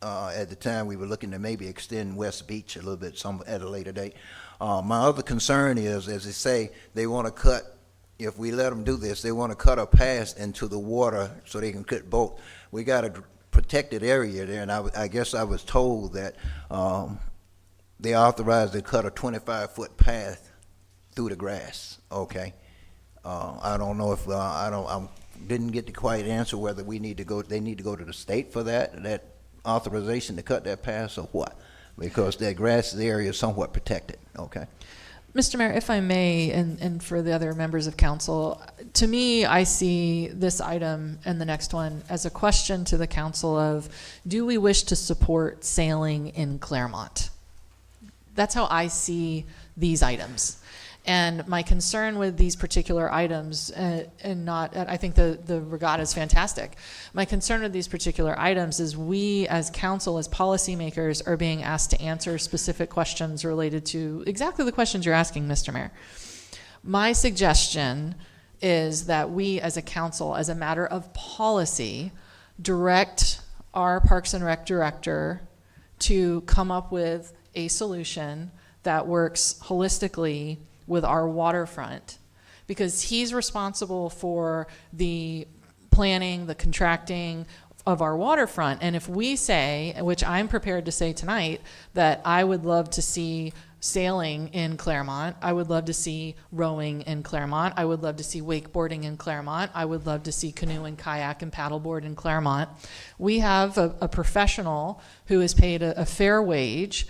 At the time, we were looking to maybe extend West Beach a little bit at a later date. My other concern is, as they say, they want to cut, if we let them do this, they want to cut a path into the water so they can cut boat. We got a protected area there, and I guess I was told that they authorized to cut a 25-foot path through the grass. Okay, I don't know if I didn't get the quiet answer whether we need to go. They need to go to the state for that authorization to cut that path or what, because that grass area is somewhat protected. Okay. Mr. Mayor, if I may, and for the other members of council, to me, I see this item and the next one as a question to the council of, do we wish to support sailing in Clermont? That's how I see these items. And my concern with these particular items, I think the regatta is fantastic. My concern with these particular items is we as council, as policymakers, are being asked to answer specific questions related to exactly the questions you're asking, Mr. Mayor. My suggestion is that we as a council, as a matter of policy, direct our Parks and Rec director to come up with a solution that works holistically with our waterfront, because he's responsible for the planning, the contracting of our waterfront. And if we say, which I'm prepared to say tonight, that I would love to see sailing in Clermont, I would love to see rowing in Clermont, I would love to see wakeboarding in Clermont, I would love to see canoe and kayak and paddleboard in Clermont. We have a professional who is paid a fair wage,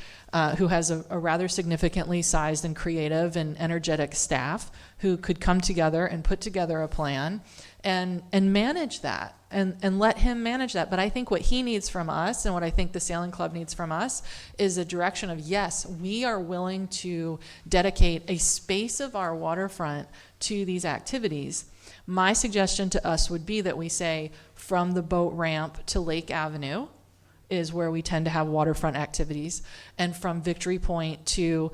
who has a rather significantly sized and creative and energetic staff who could come together and put together a plan and manage that and let him manage that. But I think what he needs from us and what I think the Sailing Club needs from us is a direction of, yes, we are willing to dedicate a space of our waterfront to these activities. My suggestion to us would be that we say from the boat ramp to Lake Avenue is where we tend to have waterfront activities, and from Victory Point to,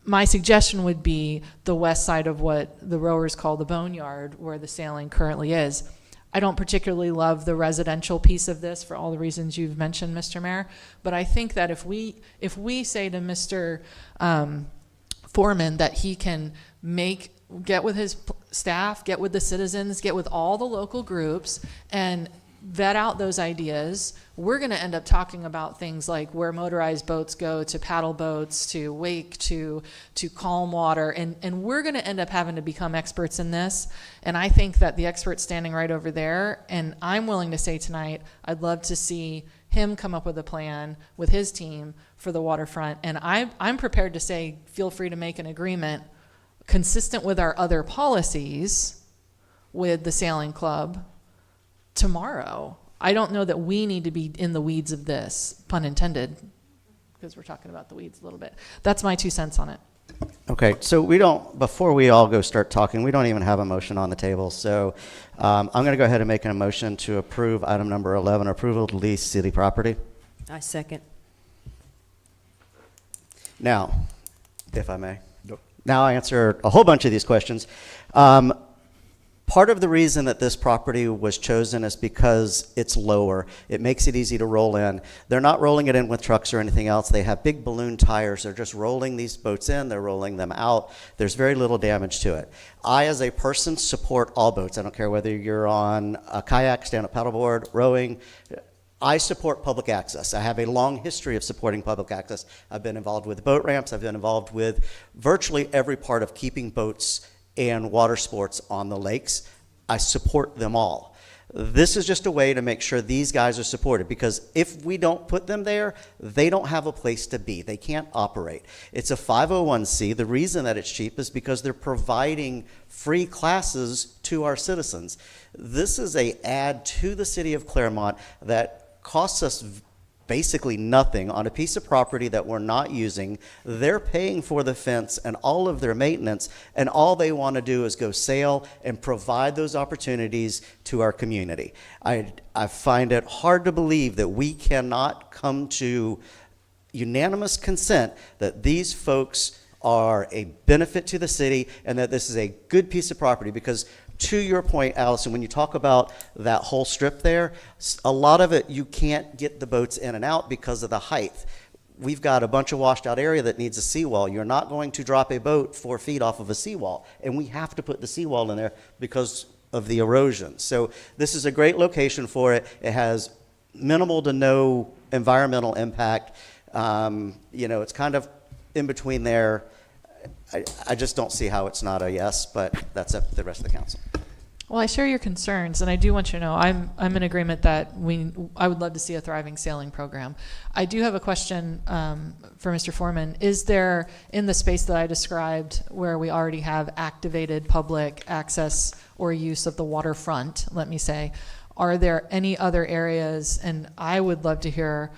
my suggestion would be the west side of what the rowers call the boneyard, where the sailing currently is. I don't particularly love the residential piece of this for all the reasons you've mentioned, Mr. Mayor, but I think that if we say to Mr. Foreman that he can get with his staff, get with the citizens, get with all the local groups, and vet out those ideas, we're going to end up talking about things like where motorized boats go, to paddle boats, to wake, to calm water, and we're going to end up having to become experts in this. And I think that the expert standing right over there, and I'm willing to say tonight, I'd love to see him come up with a plan with his team for the waterfront. And I'm prepared to say, feel free to make an agreement consistent with our other policies with the Sailing Club tomorrow. I don't know that we need to be in the weeds of this, pun intended, because we're talking about the weeds a little bit. That's my 2 cents on it. Okay, so before we all go start talking, we don't even have a motion on the table. So I'm going to go ahead and make a motion to approve item number 11, approval to lease city property. I second. Now, if I may, now I answer a whole bunch of these questions. Part of the reason that this property was chosen is because it's lower. It makes it easy to roll in. They're not rolling it in with trucks or anything else. They have big balloon tires. They're just rolling these boats in. They're rolling them out. There's very little damage to it. I, as a person, support all boats. I don't care whether you're on a kayak, stand-up paddleboard, rowing. I support public access. I have a long history of supporting public access. I've been involved with boat ramps. I've been involved with virtually every part of keeping boats and water sports on the lakes. I support them all. This is just a way to make sure these guys are supported, because if we don't put them there, they don't have a place to be. They can't operate. It's a 501c. The reason that it's cheap is because they're providing free classes to our citizens. This is an add to the city of Clermont that costs us basically nothing on a piece of property that we're not using. They're paying for the fence and all of their maintenance, and all they want to do is go sail and provide those opportunities to our community. I find it hard to believe that we cannot come to unanimous consent that these folks are a benefit to the city and that this is a good piece of property, because to your point, Allison, when you talk about that whole strip there, a lot of it you can't get the boats in and out because of the height. We've got a bunch of washed out area that needs a seawall. You're not going to drop a boat 4 feet off of a seawall, and we have to put the seawall in there because of the erosion. So this is a great location for it. It has minimal to no environmental impact. It's kind of in between there. I just don't see how it's not a yes, but that's up to the rest of the council. Well, I share your concerns, and I do want you to know I'm in agreement that I would love to see a thriving sailing program. I do have a question for Mr. Foreman. Is there, in the space that I described where we already have activated public access or use of the waterfront, let me say, are there any other areas, and I would love to hear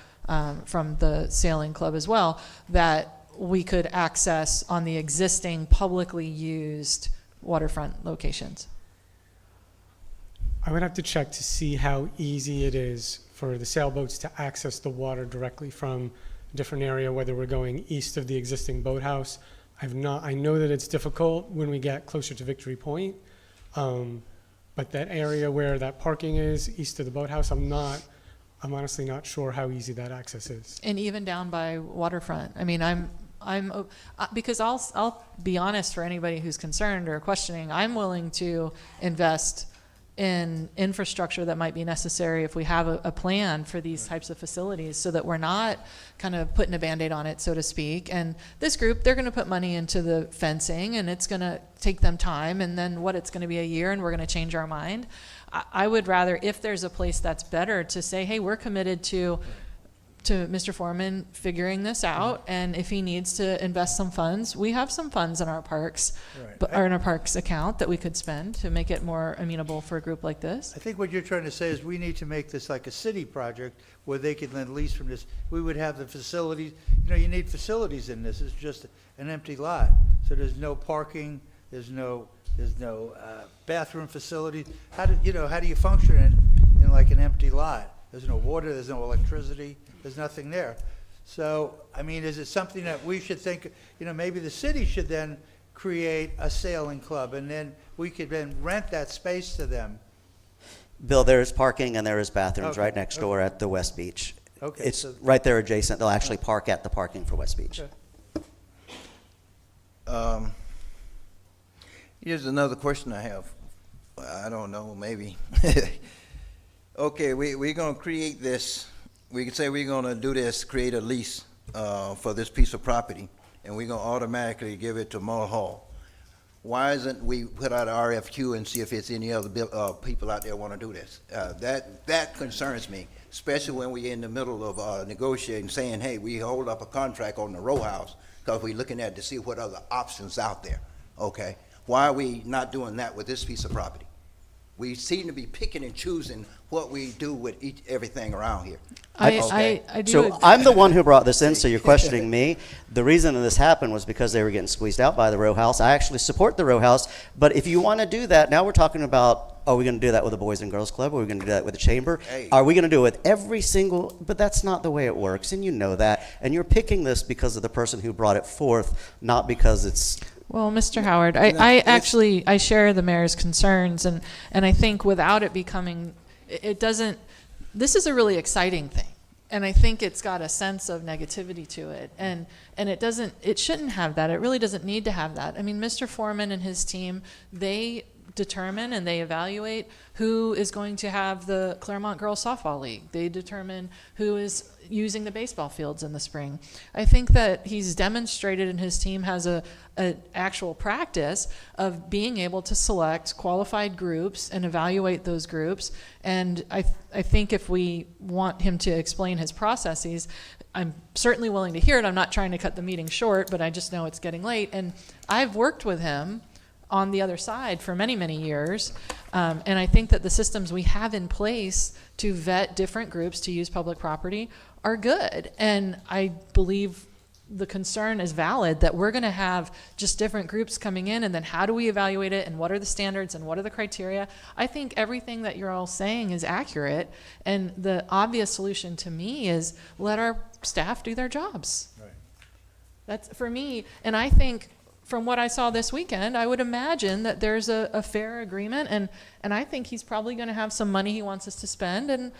from the Sailing Club as well, that we could access on the existing publicly used waterfront locations? I would have to check to see how easy it is for the sailboats to access the water directly from a different area, whether we're going east of the existing boathouse. I know that it's difficult when we get closer to Victory Point, but that area where that parking is, east of the boathouse, I'm honestly not sure how easy that access is. And even down by waterfront. I mean, because I'll be honest for anybody who's concerned or questioning, I'm willing to invest in infrastructure that might be necessary if we have a plan for these types of facilities, so that we're not kind of putting a Band-Aid on it, so to speak. And this group, they're going to put money into the fencing, and it's going to take them time, and then it's going to be a year, and we're going to change our mind. I would rather, if there's a place that's better, to say, hey, we're committed to Mr. Foreman figuring this out, and if he needs to invest some funds, we have some funds in our parks, or in our parks account that we could spend to make it more amenable for a group like this. I think what you're trying to say is we need to make this like a city project where they can then lease from this. We would have the facilities, you need facilities in this. It's just an empty lot. So there's no parking, there's no bathroom facilities. How do you function in like an empty lot? There's no water, there's no electricity, there's nothing there. So, I mean, is it something that we should think, maybe the city should then create a sailing club, and then we could then rent that space to them? Bill, there is parking and there is bathrooms Okay, right next door at the West Beach. Okay, It's so- right there adjacent. They'll actually park at the parking for West Beach. Okay. Here's another question I have. I don't know, maybe. Okay, we're gonna create this, we could say we're gonna do this, create a lease for this piece of property, and we're gonna automatically give it to Mulhall. Why isn't we put out an RFQ and see if it's any other people out there wanna do this? That concerns me, especially when we're in the middle of negotiating, saying, hey, we hold up a contract on the row house, because we're looking at to see what other options out there, okay? Why are we not doing that with this piece of property? We seem to be picking and choosing what we do with everything around here. I do. So I'm the one who brought this in, so you're questioning me. The reason that this happened was because they were getting squeezed out by the row house. I actually support the row house, but if you want to do that, now we're talking about, are we going to do that with the Boys and Girls Club? Are we going to do that with the chamber? Hey. Are we going to do it with every single, but that's not the way it works, and you know that. And you're picking this because of the person who brought it forth, not because it's... Well, Mr. Howard, I share the mayor's concerns, and I think without it becoming, it doesn't, this is a really exciting thing. And I think it's got a sense of negativity to it. And it shouldn't have that. It really doesn't need to have that. I mean, Mr. Foreman and his team, they determine and they evaluate who is going to have the Clermont Girls Softball League. They determine who is using the baseball fields in the spring. I think that he's demonstrated, and his team has an actual practice of being able to select qualified groups and evaluate those groups. And I think if we want him to explain his processes, I'm certainly willing to hear it. I'm not trying to cut the meeting short, but I just know it's getting late. And I've worked with him on the other side for many, many years. And I think that the systems we have in place to vet different groups to use public property are good. And I believe the concern is valid that we're going to have just different groups coming in, and then how do we evaluate it, and what are the standards, and what are the criteria? I think everything that you're all saying is accurate, and the obvious solution to me is let our staff do their jobs. Right. That's for me, and I think from what I saw this weekend, I would imagine that there's a fair agreement, and I think he's probably going to have some money he wants us to spend, and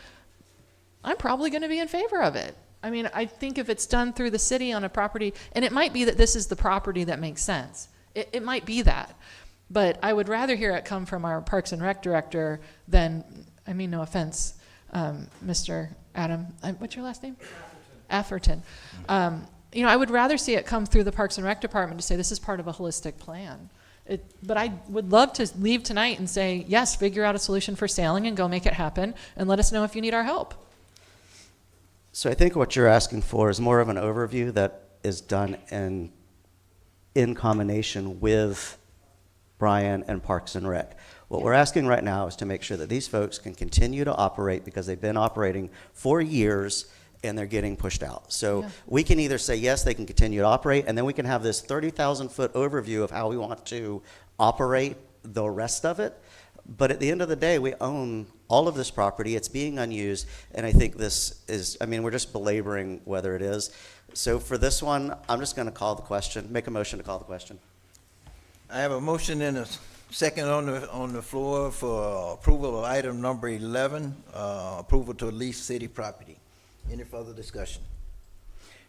I'm probably going to be in favor of it. I mean, I think if it's done through the city on a property, and it might be that this is the property that makes sense. It might be that. But I would rather hear it come from our Parks and Rec director than, I mean, no offense, Mr. Adam, what's your last name? Atherton. I would rather see it come through the Parks and Rec department to say this is part of a holistic plan. But I would love to leave tonight and say, yes, figure out a solution for sailing and go make it happen, and let us know if you need our help. So I think what you're asking for is more of an overview that is done in combination with Brian and Parks and Rec. What we're asking right now is to make sure that these folks can continue to operate, because they've been operating for years and they're getting pushed out. So we can either say, yes, they can continue to operate, and then we can have this 30,000-foot overview of how we want to operate the rest of it. But at the end of the day, we own all of this property. It's being unused, and I think this is, I mean, we're just belaboring whether it is. So for this one, I'm just going to call the question, make a motion to call the question. I have a motion and a second on the floor for approval of item number 11, approval to lease city property. Any further discussion?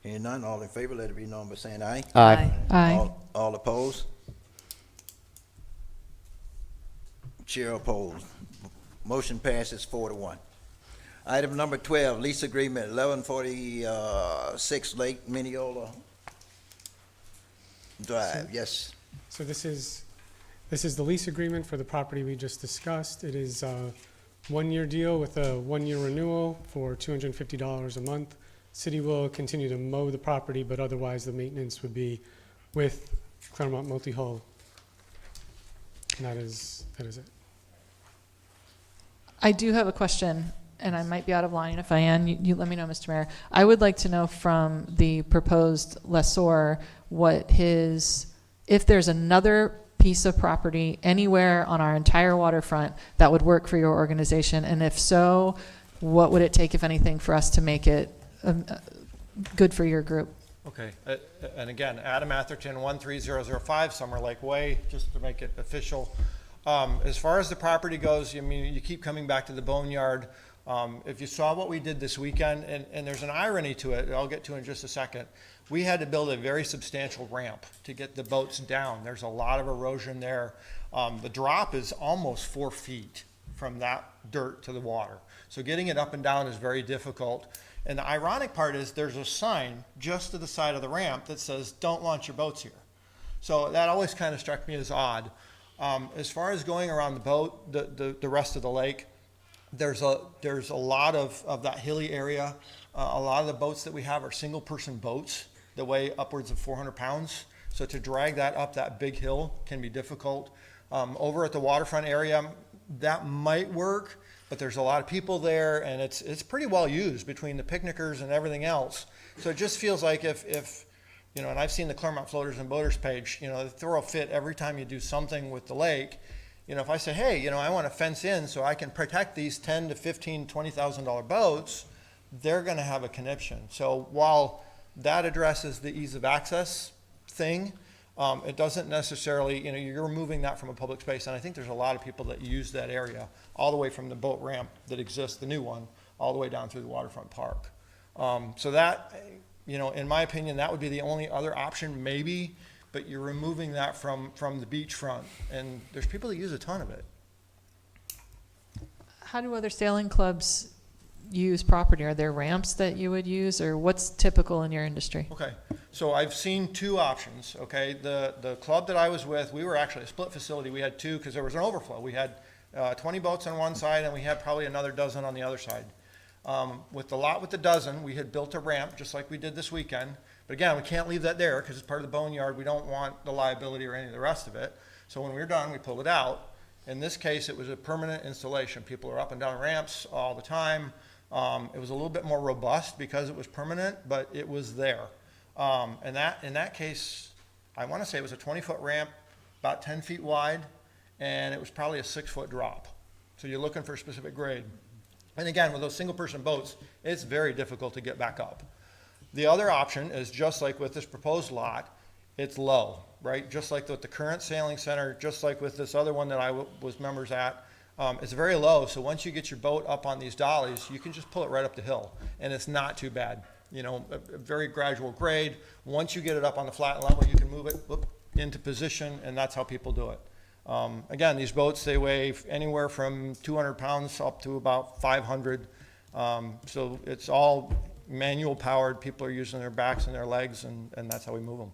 Hearing none, all in favor, let it be known by saying aye. Aye. Aye. All opposed? Chair opposed. Motion passes 4-1. Item number 12, lease agreement 1146 Lake Mineola Drive. Yes. So this is the lease agreement for the property we just discussed. It is a one-year deal with a one-year renewal for $250 a month. City will continue to mow the property, but otherwise the maintenance would be with Clermont Multi-Hull. And that is it. I do have a question, and I might be out of line. If I am, you let me know, Mr. Mayor. I would like to know from the proposed lessor if there's another piece of property anywhere on our entire waterfront that would work for your organization, and if so, what would it take, if anything, for us to make it good for your group? Okay, and again, Adam Atherton, 13005 Summer Lake Way, just to make it official. As far as the property goes, I mean, you keep coming back to the boneyard. If you saw what we did this weekend, and there's an irony to it, I'll get to in just a second. We had to build a very substantial ramp to get the boats down. There's a lot of erosion there. The drop is almost 4 feet from that dirt to the water. So getting it up and down is very difficult. And the ironic part is there's a sign just to the side of the ramp that says, "Don't launch your boats here." So that always kind of struck me as odd. As far as going around the boat, the rest of the lake, there's a lot of that hilly area. A lot of the boats that we have are single-person boats that weigh upwards of 400 pounds. So to drag that up that big hill can be difficult. Over at the waterfront area, that might work, but there's a lot of people there, and it's pretty well used between the picnickers and everything else. So it just feels like if you know, and I've seen the Clermont Floaters and Boaters page, you know, they throw a fit every time you do something with the lake. You know, if I say, hey, you know, I want to fence in so I can protect these $10,000 to $15,000, $20,000 boats, they're going to have a conniption. So while that addresses the ease of access thing, it doesn't necessarily, you know, you're removing that from a public space. And I think there's a lot of people that use that area all the way from the boat ramp that exists, the new one, all the way down through the waterfront park. So that, you know, in my opinion, that would be the only other option maybe, but you're removing that from the beachfront. And there's people that use a ton of it. How do other sailing clubs use property? Are there ramps that you would use, or what's typical in your industry? Okay, so I've seen two options, okay? The club that I was with, we were actually a split facility. We had two because there was an overflow. We had 20 boats on one side, and we had probably another dozen on the other side. With the lot with the dozen, we had built a ramp just like we did this weekend. But again, we can't leave that there because it's part of the boneyard. We don't want the liability or any of the rest of it. So when we were done, we pulled it out. In this case, it was a permanent installation. People are up and down ramps all the time. It was a little bit more robust because it was permanent, but it was there. And that, in that case, I want to say it was a 20-foot ramp, about 10 feet wide, and it was probably a 6-foot drop. So you're looking for a specific grade. And again, with those single-person boats, it's very difficult to get back up. The other option is just like with this proposed lot, it's low, right? Just like with the current sailing center, just like with this other one that I was members at, it's very low. So once you get your boat up on these dollies, you can just pull it right up the hill, and it's not too bad. You know, a very gradual grade. Once you get it up on the flat level, you can move it into position, and that's how people do it. Again, these boats, they weigh anywhere from 200 pounds up to about 500. So it's all manual powered. People are using their backs and their legs, and that's how we move them.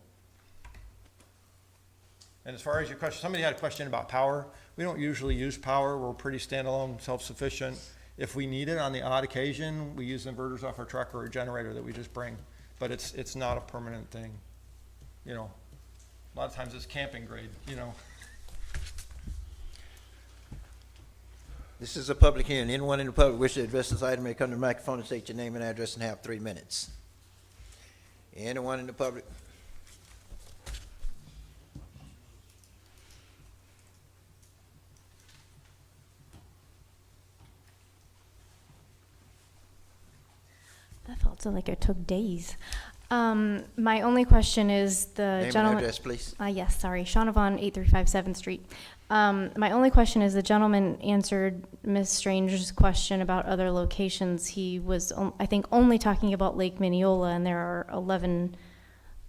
And as far as your question, somebody had a question about power. We don't usually use power. We're pretty standalone, self-sufficient. If we need it on the odd occasion, we use inverters off our truck or a generator that we just bring. But it's not a permanent thing. You know, a lot of times it's camping grade, you know. This is a public hearing. Anyone in the public wish to address this item may come to the microphone and state your name and address and have 3 minutes. Anyone in the public? felt like it took days. My only question is the Name and gentleman. address, please. Yes, sorry, Shaunavon, 8357 7th Street. My only question is the gentleman answered Ms. Strange's question about other locations. He was, I think, only talking about Lake Mineola, and there are 11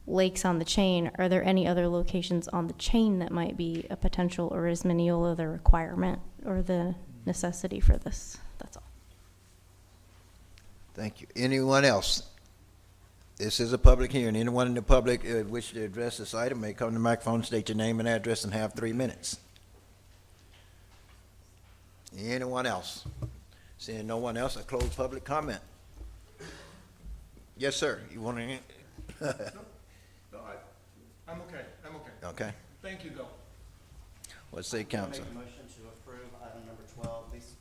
lakes on the chain. Are there any other locations on the chain that might be a potential, or is Mineola the requirement or the necessity for this? That's all. Thank you. Anyone else? This is a public hearing. Anyone in the public wish to address this item may come to the microphone, state your name and address, and have 3 minutes. Anyone else? Seeing no one else, I close public comment. Yes, sir. You want to? No, I'm okay. I'm okay. Okay. Thank you, though. What say council? Make a motion to approve item number 12, lease.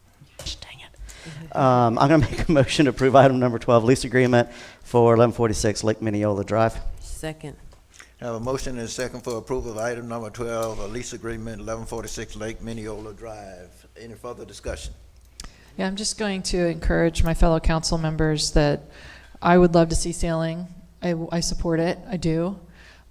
Dang it. I'm going to make a motion to approve item number 12, lease agreement for 1146 Lake Mineola Drive. Second. Have a motion and a second for approval of item number 12, a lease agreement, 1146 Lake Mineola Drive. Any further discussion? Yeah, I'm just going to encourage my fellow council members that I would love to see sailing. I support it. I do.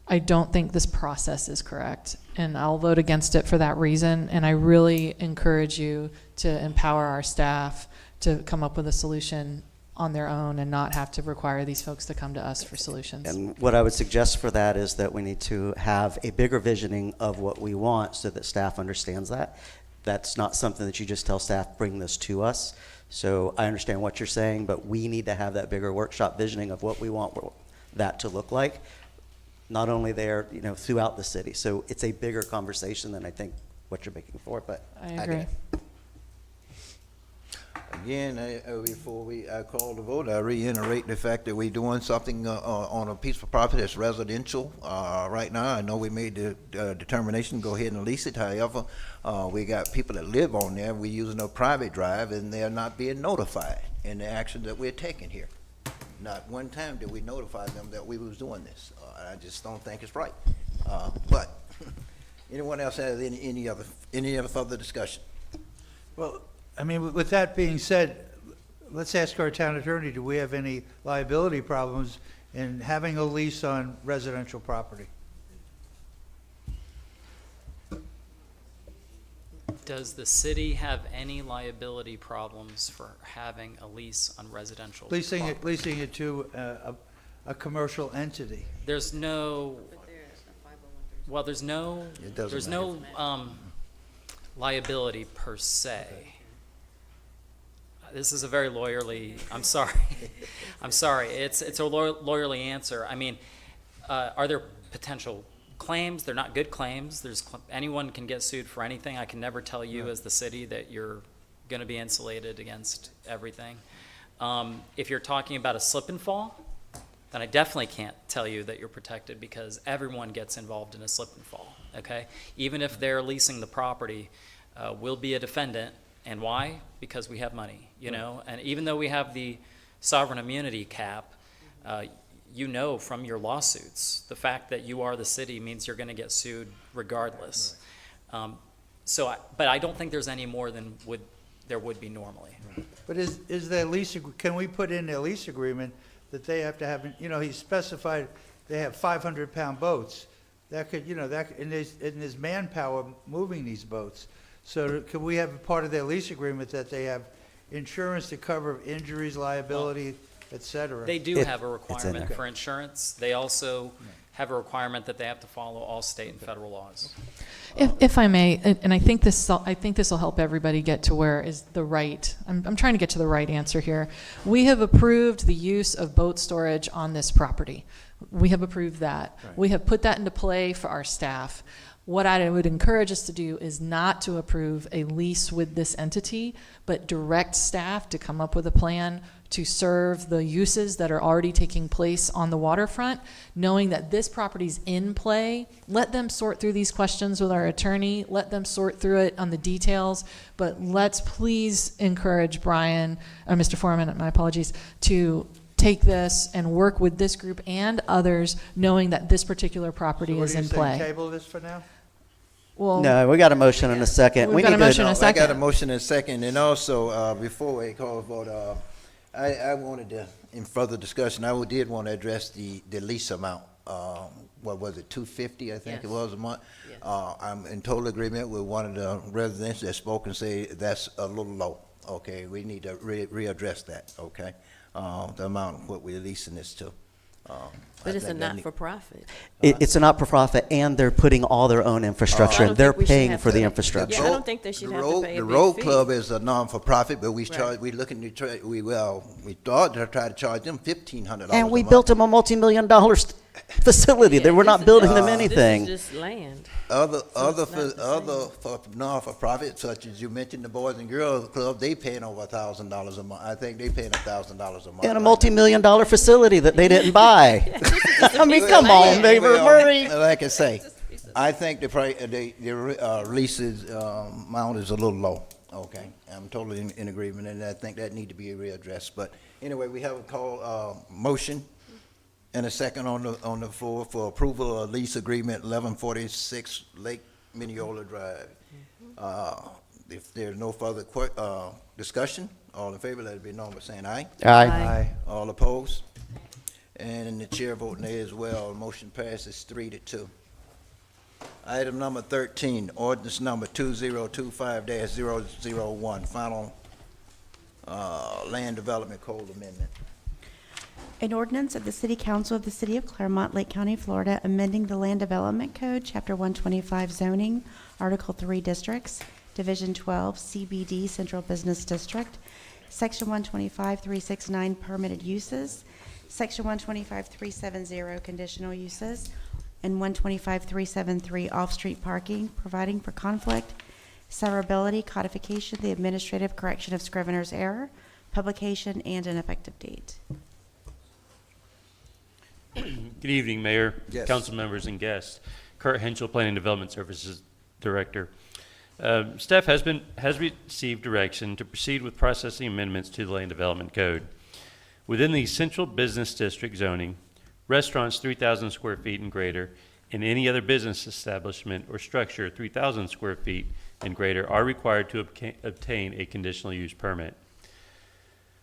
I don't think this process is correct, and I'll vote against it for that reason. And I really encourage you to empower our staff to come up with a solution on their own and not have to require these folks to come to us for solutions. And what I would suggest for that is that we need to have a bigger visioning of what we want so that staff understands that. That's not something that you just tell staff, bring this to us. So I understand what you're saying, but we need to have that bigger workshop visioning of what we want that to look like, not only there, throughout the city. So it's a bigger conversation than I think what you're making for, but I get agree. it. Again, before I call the vote, I reiterate the fact that we're doing something on a piece of property that's residential right now. I know we made the determination to go ahead and lease it. However, we got people that live on there. We're using a private drive, and they're not being notified in the action that we're taking here. Not one time did we notify them that we was doing this. I just don't think it's right. But anyone else have any other further discussion? Well, I mean, with that being said, let's ask our town attorney, do we have any liability problems in having a lease on residential property? Does the city have any liability problems for having a lease on residential Leasing property? it to a commercial entity? There's no, well, there's no liability per se. This is a very lawyerly, I'm sorry. I'm sorry. It's a lawyerly answer. I mean, are there potential claims? They're not good claims. Anyone can get sued for anything. I can never tell you as the city that you're going to be insulated against everything. If you're talking about a slip and fall, then I definitely can't tell you that you're protected, because everyone gets involved in a slip and fall, okay? Even if they're leasing the property, we'll be a defendant. And why? Because we have money, and even though we have the sovereign immunity cap, from your lawsuits, the fact that you are the city means you're going to get sued regardless. Right. But I don't think there's any more than there would be normally. Right. But is the lease, can we put in a lease agreement that they have to have, he specified they have 500-pound boats. That could, and there's manpower moving these boats. So can we have a part of their lease agreement that they have insurance to cover injuries, liability, et cetera? They do have a requirement for insurance. They also have a requirement that they have to follow all state and federal laws. If I may, and I think this will help everybody get to where is the right. I'm trying to get to the right answer here. We have approved the use of boat storage on this property. We have approved that. Right. We have put that into play for our staff. What I would encourage us to do is not to approve a lease with this entity, but direct staff to come up with a plan to serve the uses that are already taking place on the waterfront, knowing that this property's in play. Let them sort through these questions with our attorney. Let them sort through it on the details. But let's please encourage Brian, Mr. Foreman, my apologies, to take this and work with this group and others, knowing that this particular property is in play. Table this for now? Well, No, we got a motion and a second. We've got a motion and a second. I got a motion and a second, and also, before we call a vote, I wanted to, in further discussion, I did want to address the lease amount. What was it, $250, I think it Yes. was a month? Yes. I'm in total agreement with one of the residents that spoke and say that's a little low. Okay, we need to readdress that, okay? The amount, what we're leasing this to. But I it's a think that not-for-profit. It's a not-for-profit, and they're putting all their own infrastructure I in. don't They're think we should paying have for the to- infrastructure. Yeah, I don't think they should The have to road- pay a The big road fee. club is a non-for-profit, but we Right. charge, we looking to try, we thought to try to charge them $1,500 And we a month. built them a multi-million-dollar facility. They were not building them anything. This is just land. Other it's not the for non-for-profit, such as you mentioned, the Boys and Girls Club, they paying over $1,000 a month. I think they paying $1,000 a month. In a right multi-million-dollar facility that they didn't buy. I mean, come on, Mayor Murray. Like I say, I think the leases amount is a little low. Okay, I'm totally in agreement, and I think that need to be readdressed. But anyway, we have a call, motion and a second on the floor for approval of lease agreement 1146 Lake Mineola Drive. If there's no further discussion, all in favor, let it be known by saying aye. Aye. All opposed? And the chair voting nay as well. Motion passes 3-2. Item number 13, ordinance number 2025-001, final land development code amendment. An ordinance of the City Council of the City of Clermont, Lake County, Florida, amending the Land Development Code, Chapter 125 zoning, Article 3 districts, Division 12 CBD Central Business District, Section 125-369 permitted uses, Section 125-370 conditional uses, and 125-373 off-street parking, providing for conflict, severability, codification, the administrative correction of scrivener's error, publication, and an effective date. Good evening, Mayor, Yes. council members, and guests. Kurt Henschel, Planning and Development Services Director. Staff has received direction to proceed with processing amendments to the Land Development Code. Within the Central Business District zoning, restaurants 3,000 square feet and greater, and any other business establishment or structure 3,000 square feet and greater are required to obtain a conditional use permit.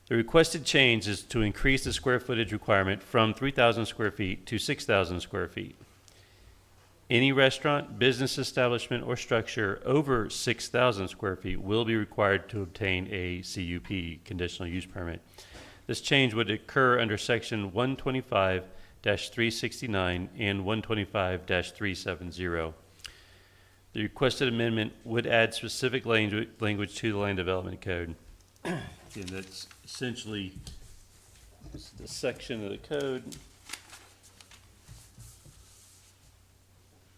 The requested change is to increase the square footage requirement from 3,000 square feet to 6,000 square feet. Any restaurant, business establishment, or structure over 6,000 square feet will be required to obtain a CUP, conditional use permit. This change would occur under Section 125-369 and 125-370. The requested amendment would add specific language to the Land Development Code. Again, that's essentially the section of the code.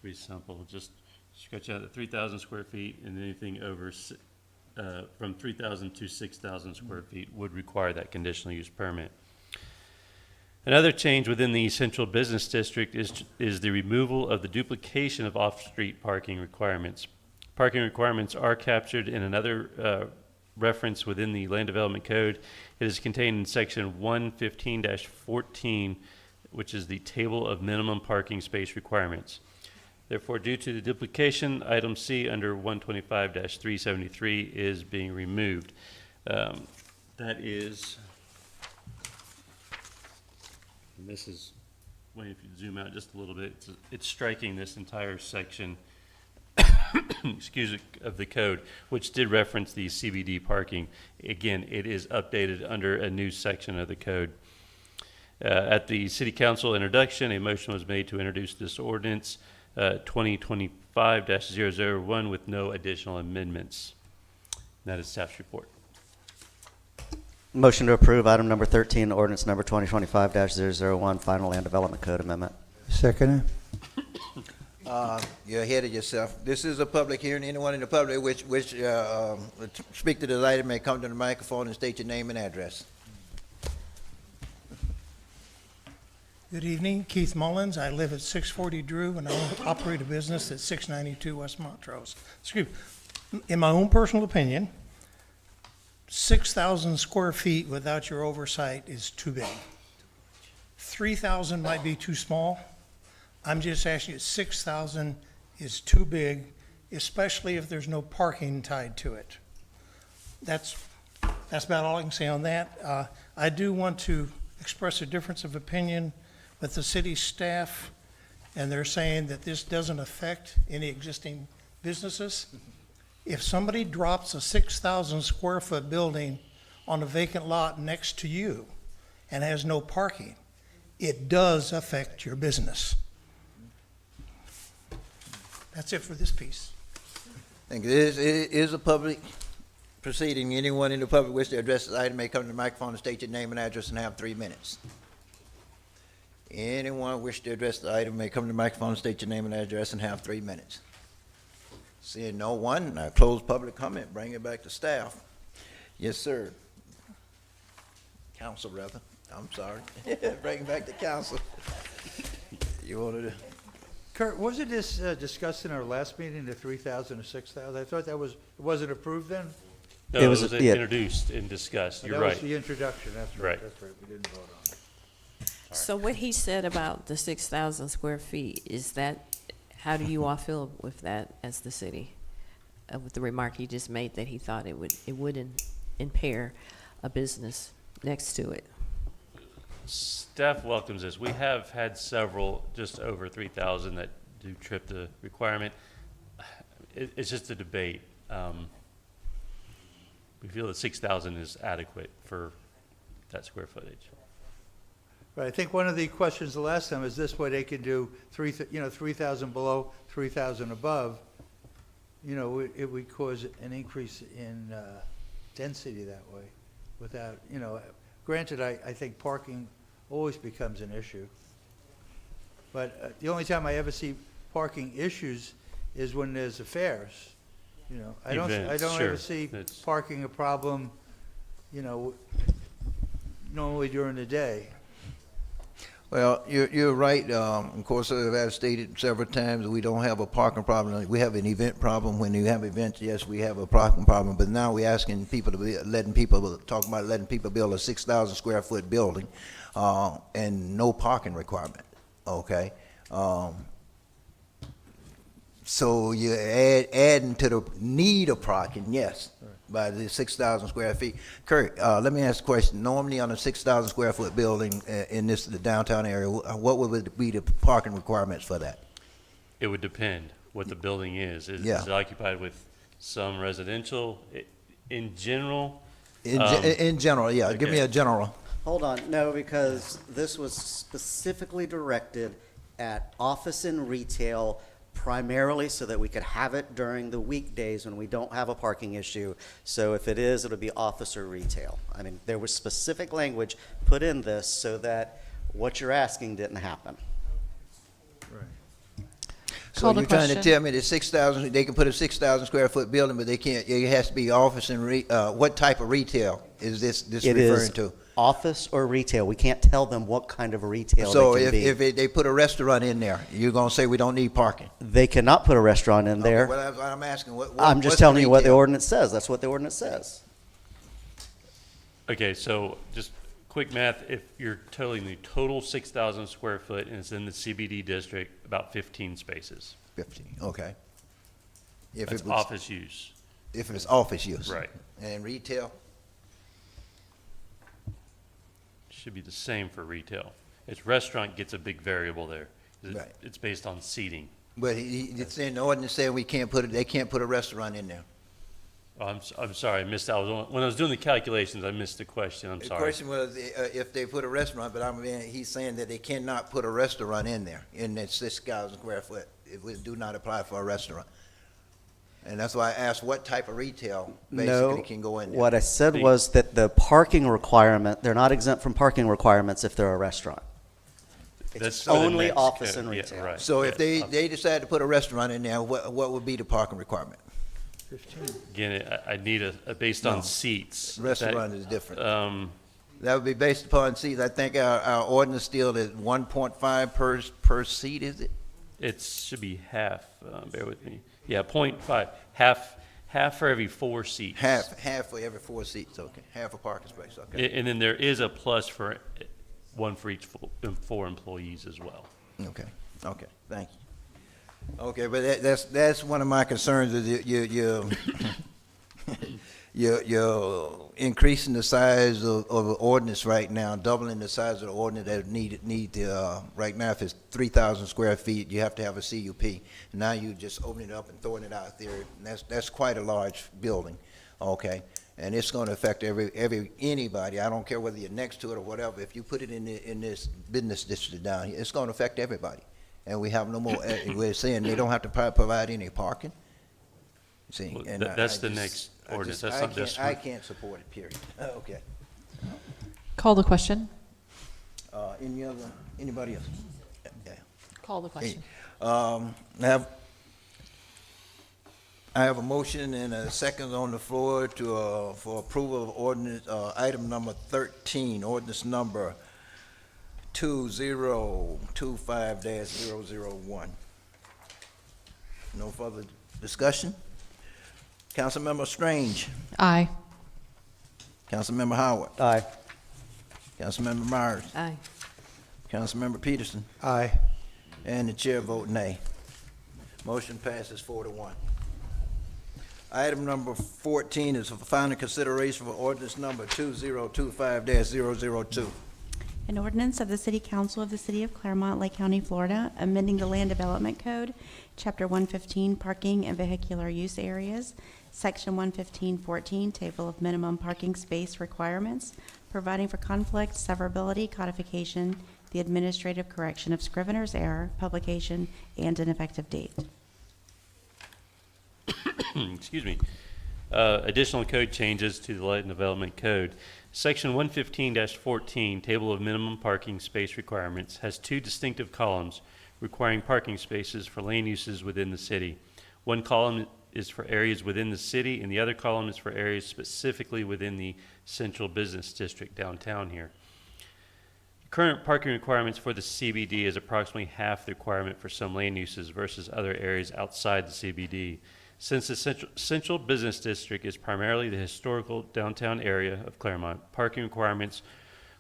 Pretty simple, just scratch out the 3,000 square feet, and anything over from 3,000 to 6,000 square feet would require that conditional use permit. Another change within the Central Business District is the removal of the duplication of off-street parking requirements. Parking requirements are captured in another reference within the Land Development Code. It is contained in Section 115-14, which is the Table of Minimum Parking Space Requirements. Therefore, due to the duplication, item C under 125-373 is being removed. That is, and this is, wait, if you zoom out just a little bit, it's striking this entire section excuse me, of the code, which did reference the CBD parking. Again, it is updated under a new section of the code. At the City Council introduction, a motion was made to introduce this ordinance 2025-001 with no additional amendments. That is staff's report. Motion to approve item number 13, ordinance number 2025-001, final land development code amendment. Second. You're ahead of yourself. This is a public hearing. Anyone in the public which speak to this item may come to the microphone and state your name and address. Good evening, Keith Mullins. I live at 640 Drew, and I operate a business at 692 West Montrose. Excuse me. In my own personal opinion, 6,000 square feet without your oversight is too big. 3,000 might be too small. I'm just asking you, 6,000 is too big, especially if there's no parking tied to it. That's That's about all I can say on that. I do want to express a difference of opinion with the city staff, and they're saying that this doesn't affect any existing businesses. If somebody drops a 6,000 square foot building on a vacant lot next to you and has no parking, it does affect your business. That's it for this piece. Thank you. It is a public proceeding. Anyone in the public wish to address this item may come to the microphone and state your name and address and have 3 minutes. Anyone wish to address the item may come to the microphone and state your name and address and have 3 minutes. Seeing no one, I close public comment, bring it back to staff. Yes, sir. Council, rather. I'm sorry. Bring it back to council. You wanted to? Kurt, wasn't this discussed in our last meeting, the 3,000 or 6,000? I thought that wasn't approved then? No, it was introduced and discussed. You're That right. was the introduction, that's right. Right. That's right, we didn't vote on it. So what he said about the 6,000 square feet, is that, how do you all feel with that as the city? With the remark he just made that he thought it wouldn't impair a business next to it? Staff welcomes this. We have had several just over 3,000 that do trip the requirement. It's just a debate. We feel that 6,000 is adequate for that square footage. But I think one of the questions the last time is this way they can do 3,000 below, 3,000 above. It would cause an increase in density that way without, granted, I think parking always becomes an issue. But the only time I ever see parking issues is when there's affairs. I don't Events, ever sure. see It's- parking a problem, normally during the day. Well, you're right. Of course, I've stated several times that we don't have a parking problem. We have an event problem. When you have events, yes, we have a parking problem. But now we're asking people to be letting people build a 6,000 square foot building, and no parking requirement. Okay. So you're adding to the need of parking, yes, by the 6,000 square feet. Kurt, let me ask a question. Normally on a 6,000 square foot building in the downtown area, what would be the parking requirements for that? It would depend what the building is. Is Yeah. it occupied with some residential? In general? In general, yeah. Give me okay. a general. Hold on, no, because this was specifically directed at office and retail primarily so that we could have it during the weekdays when we don't have a parking issue. So if it is, it'll be office or retail. I mean, there was specific language put in this so that what you're asking didn't happen. So Call the you're trying to question. tell me that 6,000, they can put a 6,000 square foot building, but they can't, it has to be office and what type of retail is this It referring is to? office or retail. We can't tell them what kind of retail So they can be. if they put a restaurant in there, you're gonna say we don't need parking? They cannot put a restaurant in there. Okay, well, I'm asking, I'm just what's telling you what the retail? ordinance says. That's what the ordinance says. Okay, so just quick math, if you're totaling the total 6,000 square foot and it's in the CBD district, about 15 spaces. 15, okay. If That's it was, office use. if it's office use? Right. And retail? Should be the same for retail. Its restaurant gets a big variable there. Right. It's based on seating. But it's in the ordinance saying they can't put a restaurant in there. Oh, I'm sorry, I missed that. When I was doing the calculations, I missed the question. I'm The sorry. question was if they put a restaurant, but he's saying that they cannot put a restaurant in there, in that 6,000 square foot. It would do not apply for a restaurant. And that's why I asked what type of retail basically can go in there. What I said was that the parking requirement, they're not exempt from parking requirements if they're a restaurant. That's It's for the only next office code. and Yeah, retail. right. So if Yeah. they decide to put a restaurant in there, what would be the parking requirement? 15. Again, I need a based on No. seats. Restaurant is different. That That would be based upon seats. I think our ordinance still is 1.5 per seat, is it? It should be half, bear with me. Yeah, 0.5, half for every 4 seats. Half for every 4 seats, okay. Half a parking space, okay. And then there is a plus for one for each 4 employees as well. Okay, thank you. Okay, but that's one of my concerns is you're increasing the size of the ordinance right now, doubling the size of the ordinance that need to, right now, if it's 3,000 square feet, you have to have a CUP. Now you just opening it up and throwing it out there, and that's quite a large building, okay? And it's gonna affect anybody, I don't care whether you're next to it or whatever, if you put it in this business district down here, it's gonna affect everybody. And we have no more, we're saying they don't have to provide any parking. See, Well, and that's the next ordinance. That's not this I one. can't support it, period. Okay. Call the question. Anybody else? Yeah. Call the question. I have a motion and a second on the floor to, for approval of ordinance, item number 13, ordinance number 2025-001. No further discussion? Councilmember Strange. Aye. Councilmember Howard. Aye. Councilmember Myers. Aye. Councilmember Peterson. Aye. And the chair vote nay. Motion passes 4-1. Item number 14 is for final consideration for ordinance number 2025-002. An ordinance of the City Council of the City of Clermont, Lake County, Florida, amending the Land Development Code, Chapter 115, Parking and Vehicular Use Areas, Section 115-14, Table of Minimum Parking Space Requirements, providing for conflict, severability, codification, the administrative correction of scrivener's error, publication, and an effective date. Excuse me. Additional code changes to the Land Development Code. Section 115-14, Table of Minimum Parking Space Requirements, has two distinctive columns requiring parking spaces for land uses within the city. One column is for areas within the city, and the other column is for areas specifically within the central business district downtown here. Current parking requirements for the CBD is approximately half the requirement for some land uses versus other areas outside the CBD. Since the central business district is primarily the historical downtown area of Clermont, parking requirements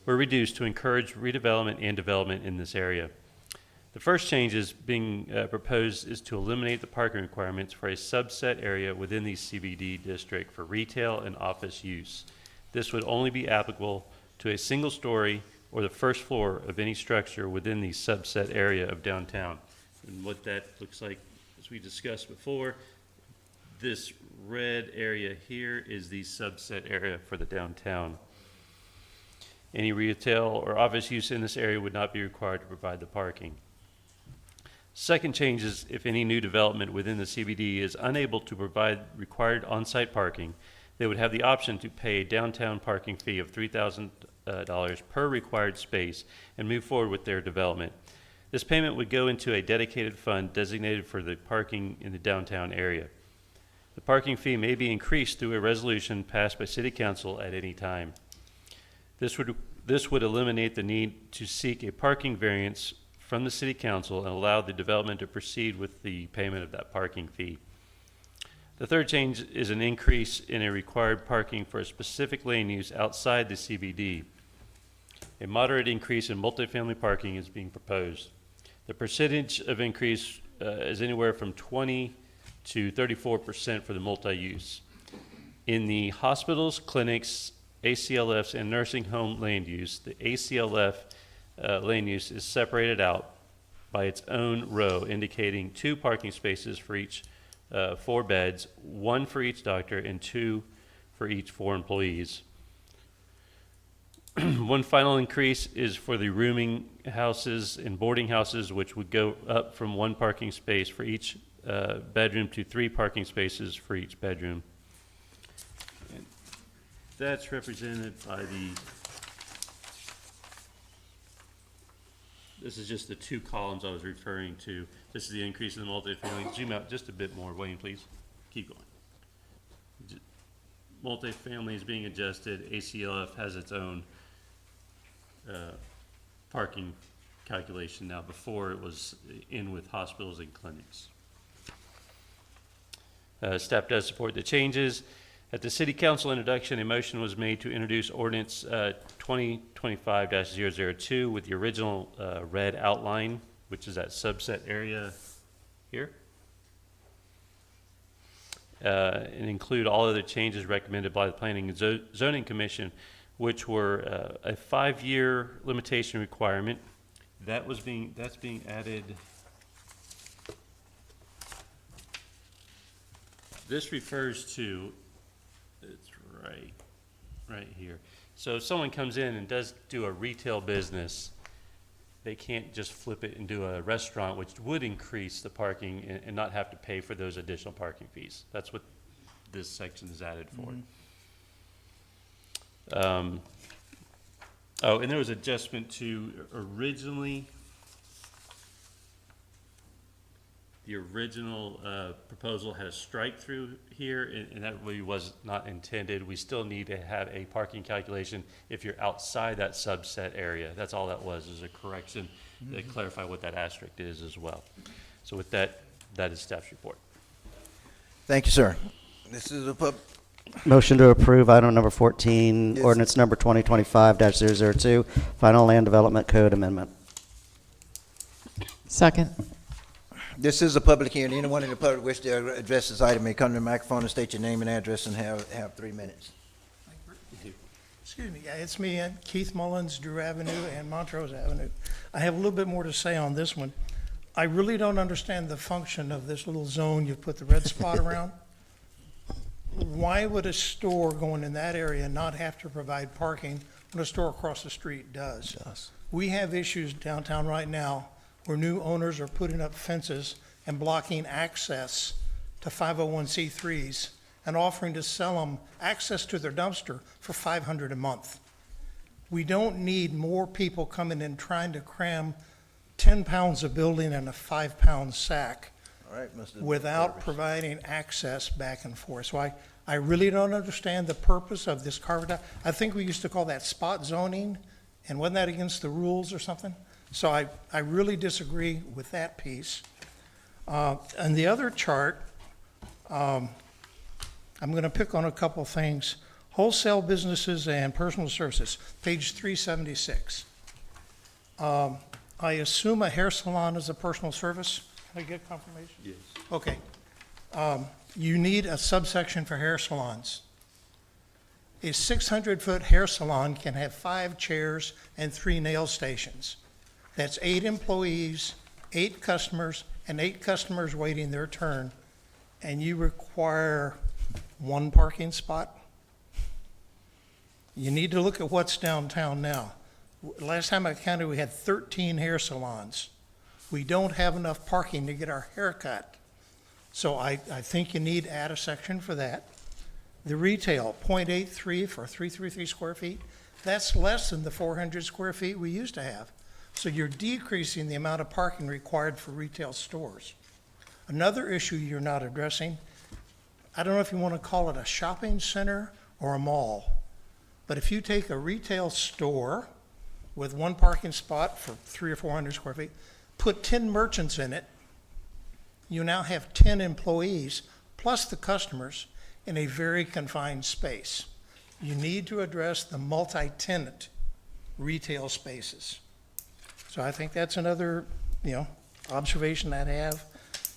were reduced to encourage redevelopment and development in this area. The first change is being proposed is to eliminate the parking requirements for a subset area within the CBD district for retail and office use. This would only be applicable to a single story or the first floor of any structure within the subset area of downtown. And what that looks like, as we discussed before, this red area here is the subset area for the downtown. Any retail or office use in this area would not be required to provide the parking. Second change is if any new development within the CBD is unable to provide required on-site parking, they would have the option to pay a downtown parking fee of $3,000 per required space and move forward with their development. This payment would go into a dedicated fund designated for the parking in the downtown area. The parking fee may be increased through a resolution passed by City Council at any time. This would eliminate the need to seek a parking variance from the City Council and allow the development to proceed with the payment of that parking fee. The third change is an increase in a required parking for a specific lane use outside the CBD. A moderate increase in multifamily parking is being proposed. The percentage of increase is anywhere from 20 to 34% for the multi-use. In the hospitals, clinics, ACLFs, and nursing home land use, the ACLF land use is separated out by its own row, indicating 2 parking spaces for each 4 beds, 1 for each doctor, and 2 for each 4 employees. One final increase is for the rooming houses and boarding houses, which would go up from 1 parking space for each bedroom to 3 parking spaces for each bedroom. And that's represented by this is just the 2 columns I was referring to. This is the increase in the multifamily. Zoom out just a bit more, Wayne, please. Keep going. Multifamily is being adjusted. ACLF has its own parking calculation now. Before it was in with hospitals and clinics. Staff does support the changes. At the City Council introduction, a motion was made to introduce ordinance 2025-002 with the original red outline, which is that subset area here. and include all other changes recommended by the Planning and Zoning Commission, which were a 5-year limitation requirement. That's being added. This refers to, it's right here. So if someone comes in and does do a retail business, they can't just flip it and do a restaurant, which would increase the parking and not have to pay for those additional parking fees. That's what this section is added for. Oh, and there was adjustment to originally, the original proposal had a strike through here, and that really was not intended. We still need to have a parking calculation if you're outside that subset area. That's all that was, is a correction to clarify what that asterisk is as well. So with that, that is staff's report. Thank you, sir. This is a Motion to approve item number 14, Yes. ordinance number 2025-002, final land development code amendment. Second. This is a public hearing. Anyone in the public wish to address this item may come to the microphone and state your name and address and have 3 minutes. Excuse me, yeah, it's me, Keith Mullins, Drew Avenue and Montrose Avenue. I have a little bit more to say on this one. I really don't understand the function of this little zone you put the red spot around. Why would a store going in that area not have to provide parking when a store across the street does? We have issues downtown right now where new owners are putting up fences and blocking access to 501c3s and offering to sell them access to their dumpster for $500 a month. We don't need more people coming in trying to cram 10 pounds of building in a 5-pound sack All right, Mr. without Davis. providing access back and forth. So I really don't understand the purpose of this carved out. I think we used to call that spot zoning, and wasn't that against the rules or something? So I really disagree with that piece. And the other chart, I'm going to pick on a couple things. Wholesale businesses and personal services, page 376. I assume a hair salon is a personal service. Can I get confirmation? Yes. Okay. You need a subsection for hair salons. A 600-foot hair salon can have 5 chairs and 3 nail stations. That's 8 employees, 8 customers, and 8 customers waiting their turn, and you require 1 parking spot? You need to look at what's downtown now. Last time I counted, we had 13 hair salons. We don't have enough parking to get our hair cut. So I think you need to add a section for that. The retail, 0.83 for 333 square feet, that's less than the 400 square feet we used to have. So you're decreasing the amount of parking required for retail stores. Another issue you're not addressing, I don't know if you want to call it a shopping center or a mall, but if you take a retail store with 1 parking spot for 300 or 400 square feet, put 10 merchants in it, you now have 10 employees plus the customers in a very confined space. You need to address the multi-tenant retail spaces. So I think that's another, observation I'd have.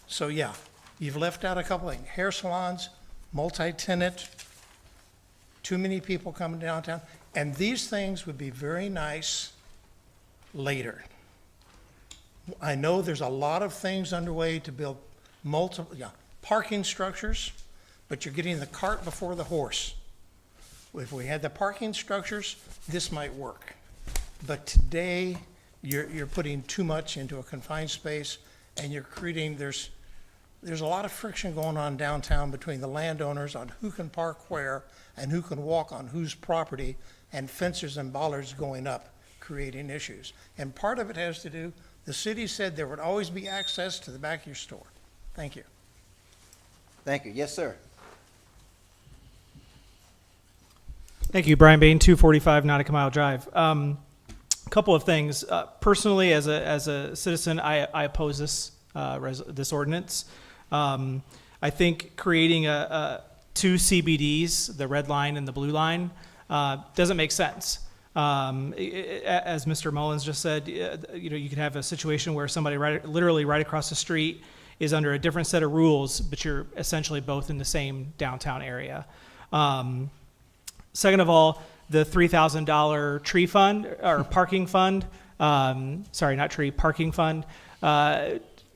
So yeah, you've left out a couple things. Hair salons, multi-tenant, too many people coming downtown. And these things would be very nice later. I know there's a lot of things underway to build multiple, parking structures, but you're getting the cart before the horse. If we had the parking structures, this might work. But today, you're putting too much into a confined space, and you're creating, there's a lot of friction going on downtown between the landowners on who can park where and who can walk on whose property, and fences and bollards going up, creating issues. And part of it has to do, the city said there would always be access to the back of your store. Thank you. Thank you. Yes, sir. Thank you, Brian Bain, 245 Nautica Mile Drive. Couple of things. Personally, as a citizen, I oppose this ordinance. I think creating two CBDs, the red line and the blue line, doesn't make sense. As Mr. Mullins just said, you could have a situation where somebody literally right across the street is under a different set of rules, but you're essentially both in the same downtown area. Second of all, the $3,000 tree fund or parking fund, sorry, not tree, parking fund,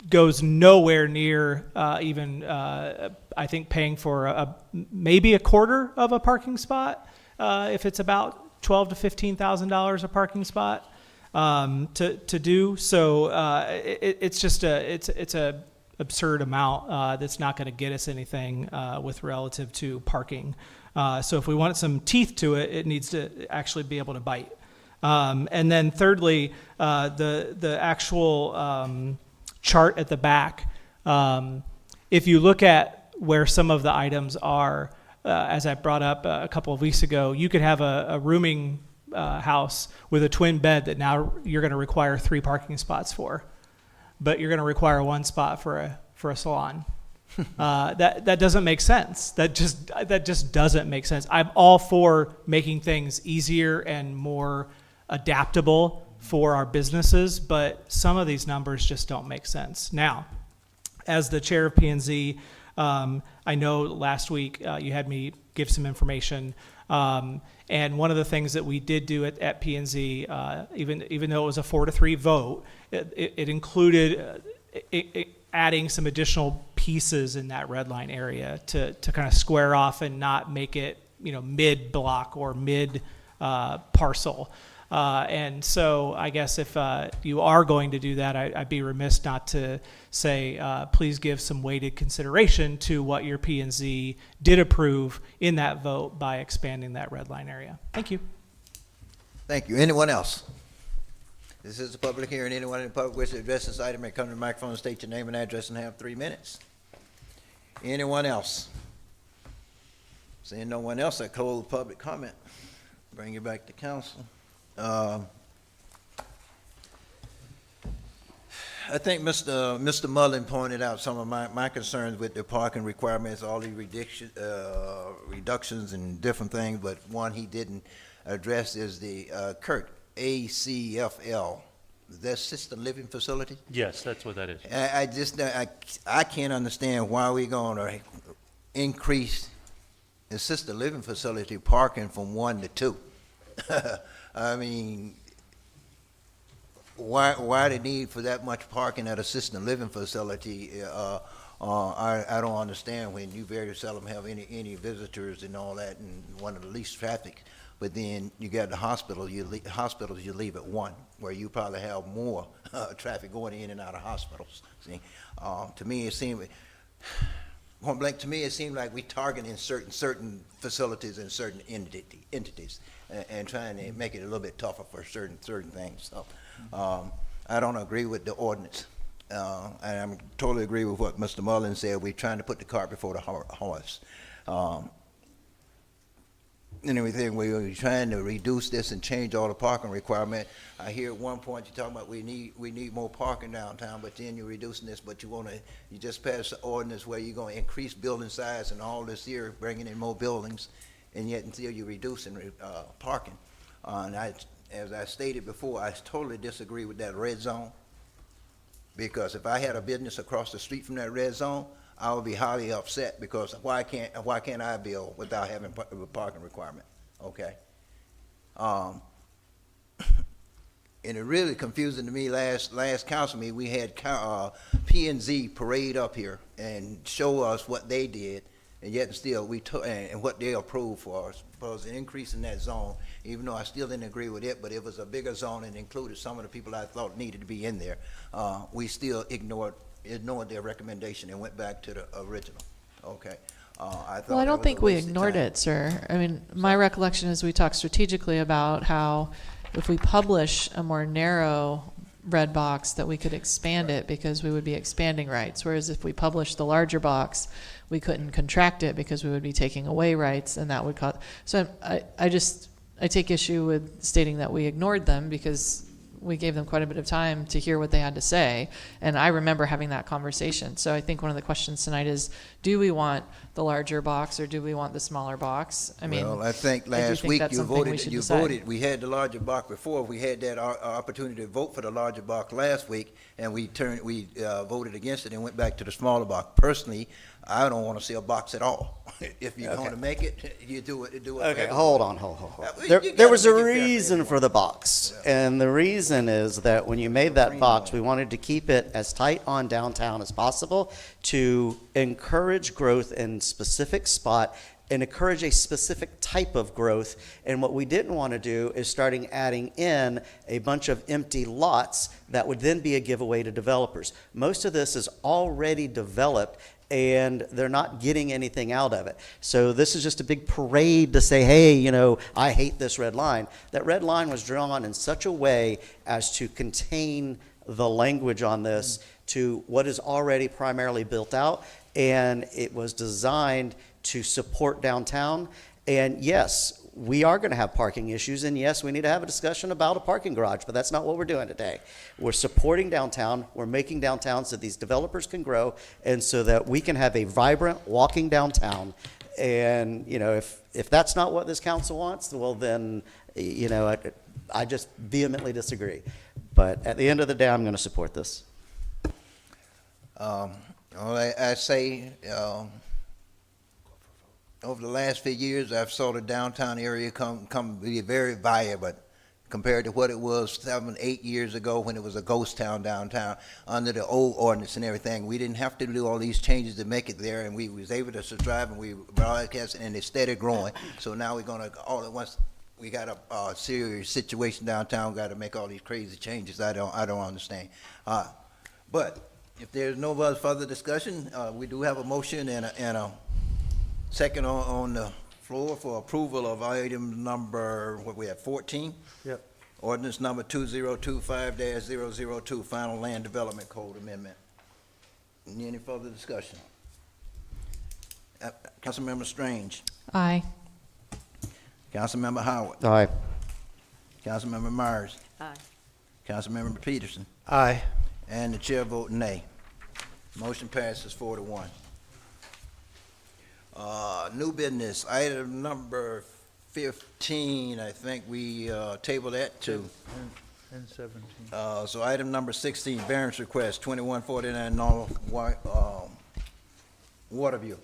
goes nowhere near even, I think, paying for maybe a quarter of a parking spot if it's about $12,000 to $15,000 a parking spot to do. So it's just it's a absurd amount that's not going to get us anything with relative to parking. So if we want some teeth to it, it needs to actually be able to bite. And then thirdly, the actual chart at the back, if you look at where some of the items are, as I brought up a couple of weeks ago, you could have a rooming house with a twin bed that now you're going to require 3 parking spots for, but you're going to require 1 spot for a salon. That doesn't make sense. That just doesn't make sense. I'm all for making things easier and more adaptable for our businesses, but some of these numbers just don't make sense. Now, as the chair of P&Z, I know last week you had me give some information, and one of the things that we did do at P&Z, even though it was a 4-3 vote, it included adding some additional pieces in that red line area to kind of square off and not make it mid block or mid parcel. And so I guess if you are going to do that, I'd be remiss not to say, please give some weighted consideration to what your P&Z did approve in that vote by expanding that red line area. Thank you. Thank you. Anyone else? This is a public hearing. Anyone in the public wish to address this item may come to the microphone and state your name and address and have 3 minutes. Anyone else? Seeing no one else, I close public comment. Bring you back to council. I think Mr. Mullen pointed out some of my concerns with the parking requirements, all the reductions and different things, but one he didn't address is the CURT, ACFL. Is that assisted living facility? Yes, that's what that is. I can't understand why we're going to increase assisted living facility parking from 1 to 2. I mean, why the need for that much parking at assisted living facility? I don't understand when you very seldom have any visitors and all that, and one of the least traffic. But then you got the hospital. Hospitals you leave at 1, where you probably have more traffic going in and out of hospitals. See, to me it seemed. Point blank, to me, it seemed like we targeting certain facilities and certain entities, and trying to make it a little bit tougher for certain things. So, I don't agree with the ordinance. And I totally agree with what Mr. Mullin said. We're trying to put the cart before the horse. And everything, we're trying to reduce this and change all the parking requirement. I hear at one point you're talking about we need more parking downtown, but then you're reducing this, but you just passed the ordinance where you're going to increase building size and all this here, bringing in more buildings, and yet until you're reducing parking. And as I stated before, I totally disagree with that red zone, because if I had a business across the street from that red zone, I would be highly upset, because why can't I build without having a parking requirement? Okay. And it really confusing to me. Last council meeting, we had P&Z parade up here and show us what they did, and yet still we took and what they approved for us. Because an increase in that zone, even though I still didn't agree with it, but it was a bigger zone and included some of the people I thought needed to be in there. We still ignored their recommendation and went back to the original. Okay. I don't think we ignored it, sir. I mean, my recollection is we talked strategically about how if we publish a more narrow red box that we could expand it because we would be expanding rights, whereas if we publish the larger box, we couldn't contract it because we would be taking away rights, and that would cause. So I take issue with stating that we ignored them, because we gave them quite a bit of time to hear what they had to say. And I remember having that conversation. So I think one of the questions tonight is, do we want the larger box or do we want the smaller box? I mean, Well, I think do last think week that's you something we should decide. we had the larger box before, we had that opportunity to vote for the larger box last week, and we voted against it and went back to the smaller box. Personally, I don't want to see a box at all. If you're going to make it, you do it. Okay, hold on. There was a reason for the box, and the reason is that when you made that box, we wanted to keep it as tight on downtown as possible to encourage growth in specific spot and encourage a specific type of growth. And what we didn't want to do is starting adding in a bunch of empty lots that would then be a giveaway to developers. Most of this is already developed, and they're not getting anything out of it. So this is just a big parade to say, hey, you know, I hate this red line. That red line was drawn in such a way as to contain the language on this to what is already primarily built out, and it was designed to support downtown. And yes, we are going to have parking issues, and yes, we need to have a discussion about a parking garage, but that's not what we're doing today. We're supporting downtown. We're making downtown so these developers can grow and so that we can have a vibrant walking downtown. And, you know, if that's not what this council wants, well, then, you know, I just vehemently disagree. But at the end of the day, I'm going to support this. Well, I say, over the last few years, I've saw the downtown area come be very vibrant compared to what it was 7, 8 years ago when it was a ghost town downtown under the old ordinance and everything. We didn't have to do all these changes to make it there, and we was able to subscribe, and we broadcast, and it's steady growing. So now we're gonna all at once. We got a serious situation downtown. Got to make all these crazy changes. I don't understand. But if there's no further discussion, we do have a motion and a second on the floor for approval of item number, what we have, 14? Yep. Ordinance number 2025-002, Final Land Development Code Amendment. Any further discussion? Councilmember Strange. Aye. Councilmember Howard. Aye. Councilmember Myers. Aye. Councilmember Peterson. Aye. And the chair vote nay. Motion passes 4-1. New business, item number 15, I think we tabled that to. And 17. So item number 16, variance request, 2149 North Waterview.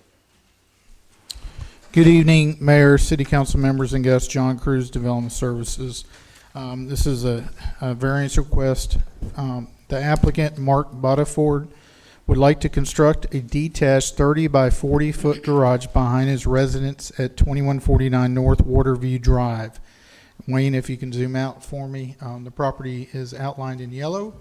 Good evening, Mayor, City Council members, and guests. John Cruz, Development Services. This is a variance request. The applicant, Mark Butterford, would like to construct a detached 30 by 40 foot garage behind his residence at 2149 North Waterview Drive. Wayne, if you can zoom out for me, the property is outlined in yellow.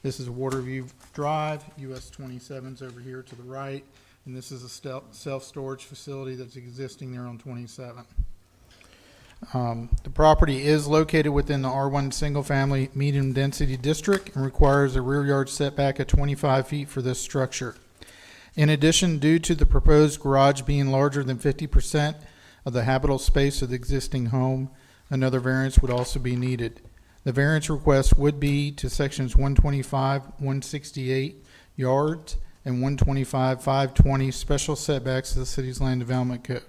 This is Waterview Drive, US 27's over here to the right, and this is a self-storage facility that's existing there on 27. The property is located within the R1 single-family medium-density district and requires a rear yard setback of 25 feet for this structure. In addition, due to the proposed garage being larger than 50% of the habitable space of the existing home, another variance would also be needed. The variance request would be to sections 125, 168 yards, and 125, 520 special setbacks of the city's land development code.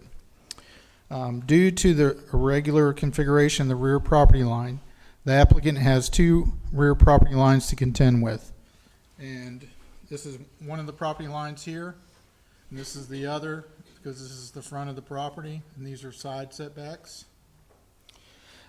Due to the irregular configuration of the rear property line, the applicant has two rear property lines to contend with. And this is one of the property lines here, and this is the other, because this is the front of the property, and these are side setbacks.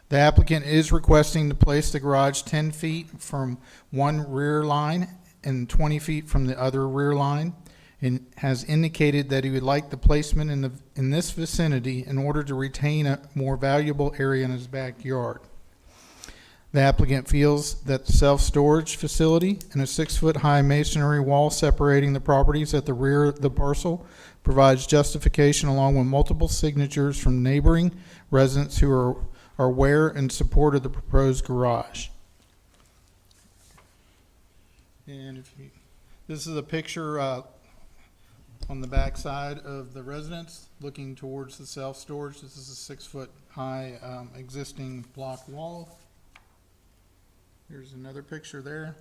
The applicant is requesting to place the garage 10 feet from one rear line and 20 feet from the other rear line, and has indicated that he would like the placement in this vicinity in order to retain a more valuable area in his backyard. The applicant feels that the self-storage facility and a 6-foot-high masonry wall separating the properties at the rear of the parcel provides justification, along with multiple signatures from neighboring residents who are aware and support of the proposed garage. And this is a picture on the back side of the residence looking towards the self-storage. This is a 6-foot-high existing block wall. There's another picture there.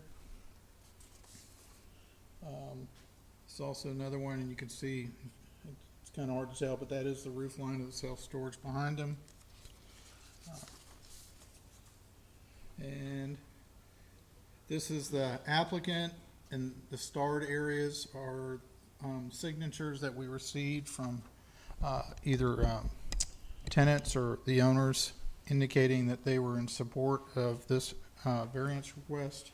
It's also another one, and you can see, it's kind of hard to tell, but that is the roof line of the self-storage behind them. And this is the applicant, and the starred areas are signatures that we received from either tenants or the owners indicating that they were in support of this variance request.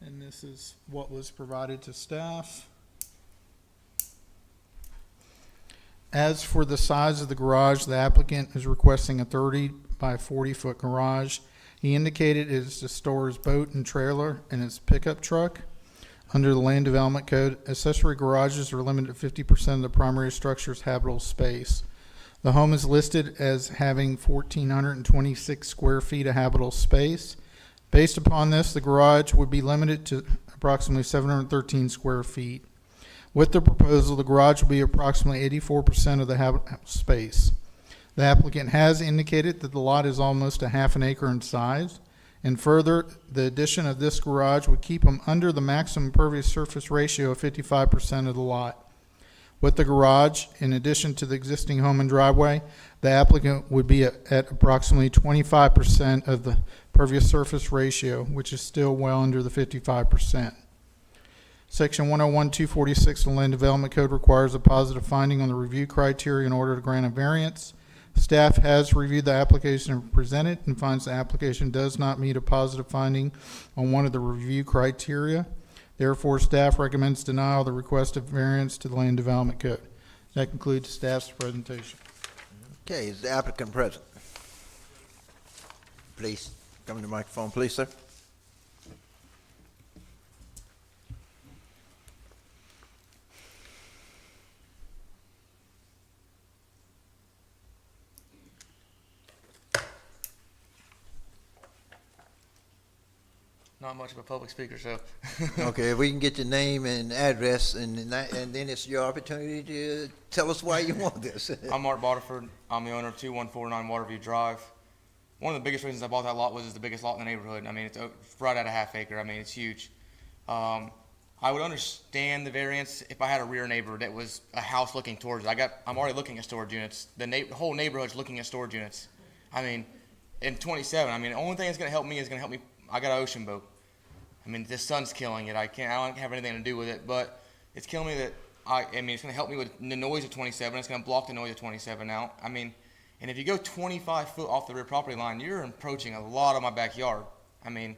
And this is what was provided to staff. As for the size of the garage, the applicant is requesting a 30 by 40 foot garage. He indicated it is to store his boat and trailer and his pickup truck. Under the Land Development Code, accessory garages are limited to 50% of the primary structure's habitable space. The home is listed as having 1,426 square feet of habitable space. Based upon this, the garage would be limited to approximately 713 square feet. With the proposal, the garage will be approximately 84% of the habitable space. The applicant has indicated that the lot is almost a half an acre in size, and further, the addition of this garage would keep them under the maximum impervious surface ratio of 55% of the lot. With the garage, in addition to the existing home and driveway, the applicant would be at approximately 25% of the impervious surface ratio, which is still well under the 55%. Section 101-246 of the Land Development Code requires a positive finding on the review criteria in order to grant a variance. Staff has reviewed the application presented and finds the application does not meet a positive finding on one of the review criteria. Therefore, staff recommends denial of the request of variance to the Land Development Code. That concludes staff's presentation. Okay, is the applicant present? Please, come to the microphone, please, sir. Not much of a public speaker, so. Okay, if we can get your name and address, and then it's your opportunity to tell us why you want this. I'm Mark Boterford. I'm the owner of 2149 Waterview Drive. One of the biggest reasons I bought that lot was it's the biggest lot in the neighborhood. I mean, it's right at a half acre. I mean, it's huge. I would understand the variance if I had a rear neighbor that was a house looking towards it. I'm already looking at storage units. The whole neighborhood's looking at storage units. I mean, in 27, I mean, the only thing that's going to help me I got an ocean boat. I mean, the sun's killing it. I don't have anything to do with it, but it's killing me that it's going to help me with the noise of 27. It's going to block the noise of 27 out. I mean, and if you go 25 foot off the rear property line, you're approaching a lot of my backyard. I mean,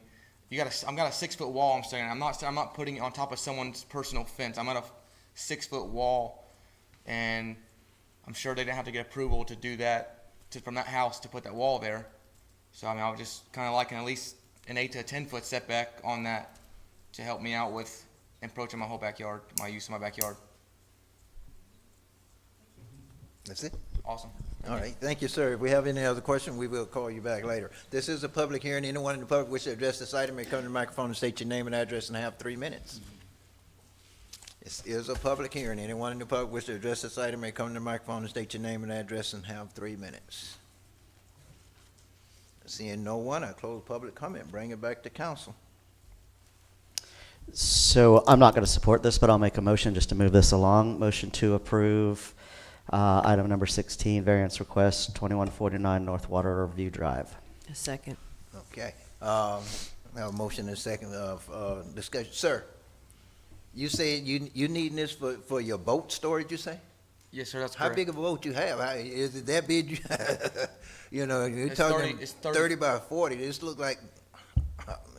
I've got a 6 foot wall I'm standing. I'm not putting it on top of someone's personal fence. I'm at a 6 foot wall, and I'm sure they didn't have to get approval to do that from that house to put that wall there. So I mean, I was just kind of liking at least an 8 to 10 foot setback on that to help me out with approaching my whole backyard, my use of my backyard. That's it? Awesome. All right, thank you, sir. If we have any other questions, we will call you back later. This is a public hearing. Anyone in the public wish to address this item may come to the microphone and state your name and address and have 3 minutes. This is a public hearing. Anyone in the public wish to address this item may come to the microphone and state your name and address and have 3 minutes. Seeing no one, I close public comment. Bring it back to council. So I'm not going to support this, but I'll make a motion just to move this along. Motion to approve item number 16, variance request 2149 North Water Review Drive. A second. Okay. I have a motion and a second of discussion. Sir, you say you needing this for your boat storage, you say? Yes, sir, that's How correct. big of a boat you have? Is it that big? You know, you're talking 30 by 40. This look like,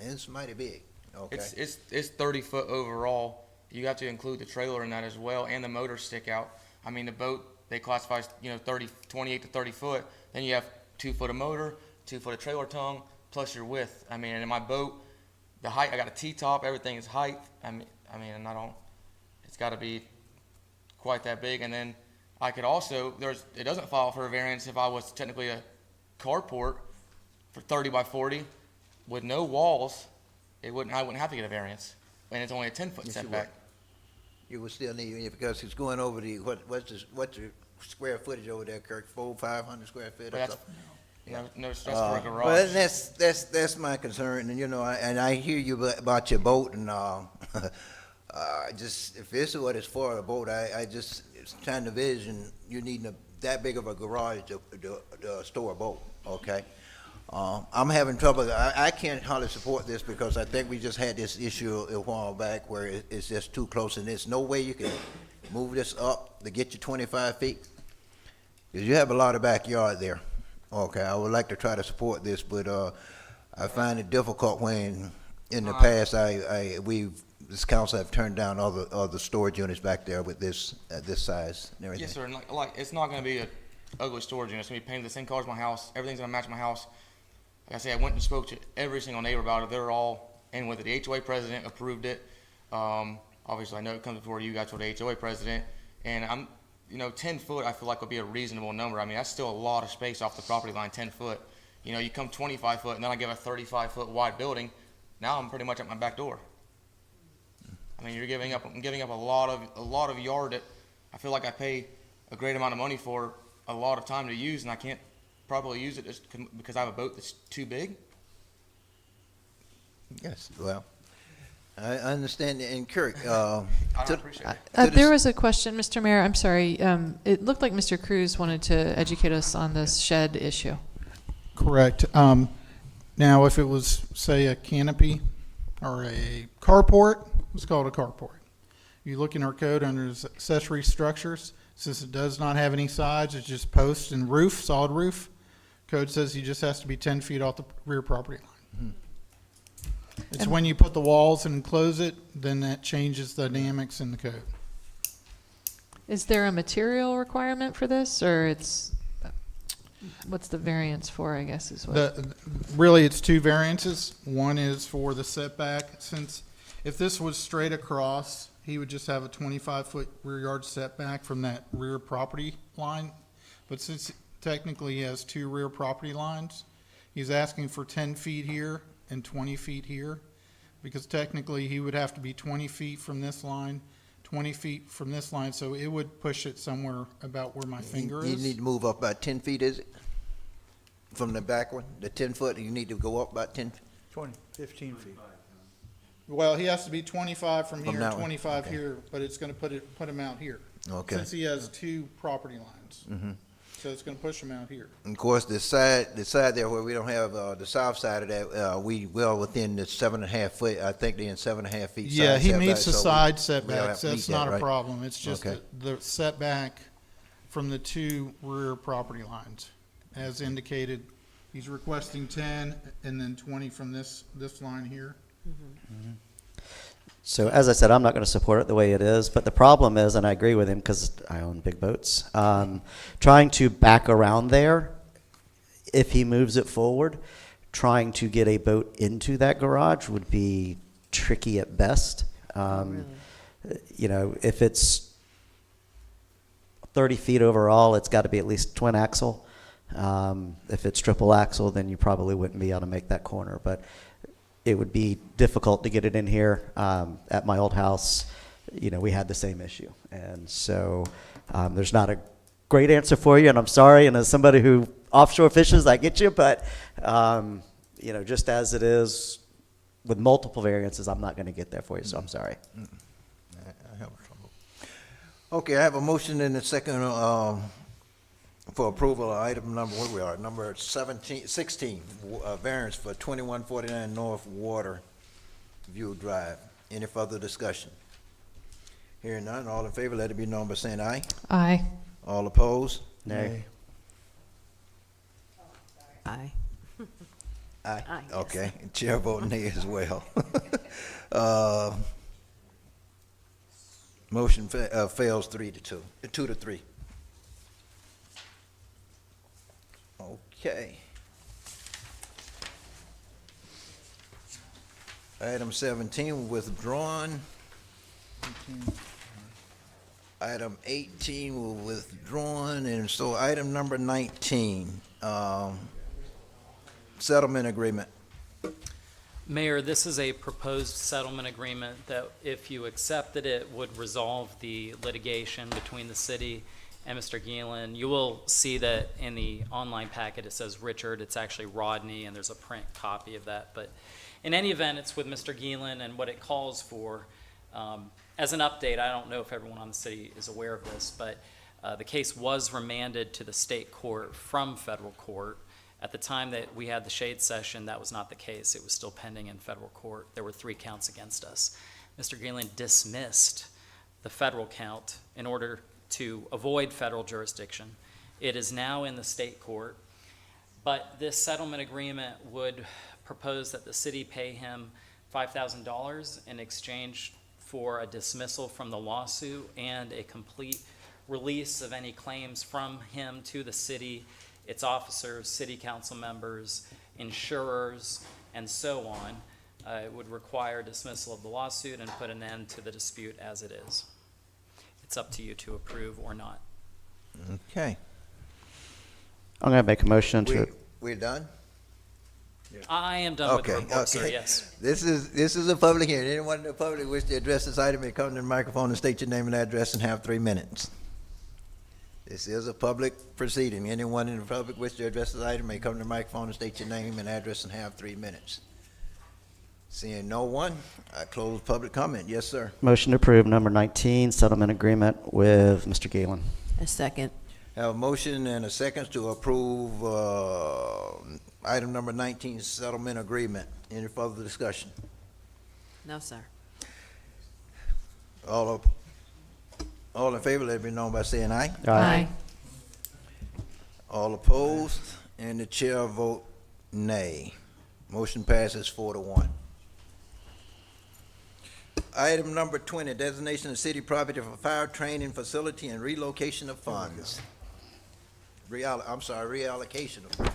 it's mighty big. Okay. It's 30 foot overall. You have to include the trailer in that as well, and the motor stick out. I mean, the boat, they classify, 28 to 30 foot. Then you have 2 foot of motor, 2 foot of trailer tongue, plus your width. I mean, and in my boat, the height, I got a T-top, everything is height. And it's got to be quite that big. And then I could also, it doesn't file for a variance if I was technically a carport for 30 by 40 with no walls. I wouldn't have to get a variance, and it's only a 10 foot setback. You would still need it because it's going over what's the square footage over there, Kirk? 400-500 square feet or something? No stress for a garage. Well, that's my concern, and I hear you about your boat, and just if this is what it's for, a boat, it's trying to vision you needing that big of a garage to store a boat. Okay, I'm having trouble. I can't hardly support this because I think we just had this issue a while back where it's just too close, and there's no way you can move this up to get you 25 feet because you have a lot of backyard there. Okay, I would like to try to support this, but I find it difficult when, in the past, this council have turned down other storage units back there with this size and everything. Yes, sir. And like it's not going to be an ugly storage unit. It's going to be painted the same color as my house. Everything's going to match my house. Like I said, I went and spoke to every single neighbor about it. They're all in with it. The HOA president approved it. Obviously, I know it comes before you guys for the HOA president, and I'm. 10 foot I feel like would be a reasonable number. I mean, that's still a lot of space off the property line, 10 foot. You come 25 foot, and then I give a 35-foot wide building. Now I'm pretty much at my back door. I mean, I'm giving up a lot of yard that I feel like I pay a great amount of money for a lot of time to use, and I can't properly use it just because I have a boat that's too big. Yes, well, I understand, and Kirk, I appreciate it. There was a question, Mr. Mayor, I'm sorry. It looked like Mr. Cruz wanted to educate us on this shed issue. Correct. Now, if it was, say, a canopy or a carport, let's call it a carport. You look in our code under accessory structures, since it does not have any sides, it's just posts and roof, solid roof. Code says he just has to be 10 feet off the rear property line. It's when you put the walls and enclose it, then that changes the dynamics in the code. Is there a material requirement for this, or what's the variance for, I guess, is what? Really, it's two variances. One is for the setback, since if this was straight across, he would just have a 25-foot rear yard setback from that rear property line. But since technically he has two rear property lines, he's asking for 10 feet here and 20 feet here, because technically he would have to be 20 feet from this line, 20 feet from this line, so it would push it somewhere about where my finger you is. need to move up about 10 feet, is it? From the back one, the 10 foot, you need to go up about 10 feet? 15 feet. Well, he has to be 25 from From here, that one, 25 okay. here, but it's gonna put him out here. Okay. Since he has two property lines. Mhm. So it's gonna push him out here. And of course, the side there where we don't have, the south side of that, we well within the 7.5 foot, I think they're in 7.5 feet. Yeah, side he setback, meets the so side we don't setbacks, have to meet that's that, not a right? problem, it's just Okay. the setback from the two rear property lines. As indicated, he's requesting 10 and then 20 from this line here. So as I said, I'm not going to support it the way it is, but the problem is, and I agree with him because I own big boats, trying to back around there, if he moves it forward, trying to get a boat into that garage would be tricky at best. If it's 30 feet overall, it's got to be at least twin axle. If it's triple axle, then you probably wouldn't be able to make that corner, but it would be difficult to get it in here. At my old house, we had the same issue. And so there's not a great answer for you, and I'm sorry. And as somebody who offshore fishes, I get you. But, just as it is with multiple variances, I'm not going to get there for you, so I'm sorry. I have trouble. Okay, I have a motion in the second for approval of item number 16, variance for 2149 North Water View Drive. Any further discussion? Hearing none, all in favor, let it be known by saying aye. Aye. All opposed? Nay. Aye. Aye. Aye, yes. Okay, chair voting nay as well. Motion fails 2 to 3. Okay. Item 17 withdrawn. Item 18 was withdrawn, and so item number 19, settlement agreement. Mayor, this is a proposed settlement agreement that, if you accepted it, would resolve the litigation between the city and Mr. Geelan. You will see that in the online packet it says Richard. It's actually Rodney, and there's a print copy of that. But in any event, it's with Mr. Geelan, and what it calls for, as an update, I don't know if everyone on the city is aware of this, but the case was remanded to the state court from federal court. At the time that we had the shade session, that was not the case. It was still pending in federal court. There were 3 counts against us. Mr. Geelan dismissed the federal count in order to avoid federal jurisdiction. It is now in the state court, but this settlement agreement would propose that the city pay him $5,000 in exchange for a dismissal from the lawsuit and a complete release of any claims from him to the city, its officers, city council members, insurers, and so on. It would require dismissal of the lawsuit and put an end to the dispute as it is. It's up to you to approve or not. Okay. I'm going to make a motion to. We're done? I am done with the Okay, report, sir, okay. yes. This is a public hearing. Anyone in the public wish to address this item may come to the microphone and state your name and address and have 3 minutes. This is a public proceeding. Anyone in the public wish to address this item may come to the microphone and state your name and address and have 3 minutes. Seeing no one, I close public comment. Yes, sir. Motion to approve number 19, settlement agreement with Mr. Galen. A second. Have a motion and a second to approve item number 19, settlement agreement. Any further discussion? No, sir. All in favor, let it be known by saying aye. Aye. All opposed, and the chair vote nay. Motion passes 4-1. Item number 20, designation of city property for fire training facility and relocation of funds. Reallocation of funds.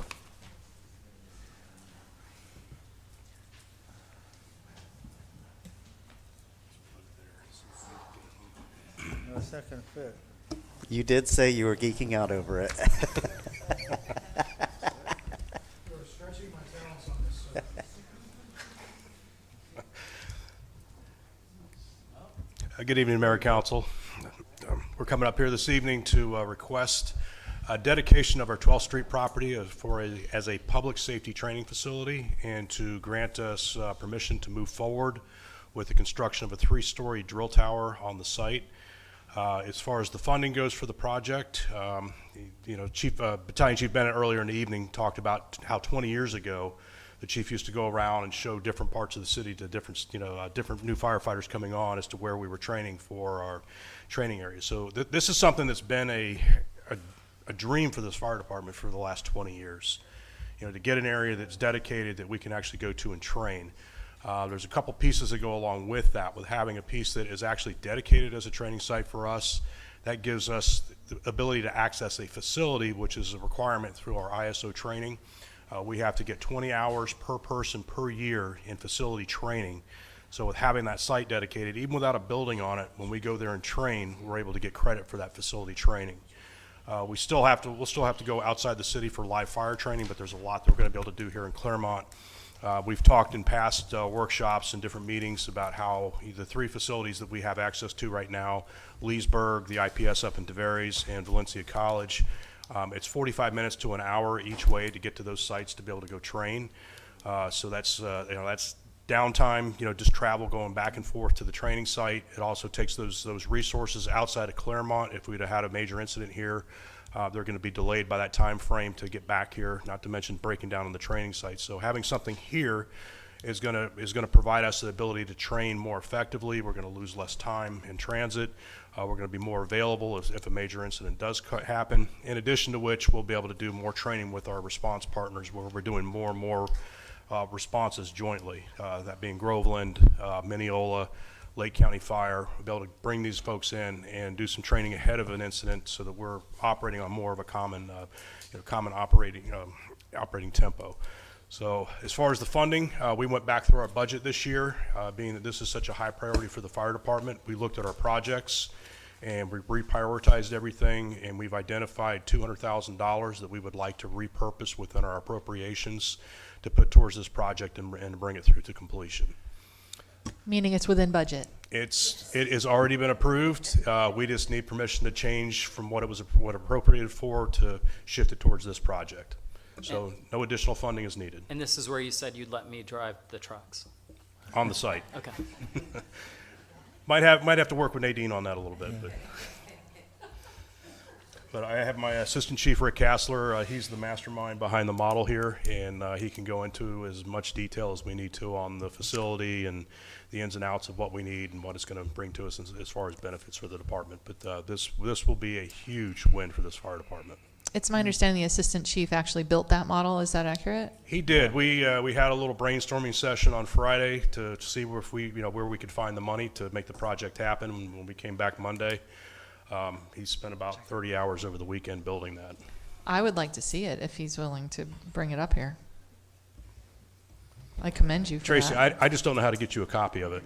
No second fit. You did say you were geeking out over it. Good evening, Mayor and Council. We're coming up here this evening to request a dedication of our 12th Street property as a public safety training facility and to grant us permission to move forward with the construction of a 3-story drill tower on the site. As far as the funding goes for the project, Battalion Chief Bennett earlier in the evening talked about how 20 years ago the chief used to go around and show different parts of the city to different new firefighters coming on as to where we were training for our training areas. So this is something that's been a dream for this fire department for the last 20 years. To get an area that's dedicated that we can actually go to and train. There's a couple pieces that go along with that, with having a piece that is actually dedicated as a training site for us. That gives us the ability to access a facility, which is a requirement through our ISO training. We have to get 20 hours per person per year in facility training. So with having that site dedicated, even without a building on it, when we go there and train, we're able to get credit for that facility training. We'll still have to go outside the city for live fire training, but there's a lot that we're going to be able to do here in Clermont. We've talked in past workshops and different meetings about how the 3 facilities that we have access to right now, Leesburg, the IPS up in Tavares, and Valencia College, it's 45 minutes to an hour each way to get to those sites to be able to go train. So that's downtime, just travel going back and forth to the training site. It also takes those resources outside of Clermont. If we'd have had a major incident here, they're going to be delayed by that time frame to get back here, not to mention breaking down on the training site. So having something here is going to provide us the ability to train more effectively. We're going to lose less time in transit. We're going to be more available if a major incident does happen. In addition to which, we'll be able to do more training with our response partners where we're doing more and more responses jointly, that being Groveland, Mineola, Lake County Fire. We'll be able to bring these folks in and do some training ahead of an incident so that we're operating on more of a common operating tempo. So as far as the funding, we went back through our budget this year, being that this is such a high priority for the fire department. We looked at our projects and we reprioritized everything, and we've identified $200,000 that we would like to repurpose within our appropriations to put towards this project and bring it through to completion. Meaning it's within budget. It has already been approved. We just need permission to change from what appropriated for to shift it towards this project. So no additional funding is needed And this is where you said you'd let me drive the trucks. on the site. Okay. Might have to work with Nadine on that a little bit, but I have my Assistant Chief, Rick Kassler. He's the mastermind behind the model here, and he can go into as much detail as we need to on the facility and the ins and outs of what we need and what it's going to bring to us as far as benefits for the department. But this will be a huge win for this fire department. It's my understanding the assistant chief actually built that model. Is that accurate? He did. We had a little brainstorming session on Friday to see where we could find the money to make the project happen. When we came back Monday, he spent about 30 hours over the weekend building that. I would like to see it if he's willing to bring it up here. I commend you for Tracy, that. I just don't know how to get you a copy of it.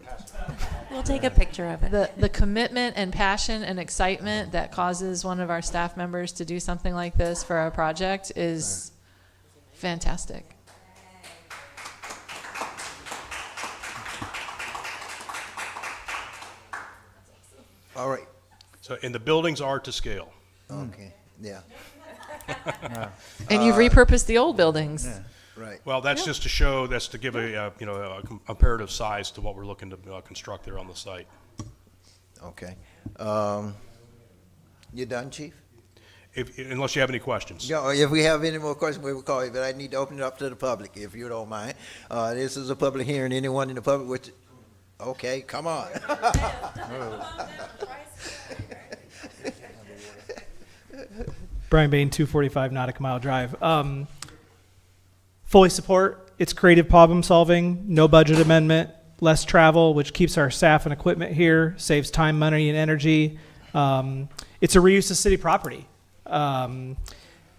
We'll take a picture of it. The commitment and passion and excitement that causes one of our staff members to do something like this for a project is fantastic. All right. So, and the buildings are to scale. Okay, yeah. And you've repurposed the old buildings. Right. Well, that's just to show, that's to give a comparative size to what we're looking to construct there on the site. Okay. You done, Chief? Unless you have any questions. Yeah, if we have any more questions, we will call you, but I need to open it up to the public, if you don't mind. This is a public hearing. Anyone in the public, which, okay, come on. Brian Bain, 245 Nautic Mile Drive. Fully support. It's creative problem solving, no budget amendment, less travel, which keeps our staff and equipment here, saves time, money, and energy. It's a reuse of city property. And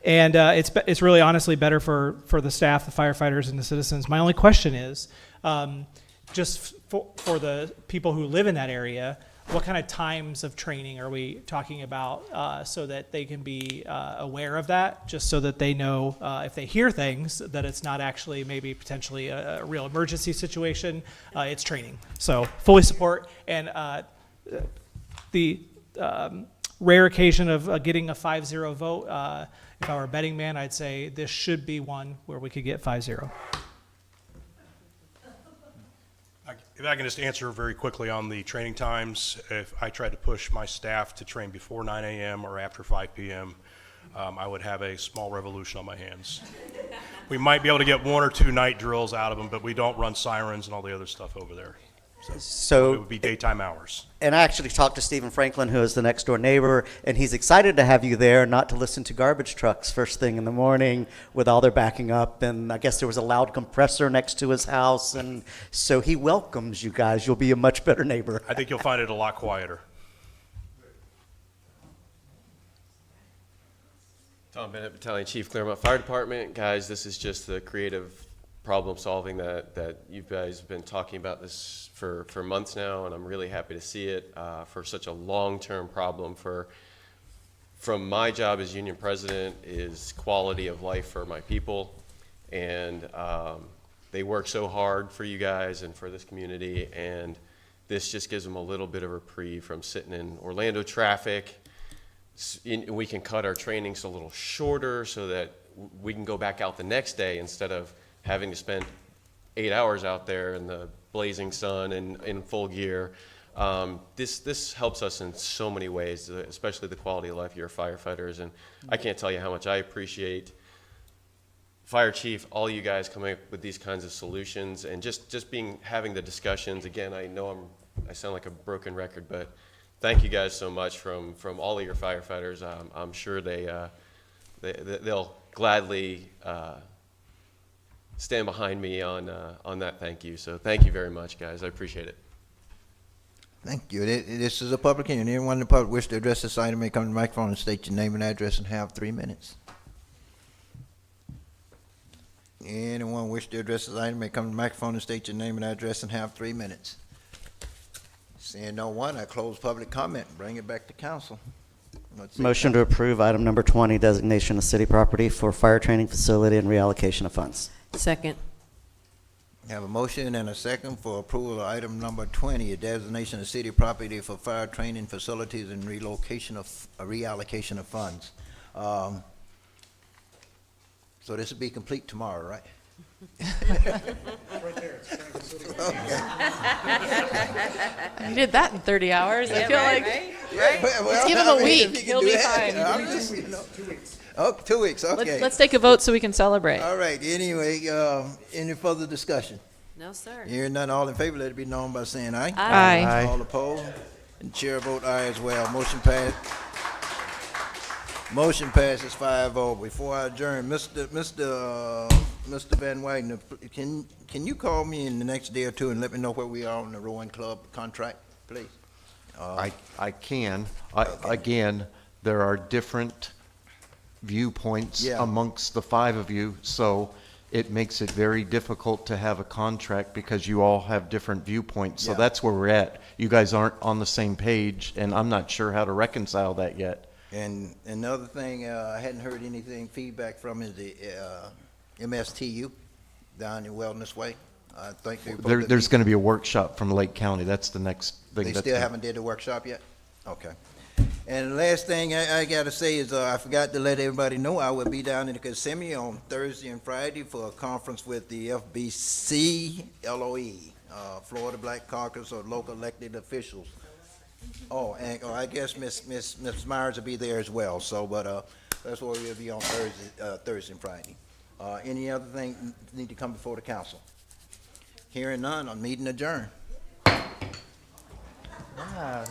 it's really honestly better for the staff, the firefighters, and the citizens. My only question is, just for the people who live in that area, what kind of times of training are we talking about so that they can be aware of that, just so that they know if they hear things that it's not actually maybe potentially a real emergency situation, it's training. So fully support. And the rare occasion of getting a 5-0 vote, if I were a betting man, I'd say this should be one where we could get 5-0. If I can just answer very quickly on the training times, if I tried to push my staff to train before 9 a.m. or after 5 p.m., I would have a small revolution on my hands. We might be able to get 1 or 2 night drills out of them, but we don't run sirens and all the other stuff over there. So it would be daytime hours. And I actually talked to Stephen Franklin, who is the next door neighbor, and he's excited to have you there, not to listen to garbage trucks first thing in the morning with all their backing up. And I guess there was a loud compressor next to his house. And so he welcomes you guys. You'll be a much better neighbor. I think you'll find it a lot quieter. Tom Bennett, Battalion Chief, Clermont Fire Department. Guys, this is just the creative problem solving that you guys have been talking about this for months now, and I'm really happy to see it for such a long-term problem. From my job as union president is quality of life for my people, and they work so hard for you guys and for this community, and this just gives them a little bit of reprieve from sitting in Orlando traffic. We can cut our trainings a little shorter so that we can go back out the next day instead of having to spend 8 hours out there in the blazing sun and in full gear. This helps us in so many ways, especially the quality of life of your firefighters. And I can't tell you how much I appreciate Fire Chief, all you guys coming up with these kinds of solutions and just having the discussions. Again, I know I sound like a broken record, but thank you guys so much from all of your firefighters. I'm sure they'll gladly stand behind me on that thank you. So thank you very much, guys. I appreciate it. Thank you. This is a public hearing. Anyone in the public wish to address this item may come to the microphone and state your name and address and have 3 minutes. Anyone wish to address this item may come to the microphone and state your name and address and have 3 minutes. Seeing no one, I close public comment. Bring it back to council. Motion to approve item number 20, designation of city property for fire training facility and reallocation of funds. Second. Have a motion and a second for approval of item number 20, a designation of city property for fire training facilities and reallocation of funds. So this will be complete tomorrow, right? You did that in 30 hours. I feel like Well, let's give him I a mean, if week. you can He'll do be that, fine. I'm just, you know. Oh, 2 weeks, okay. Let's take a vote so we can celebrate. All right, anyway, any further discussion? No, sir. Hearing none, all in favor, let it be known by saying aye. Aye. Aye. All opposed? And chair vote aye as well. Motion passed. Motion passes 5-0. Before I adjourn, Mr. Van Wagner, can you call me in the next day or two and let me know where we are on the rowing club contract, please? I can. Again, there are different viewpoints Yeah. amongst the five of you, so it makes it very difficult to have a contract because you all have different viewpoints. So Yeah. that's where we're at. You guys aren't on the same page, and I'm not sure how to reconcile that yet. And another thing, I hadn't heard anything feedback from is the MSTU down in Wellness Way. I think There's going to be a workshop from Lake County. That's the next thing. They that's still gonna- haven't did the workshop yet? Okay. And the last thing I gotta say is, I forgot to let everybody know I will be down in the Kissimmee on Thursday and Friday for a conference with the FBC LOE, Florida Black Caucus of Local Elected Officials. Oh, and I guess Miss Myers will be there as well, so, but, that's where we'll be on Thursday and Friday. Any other thing need to come before the council? Hearing none, I'm meeting adjourned. Wow,